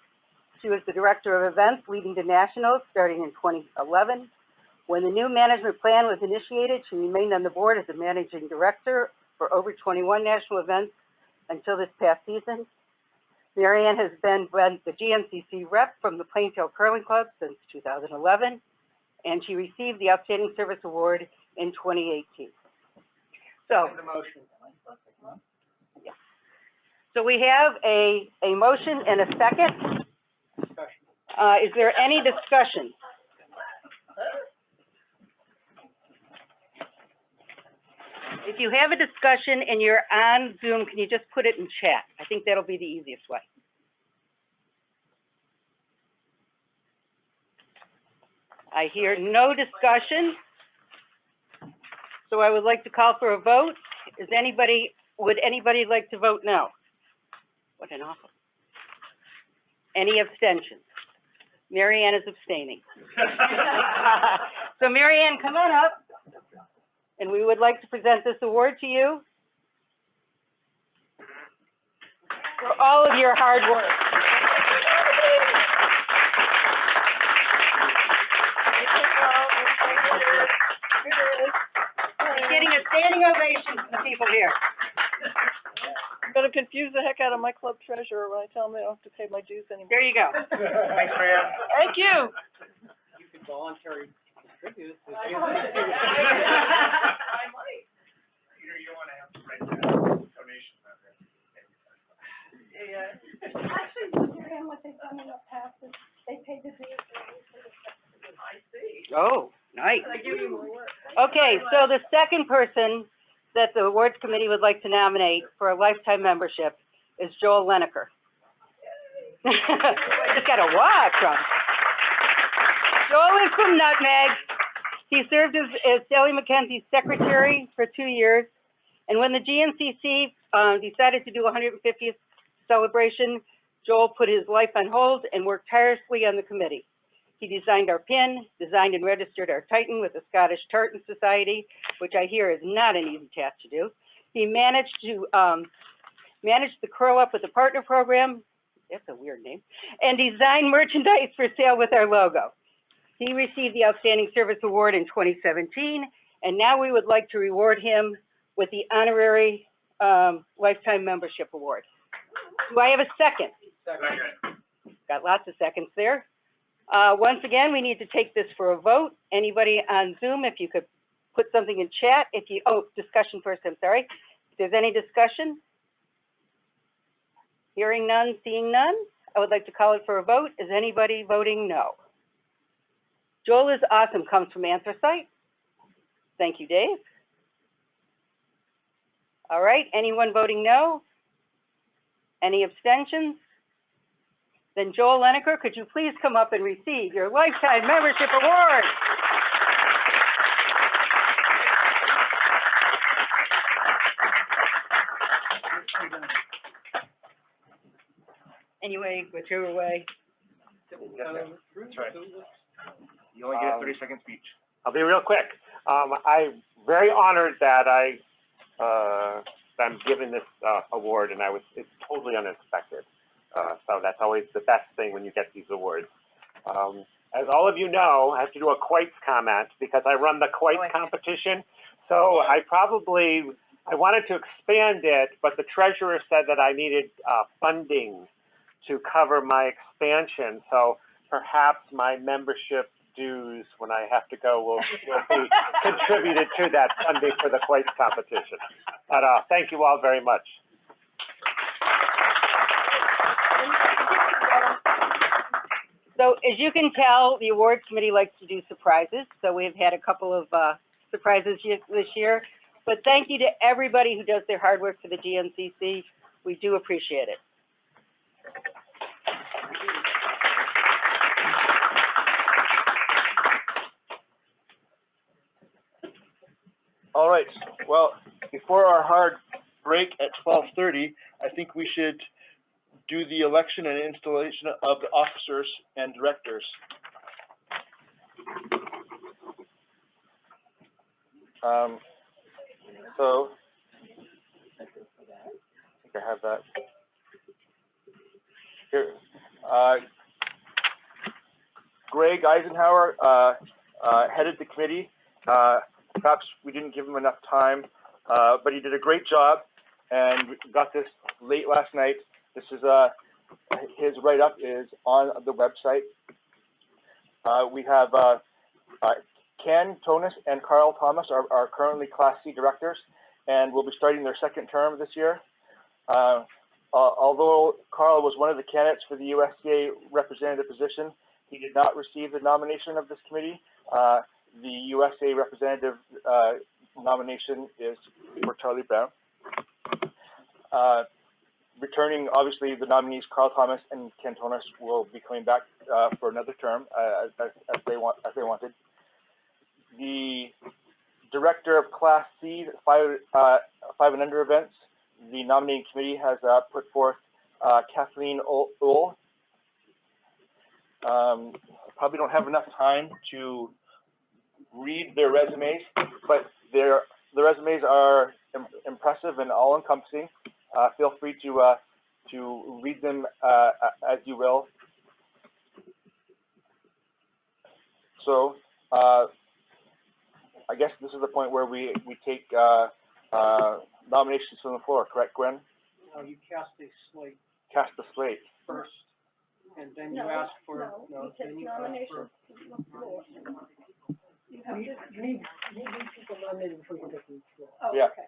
She was the director of events leading to nationals starting in 2011. When the new management plan was initiated, she remained on the board as a managing director for over 21 national events until this past season. Mary Ann has been the GNCC rep from the Plainfield Curling Club since 2011, and she received the Outstanding Service Award in 2018. So, yeah. So we have a motion and a second. Is there any discussion? If you have a discussion and you're on Zoom, can you just put it in chat? I think that'll be the easiest way. I hear no discussion. So I would like to call for a vote. Would anybody like to vote no? What an awful. Any abstentions? Mary Ann is abstaining. So Mary Ann, come on up. And we would like to present this award to you for all of your hard work. You're getting a standing ovation from the people here. I'm gonna confuse the heck out of my club treasurer when I tell them they don't have to pay my dues anymore. There you go. Thanks, Maria. Thank you. You can voluntarily contribute. I might. You want to have to write down donation letter. Yeah. Actually, Mary Ann, what they've done in the past is they pay the dues. I see. Oh, nice. I give you more work. Okay, so the second person that the awards committee would like to nominate for a lifetime membership is Joel Leneker. I just got a watch from. Joel is from Nutmeg. He served as Sally McKenzie's secretary for 2 years. And when the GNCC decided to do a 150th celebration, Joel put his life on hold and worked tirelessly on the committee. He designed our pin, designed and registered our Titan with the Scottish Tartan Society, which I hear is not an easy task to do. He managed to manage the Curl Up with the Partner Program, that's a weird name, and designed merchandise for sale with our logo. He received the Outstanding Service Award in 2017, and now we would like to reward him with the Honorary Lifetime Membership Award. Do I have a second? Second. Got lots of seconds there. Once again, we need to take this for a vote. Anybody on Zoom, if you could put something in chat, discussion first, I'm sorry. If there's any discussion? Hearing none, seeing none, I would like to call it for a vote. Is anybody voting no? Joel is awesome, comes from Anthracite. Thank you, Dave. All right, anyone voting no? Any abstentions? Then Joel Leneker, could you please come up and receive your Lifetime Membership Award? Anyway, whichever way. That's right. You only get a 30-second speech. I'll be real quick. I'm very honored that I'm given this award, and it's totally unexpected. So that's always the best thing when you get these awards. As all of you know, I have to do a quotes comment because I run the quotes competition So I wanted to expand it, but the treasurer said that I needed funding to cover my expansion. So perhaps my membership dues when I have to go will be contributed to that funding for the quotes competition. But thank you all very much. So as you can tell, the awards committee likes to do surprises. So we've had a couple of surprises this year. But thank you to everybody who does their hard work for the GNCC. We do appreciate it. All right, well, before our hard break at 12:30, I think we should do the election and installation of the officers and directors. So, I think I have that. Here, Greg Eisenhower headed the committee. Perhaps we didn't give him enough time, but he did a great job, and we got this late last night. This is his write-up is on the website. We have Ken Tonis and Carl Thomas are currently Class C directors, and will be starting their second term this year. Although Carl was one of the candidates for the USDA representative position, he did not receive the nomination of this committee. The USA representative nomination is for Charlie Brown. Returning, obviously, the nominees Carl Thomas and Ken Tonis will be coming back for another term as they wanted. The director of Class C, 5 and under events, the nominating committee has put forth Kathleen Ull. Probably don't have enough time to read their resumes, but the resumes are impressive and all-encompassing. Feel free to read them as you will. So I guess this is the point where we take nominations from the floor, correct, Gwen? No, you cast a slate Cast the slate. first, and then you ask for, then you ask for. You need people nominated before you can take the floor. Oh, Yeah. okay.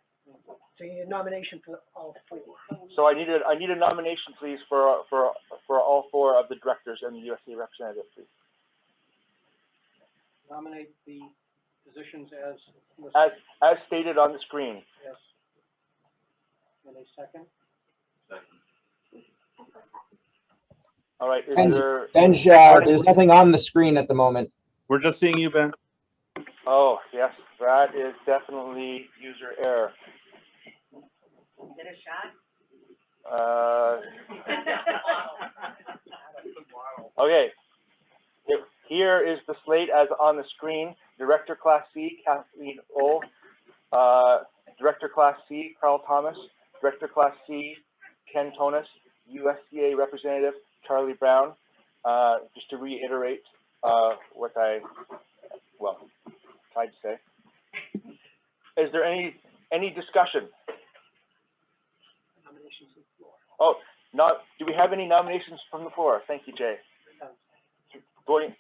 So you need a nomination for all four. So I need a nomination, please, for all 4 of the directors and the USA representative, please. Nominate the positions as listed. As stated on the screen. Yes. And a second? All right, is Benj, there? Benj, there's nothing on the screen at the moment. We're just seeing you, Ben. Oh, yes, that is definitely user error. Is it a shot? Okay. Here is the slate as on the screen. Director Class C, Kathleen Ull. Director Class C, Carl Thomas. Director Class C, Ken Tonis. USDA Representative, Charlie Brown. Just to reiterate what I, tried to say. Is there any discussion? Nominations from the floor. Oh, do we have any nominations from the floor? Thank you, Jay. Voting.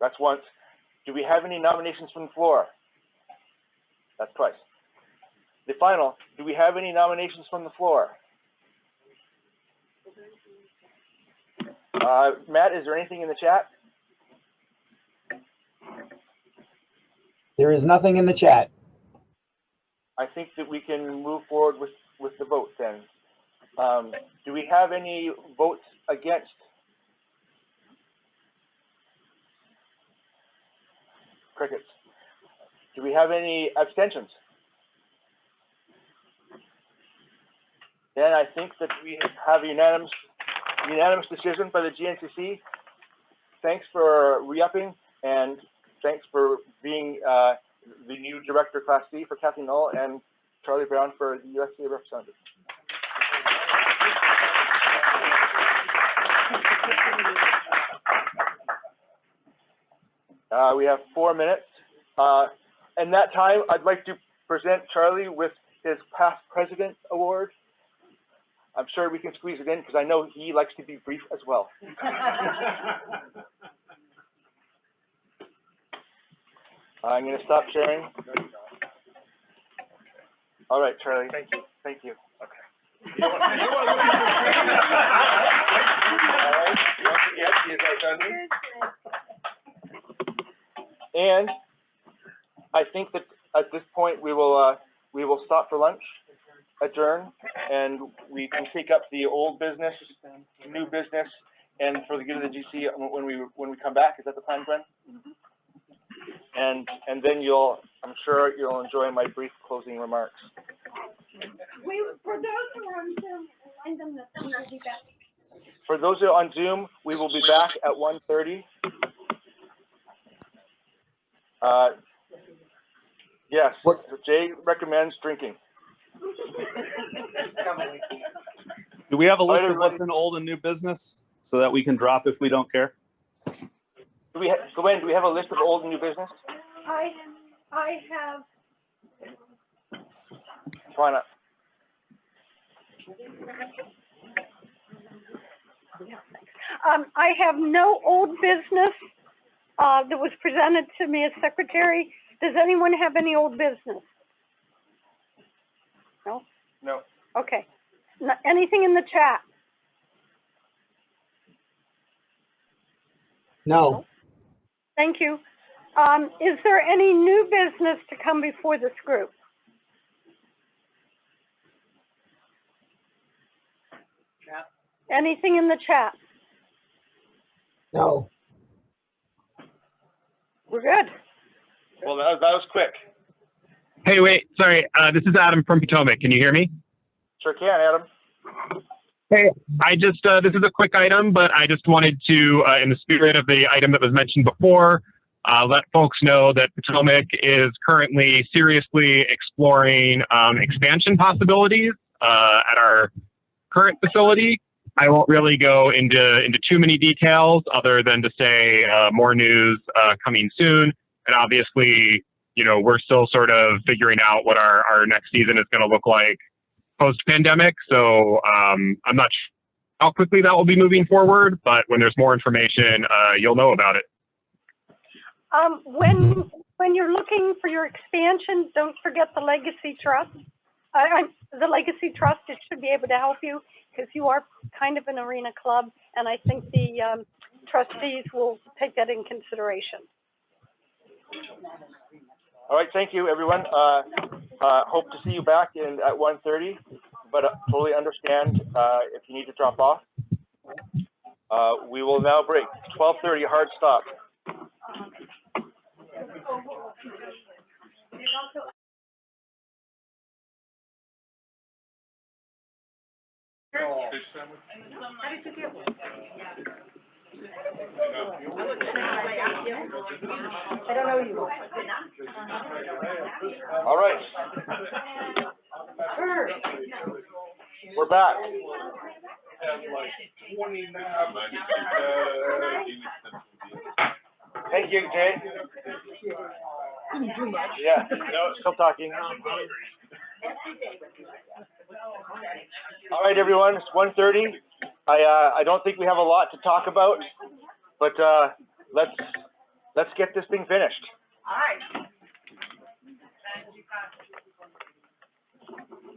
That's once. Do we have any nominations from the floor? That's twice. The final. Do we have any nominations from the floor? Matt, is there anything in the chat? There is nothing in the chat. I think that we can move forward with the vote then. Do we have any votes against? Crickets. Do we have any abstentions? Then I think that we have a unanimous decision by the GNCC. Thanks for re-upping, and thanks for being the new Director Class C for Kathleen Ull and Charlie Brown for the USDA representative. We have 4 minutes. in that time, I'd like to present Charlie with his Past President Award. I'm sure we can squeeze it in because I know he likes to be brief as well. I'm going to stop sharing. All right, Charlie. Thank you. Thank you. Okay. And I think that at this point we will stop for lunch, adjourn, and we can take up the old business, new business, and for the good of the GC when we come back. Is that the plan, Glenn? And then I'm sure you'll enjoy my brief closing remarks. For those who are on Zoom, remind them that we will be back. For those who are on Zoom, we will be back at 1:30. Yes, Jay recommends drinking. Do we have a list of what's in old and new business so that we can drop if we don't care? Glenn, do we have a list of old and new business? I have. Why not? I have no old business that was presented to me as secretary. Does anyone have any old business? No? No. Okay. Anything in the chat? No. Thank you. Is there any new business to come before this group? Chat. Anything in the chat? No. We're good. Well, that was quick. Hey, wait, sorry. This is Adam from Potomac. Can you hear me? Sure can, Adam. Hey, this is a quick item, but I just wanted to, in the spirit of the item that was mentioned before, let folks know that Potomac is currently seriously exploring expansion possibilities at our current facility. I won't really go into too many details other than to say more news coming soon. And obviously, you know, we're still sort of figuring out what our next season is going to look like post-pandemic. So I'm not sure how quickly that will be moving forward, but when there's more information, you'll know about it. When you're looking for your expansion, don't forget the Legacy Trust. The Legacy Trust, it should be able to help you because you are kind of an arena club, and I think the trustees will take that in consideration. All right, thank you, everyone. Hope to see you back at 1:30, but totally understand if you need to drop off. We will now break. 12:30, hard stop. I don't know you. All right. We're back. Thank you, Jay. Yeah, no, still talking. All right, everyone, it's 1:30. I don't think we have a lot to talk about, but let's get this thing finished. All right.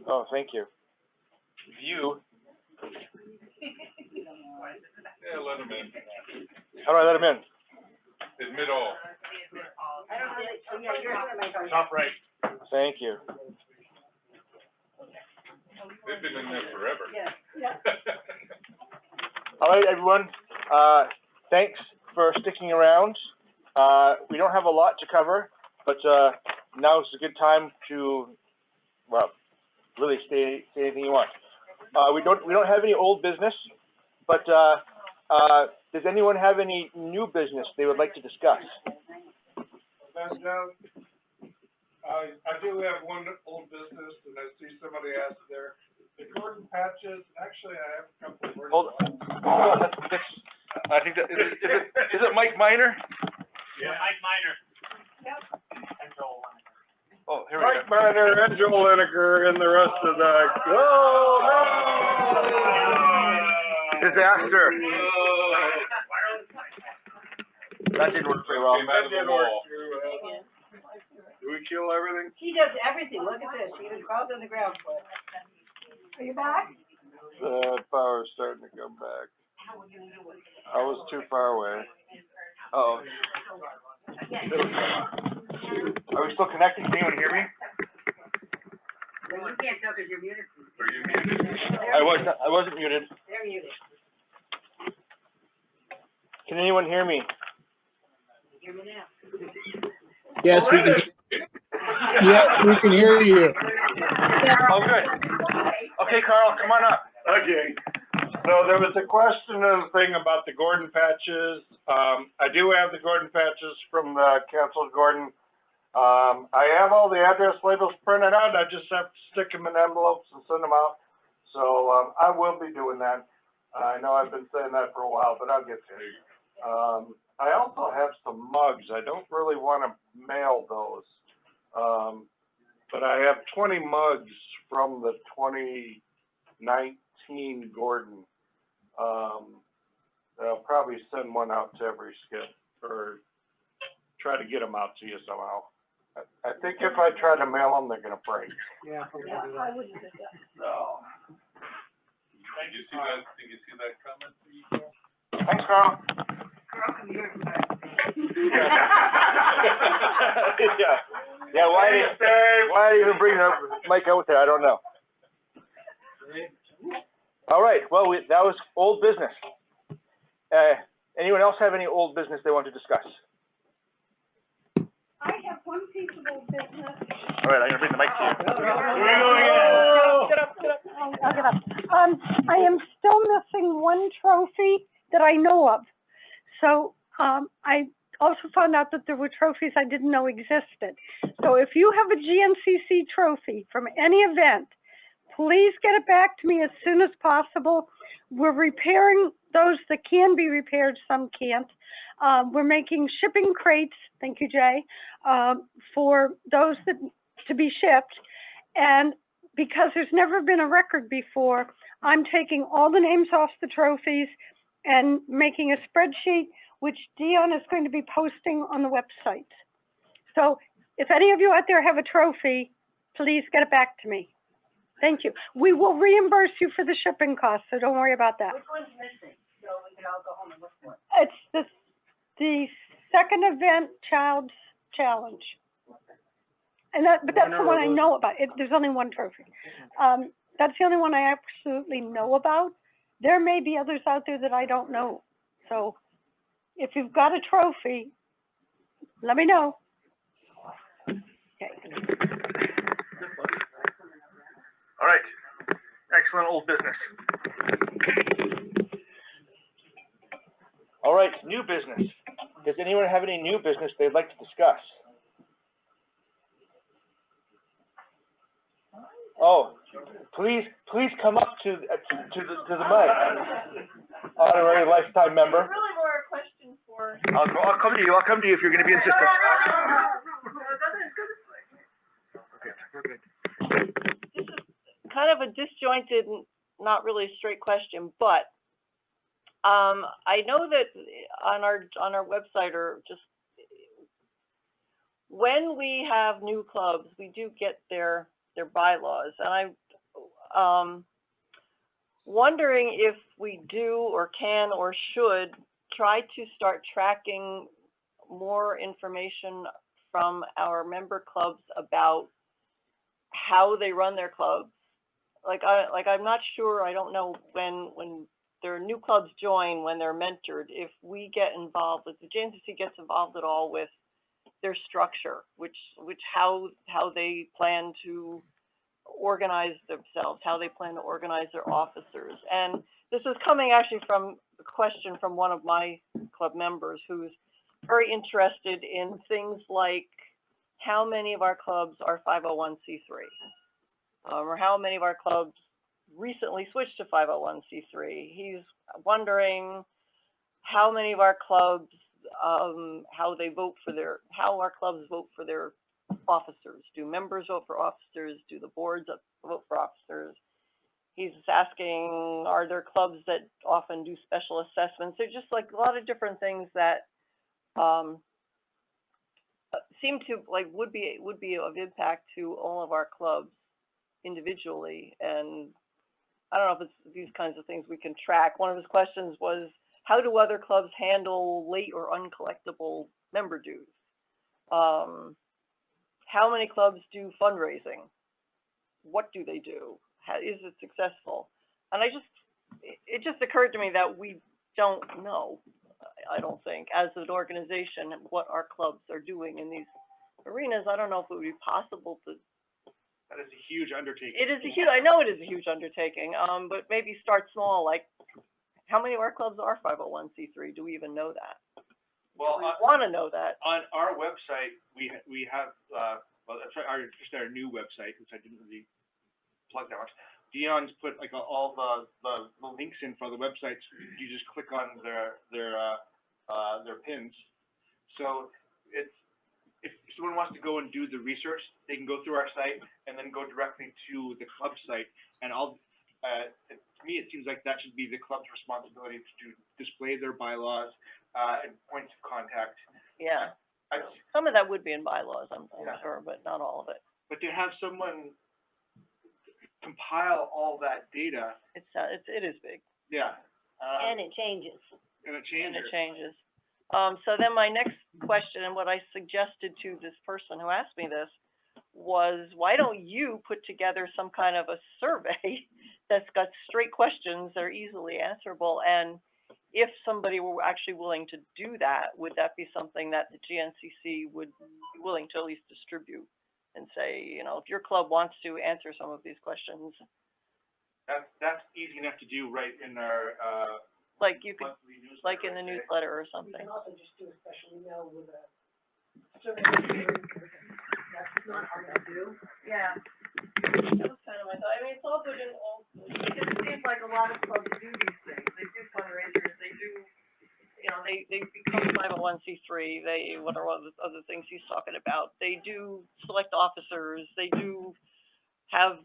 Oh, thank you. View. Yeah, let him in. How do I let him in? Admit all. Top right. Thank you. They've been in there forever. All right, everyone. Thanks for sticking around. We don't have a lot to cover, but now is a good time to, well, really say anything you want. We don't have any old business, but does anyone have any new business they would like to discuss? I do have one old business, and I see somebody asked there. The Gordon patches, actually, I have a couple of words. Hold on. I think that, is it Mike Miner? Yeah, Mike Miner. Yep. And Joel. here we Mike go. Miner, Angela Lineker, and the rest of the, Disaster. That didn't work very well. That didn't work too well. Do we kill everything? He does everything, look at this, he even crawls on the ground for it. Are you back? The power's starting to come back. I was too far away. Uh-oh. Are we still connected? Can anyone hear me? Well, you can't tell because you're muted. Are you muted? I wasn't muted. They're muted. Can anyone hear me? Hear me now. Yes, we can. Yes, we can hear you. Oh, good. Okay, Carl, come on up. Okay. So there was a question and thing about the Gordon patches. I do have the Gordon patches from the canceled Gordon. I have all the address labels printed out. I just have to stick them in envelopes and send them out. So I will be doing that. I know I've been saying that for a while, but I'll get to it. I also have some mugs. I don't really want to mail those. But I have 20 mugs from the 2019 Gordon. I'll probably send one out to every skip or try to get them out to you somehow. I think if I try to mail them, they're gonna break. Yeah, I wouldn't do that. So. Did you see that comment? Thanks, Carl. Yeah, why did I even bring the mic out there? I don't know. All right, well, that was old business. Anyone else have any old business they want to discuss? I have one piece of old business. All right, I'm gonna bring the mic to you. Get up. I'll get up. I am still missing one trophy that I know of. So, I also found out that there were trophies I didn't know existed. So if you have a GNCC trophy from any event, please get it back to me as soon as possible. We're repairing those that can be repaired, some can't. We're making shipping crates, thank you, Jay, for those that to be shipped. And because there's never been a record before, I'm taking all the names off the trophies and making a spreadsheet, which Dion is going to be posting on the website. So if any of you out there have a trophy, please get it back to me. Thank you. We will reimburse you for the shipping costs, so don't worry about that. Which one's missing? So we can all go home and look for it. It's the second event, Child's Challenge. And but that's the one I know about. There's only one trophy. That's the only one I absolutely know about. There may be others out there that I don't know. So if you've got a trophy, let me know. Okay. All right, excellent old business. All right, new business. Does anyone have any new business they'd like to discuss? Oh, please come up to the mic. Honorary lifetime member. Really more a question for. I'll come to you. I'll come to you if you're going to be insistent. Okay, we're good. This is kind of a disjointed, not really a straight question, but I know that on our website, or just when we have new clubs, we do get their bylaws, and I'm wondering if we do or can or should try to start tracking more information from our member clubs about how they run their clubs. I'm not sure, I don't know when their new clubs join, when they're mentored, if we get involved, if the GNCC gets involved at all with their structure, which how they plan to organize themselves, how they plan to organize their officers. And this is coming actually from a question from one of my club members who's very interested in things like how many of our clubs are 501c3, or how many of our clubs recently switched to 501c3. He's wondering how many of our clubs, how our clubs vote for their officers. Do members vote for officers? Do the boards vote for officers? He's asking, are there clubs that often do special assessments? There's just like a lot of different things that seem to like would be of impact to all of our clubs individually. And I don't know if it's these kinds of things we can track. One of his questions was, how do other clubs handle late or uncollectible member dues? How many clubs do fundraising? What do they do? How, is it successful? And it just occurred to me that we don't know, I don't think, as an organization, what our clubs are doing in these arenas. I don't know if it would be possible to. That is a huge undertaking. It is a huge, I know it is a huge undertaking, but maybe start small, like how many of our clubs are 501c3? Do we even know that? Well, we want to know that. On our website, we have, well, that's just our new website, which I didn't really plug that much. Dion's put like all the links in for the websites. You just click on their pins. So it's, if someone wants to go and do the research, they can go through our site and then go directly to the club site. And to me, it seems like that should be the club's responsibility to display their bylaws and points of contact. Yeah. Some of that would be in bylaws, I'm sure, but not all of it. But to have someone compile all that data. It is big. Yeah. And it changes. And it changes. So then my next question, and what I suggested to this person who asked me this, was why don't you put together some kind of a survey that's got straight questions that are easily answerable? And if somebody were actually willing to do that, would that be something that the GNCC would be willing to at least distribute and say, you know, if your club wants to answer some of these questions? That's easy enough to do right in our like you could, like in the newsletter or something. We can also just do a special email with a survey. That's not hard to do. Yeah. That was kind of my thought. I mean, it's all good and all, it seems like a lot of clubs do these things. They do fundraisers, they do, you know, they become 501c3, what are all the other things he's talking about? They do select officers, they do have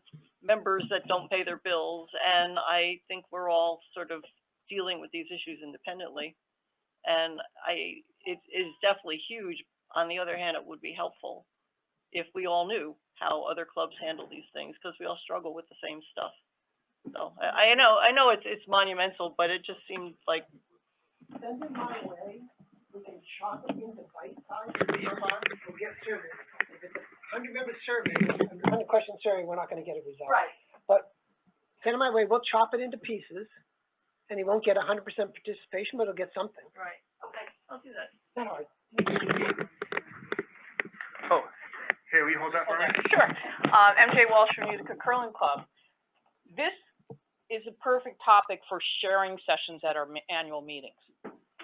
members that don't pay their bills, and I think we're all sort of dealing with these issues independently. And it is definitely huge. On the other hand, it would be helpful if we all knew how other clubs handle these things, because we all struggle with the same stuff. So I know it's monumental, but it just seems like. Send it my way. We can chop it into bite size. We'll get surveys. If it's a 100-member survey, a 100-question survey, we're not going to get a result. Right. But send it my way. We'll chop it into pieces, and he won't get 100% participation, but he'll get something. Right. Okay. I'll do that. Not hard. Oh, here, will you hold that for me? Sure. MJ Walsh from Utica Curling Club. This is a perfect topic for sharing sessions at our annual meetings.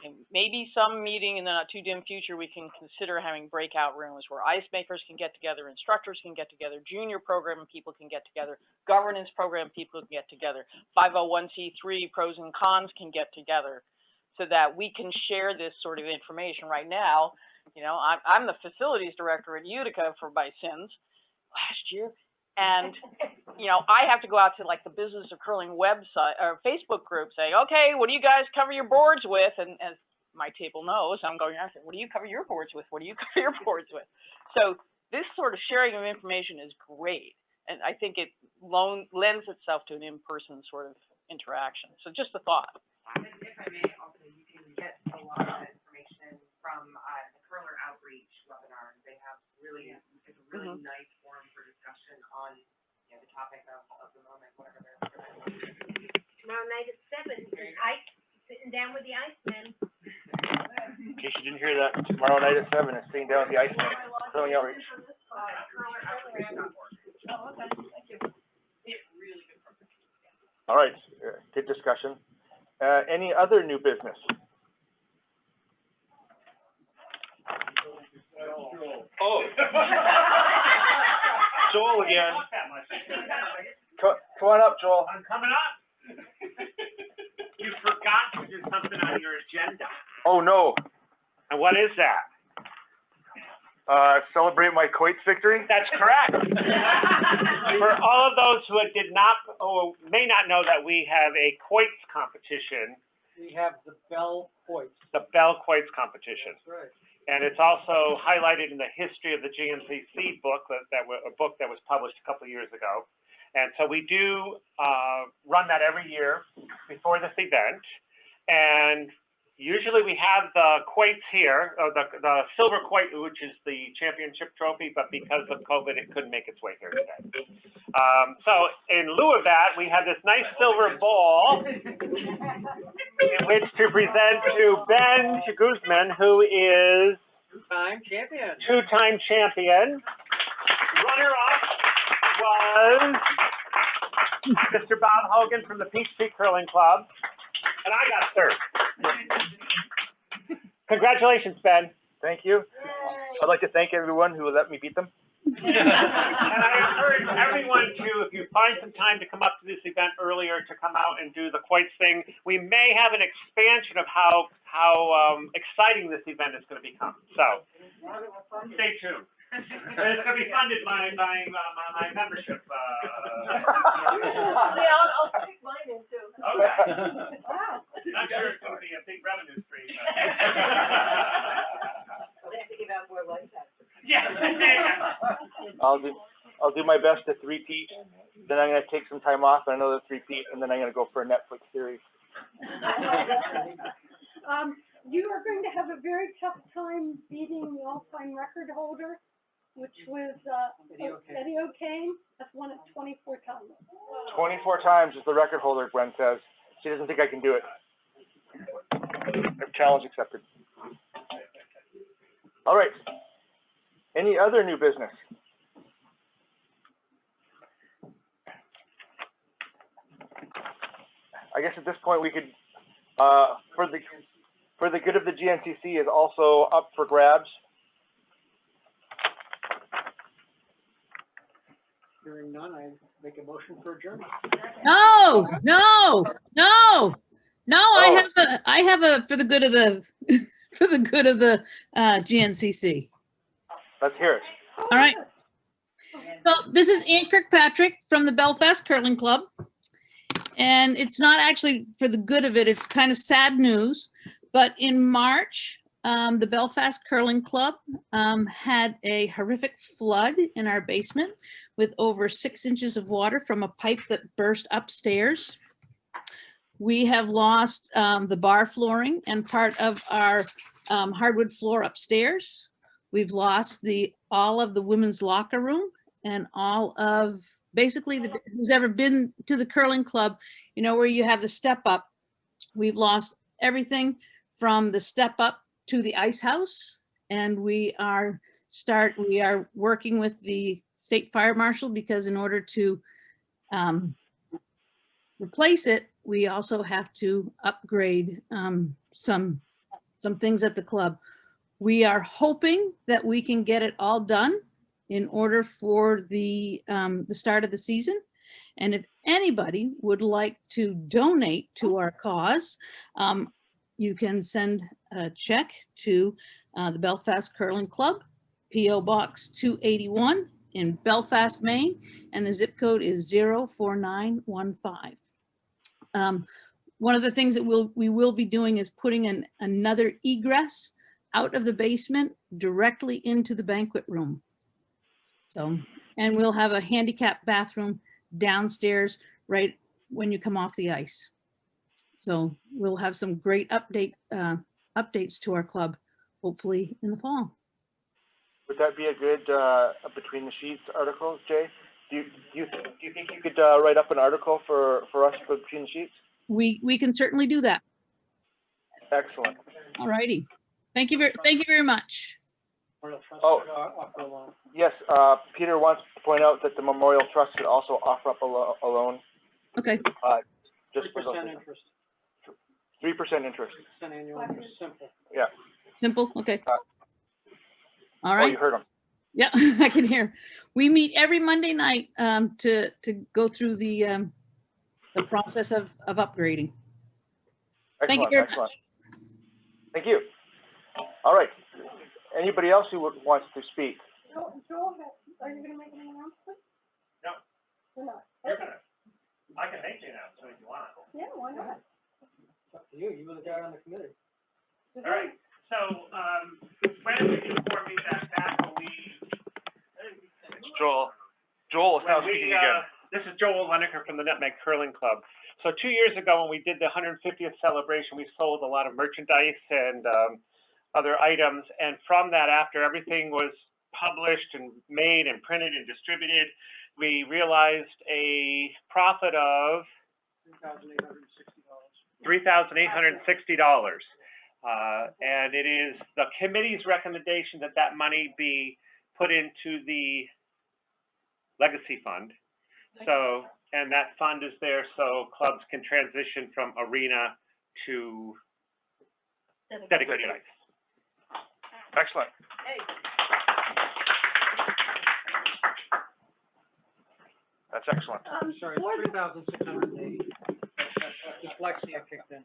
And maybe some meeting in the not too dim future, we can consider having breakout rooms where ice makers can get together, instructors can get together, junior program people can get together, governance program people can get together, 501c3 pros and cons can get together, so that we can share this sort of information. Right now, you know, I'm the facilities director at Utica for my sins last year. And, you know, I have to go out to like the Business of Curling website or Facebook group saying, okay, what do you guys cover your boards with? And as my table knows, I'm going out and saying, what do you cover your boards with? What do you cover your boards with? So this sort of sharing of information is great. And I think it lends itself to an in-person sort of interaction. So just a thought. If I may, also, you can get a lot of information from the Curler Outreach webinar. They have it's a really nice forum for discussion on the topic of the moment, whatever they're Tomorrow night at 7, sitting down with the Iceman. In case you didn't hear that, tomorrow night at 7 is sitting down with the Iceman, Curling Outreach. Oh, okay, thank you. It's really good program. All right, good discussion. Any other new business? Oh. Joel again. Come on up, Joel. I'm coming up. You forgot to do something on your agenda. Oh, no. And what is that? celebrate my quotes victory? That's correct. For all of those who did not, or may not know that we have a quotes competition, We have the Bell Hoyt. the Bell Quotes competition. That's right. And it's also highlighted in the history of the GNCC book, a book that was published a couple of years ago. And so we do run that every year before this event. And usually we have the quotes here, the silver quote, which is the championship trophy, but because of COVID, it couldn't make its way here today. So in lieu of that, we have this nice silver ball in which to present to Ben Guzman, who is Two-time champion. two-time champion. Runner-up was Mr. Bob Hogan from the Peach Street Curling Club, and I got third. Congratulations, Ben. Thank you. I'd like to thank everyone who let me beat them. And I encourage everyone to, if you find some time to come up to this event earlier, to come out and do the quotes thing. We may have an expansion of how exciting this event is going to become. So stay tuned. And it's going to be funded by my membership. Yeah, I'll stick mine in too. Okay. Not sure it's going to be a big revenue stream. We'll have to give out more life passes. Yeah. I'll do my best to three-peat. Then I'm going to take some time off and another three-peat, and then I'm going to go for a Netflix series. You are going to have a very tough time beating the all-time record holder, which was Eddie O'Kane. That's won it 24 times. 24 times is the record holder, Gwen says. She doesn't think I can do it. Challenge accepted. All right. Any other new business? I guess at this point we could, for the good of the GNCC is also up for grabs. Hearing none, I make a motion for adjournment. No, no, no, no. I have a for the good of the for the good of the GNCC. Let's hear it. All right. So this is Ann Kirkpatrick from the Belfast Curling Club. And it's not actually for the good of it. It's kind of sad news. But in March, the Belfast Curling Club had a horrific flood in our basement with over 6 inches of water from a pipe that burst upstairs. We have lost the bar flooring and part of our hardwood floor upstairs. We've lost all of the women's locker room and all of basically who's ever been to the curling club, you know, where you have the step up. We've lost everything from the step up to the ice house, and we are working with the state fire marshal because in order to replace it, we also have to upgrade some things at the club. We are hoping that we can get it all done in order for the start of the season. And if anybody would like to donate to our cause, you can send a check to the Belfast Curling Club, P.O. Box 281 in Belfast, Maine, and the zip code is 04915. One of the things that we will be doing is putting another egress out of the basement directly into the banquet room. So, and we'll have a handicap bathroom downstairs right when you come off the ice. So we'll have some great updates to our club, hopefully in the fall. Would that be a good between the sheets article, Jay? Do you think you could write up an article for us for between the sheets? We can certainly do that. Excellent. All righty. Thank you very much. Oh, yes. Peter wants to point out that the Memorial Trust could also offer up a loan. Okay. Just for 3% interest. 3% interest. 3% annual interest, simple. Yeah. Simple. Okay. All right. Oh, you heard him. Yeah, I can hear. We meet every Monday night to go through the process of upgrading. Excellent, Thank you very excellent. much. Thank you. All right. Anybody else who wants to speak? Joel, are you gonna make an announcement? No. Or not? You're Okay. gonna, I can make the announcement if you want. Yeah, why not? It's up to you, you were the guy on the committee. All right, so, Brandon informed me that back when we. Joel. Joel is now When we, speaking again. This is Joel Leneker from the Nutmeg Curling Club. So 2 years ago, when we did the 150th celebration, we sold a lot of merchandise and other items. And from that, after everything was published and made and printed and distributed, we realized a profit of $3,860. And it is the committee's recommendation that that money be put into the legacy fund. So, and that fund is there so clubs can transition from arena to dedicated ice. Excellent. That's excellent. Sorry, for the- 3,680. Dyslexia kicked in.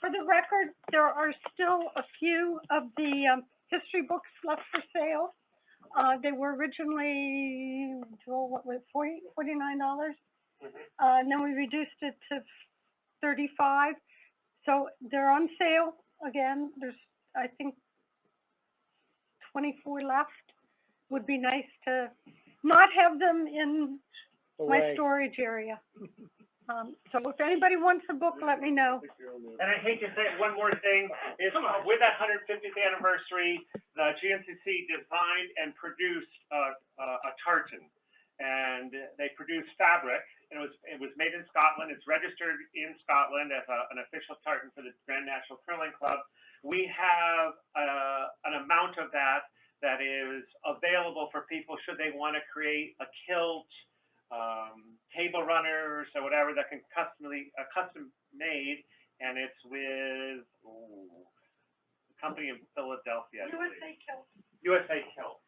For the record, there are still a few of the history books left for sale. They were originally, Joel, what was it, $49? And then we reduced it to $35. So they're on sale again. There's, I think, 24 left. Would be nice to not have them in my Away. storage area. So if anybody wants a book, let me know. And I hate to say it, one more thing is with that 150th anniversary, the GNCC designed and produced a tartan, and they produced fabric. And it was made in Scotland. It's registered in Scotland as an official tartan for the Grand National Curling Club. We have an amount of that is available for people should they want to create a kilt, table runners or whatever that can custom made, and it's with a company in Philadelphia. USA Kilt. USA Kilt.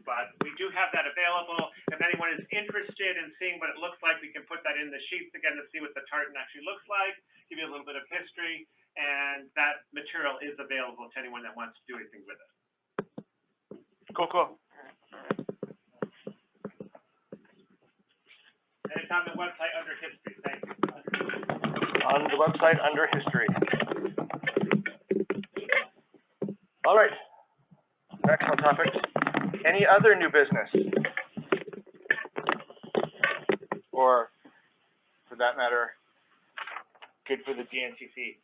But we do have that available. If anyone is interested in seeing what it looks like, we can put that in the sheets again to see what the tartan actually looks like, give you a little bit of history, and that material is available to anyone that wants to do anything with it. Cool, cool. And it's on the website under history. Thank you. On the website under history. All right. Excellent topic. Any other new business? Or, for that matter, good for the GNCC?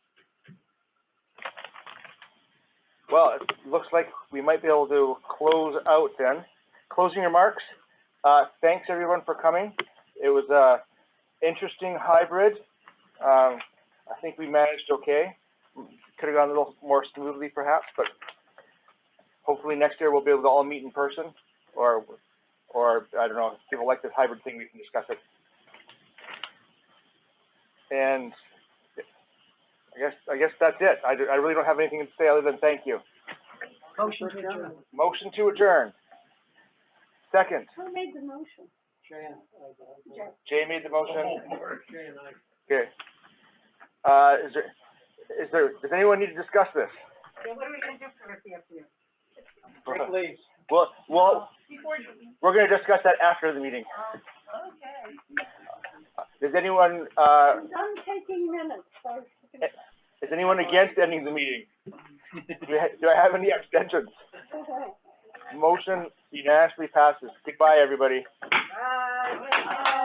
Well, it looks like we might be able to close out then. Closing remarks. Thanks everyone for coming. It was a interesting hybrid. I think we managed okay. Could have gone a little more smoothly perhaps, but hopefully next year we'll be able to all meet in person, or I don't know, if people like this hybrid thing, we can discuss it. And I guess that's it. I really don't have anything to say other than thank you. Motion to adjourn. Motion to adjourn. Second. Who made the motion? Jay made the motion. Jay and I. Okay. Does anyone need to discuss this? Yeah, what are we gonna do for the afternoon? Take leaves. Well, Before you. we're going to discuss that after the meeting. Okay. Does anyone, I'm done taking minutes, so. is anyone against ending the meeting? Do I have any abstentions? Motion unanimously passes. Goodbye, everybody. Bye.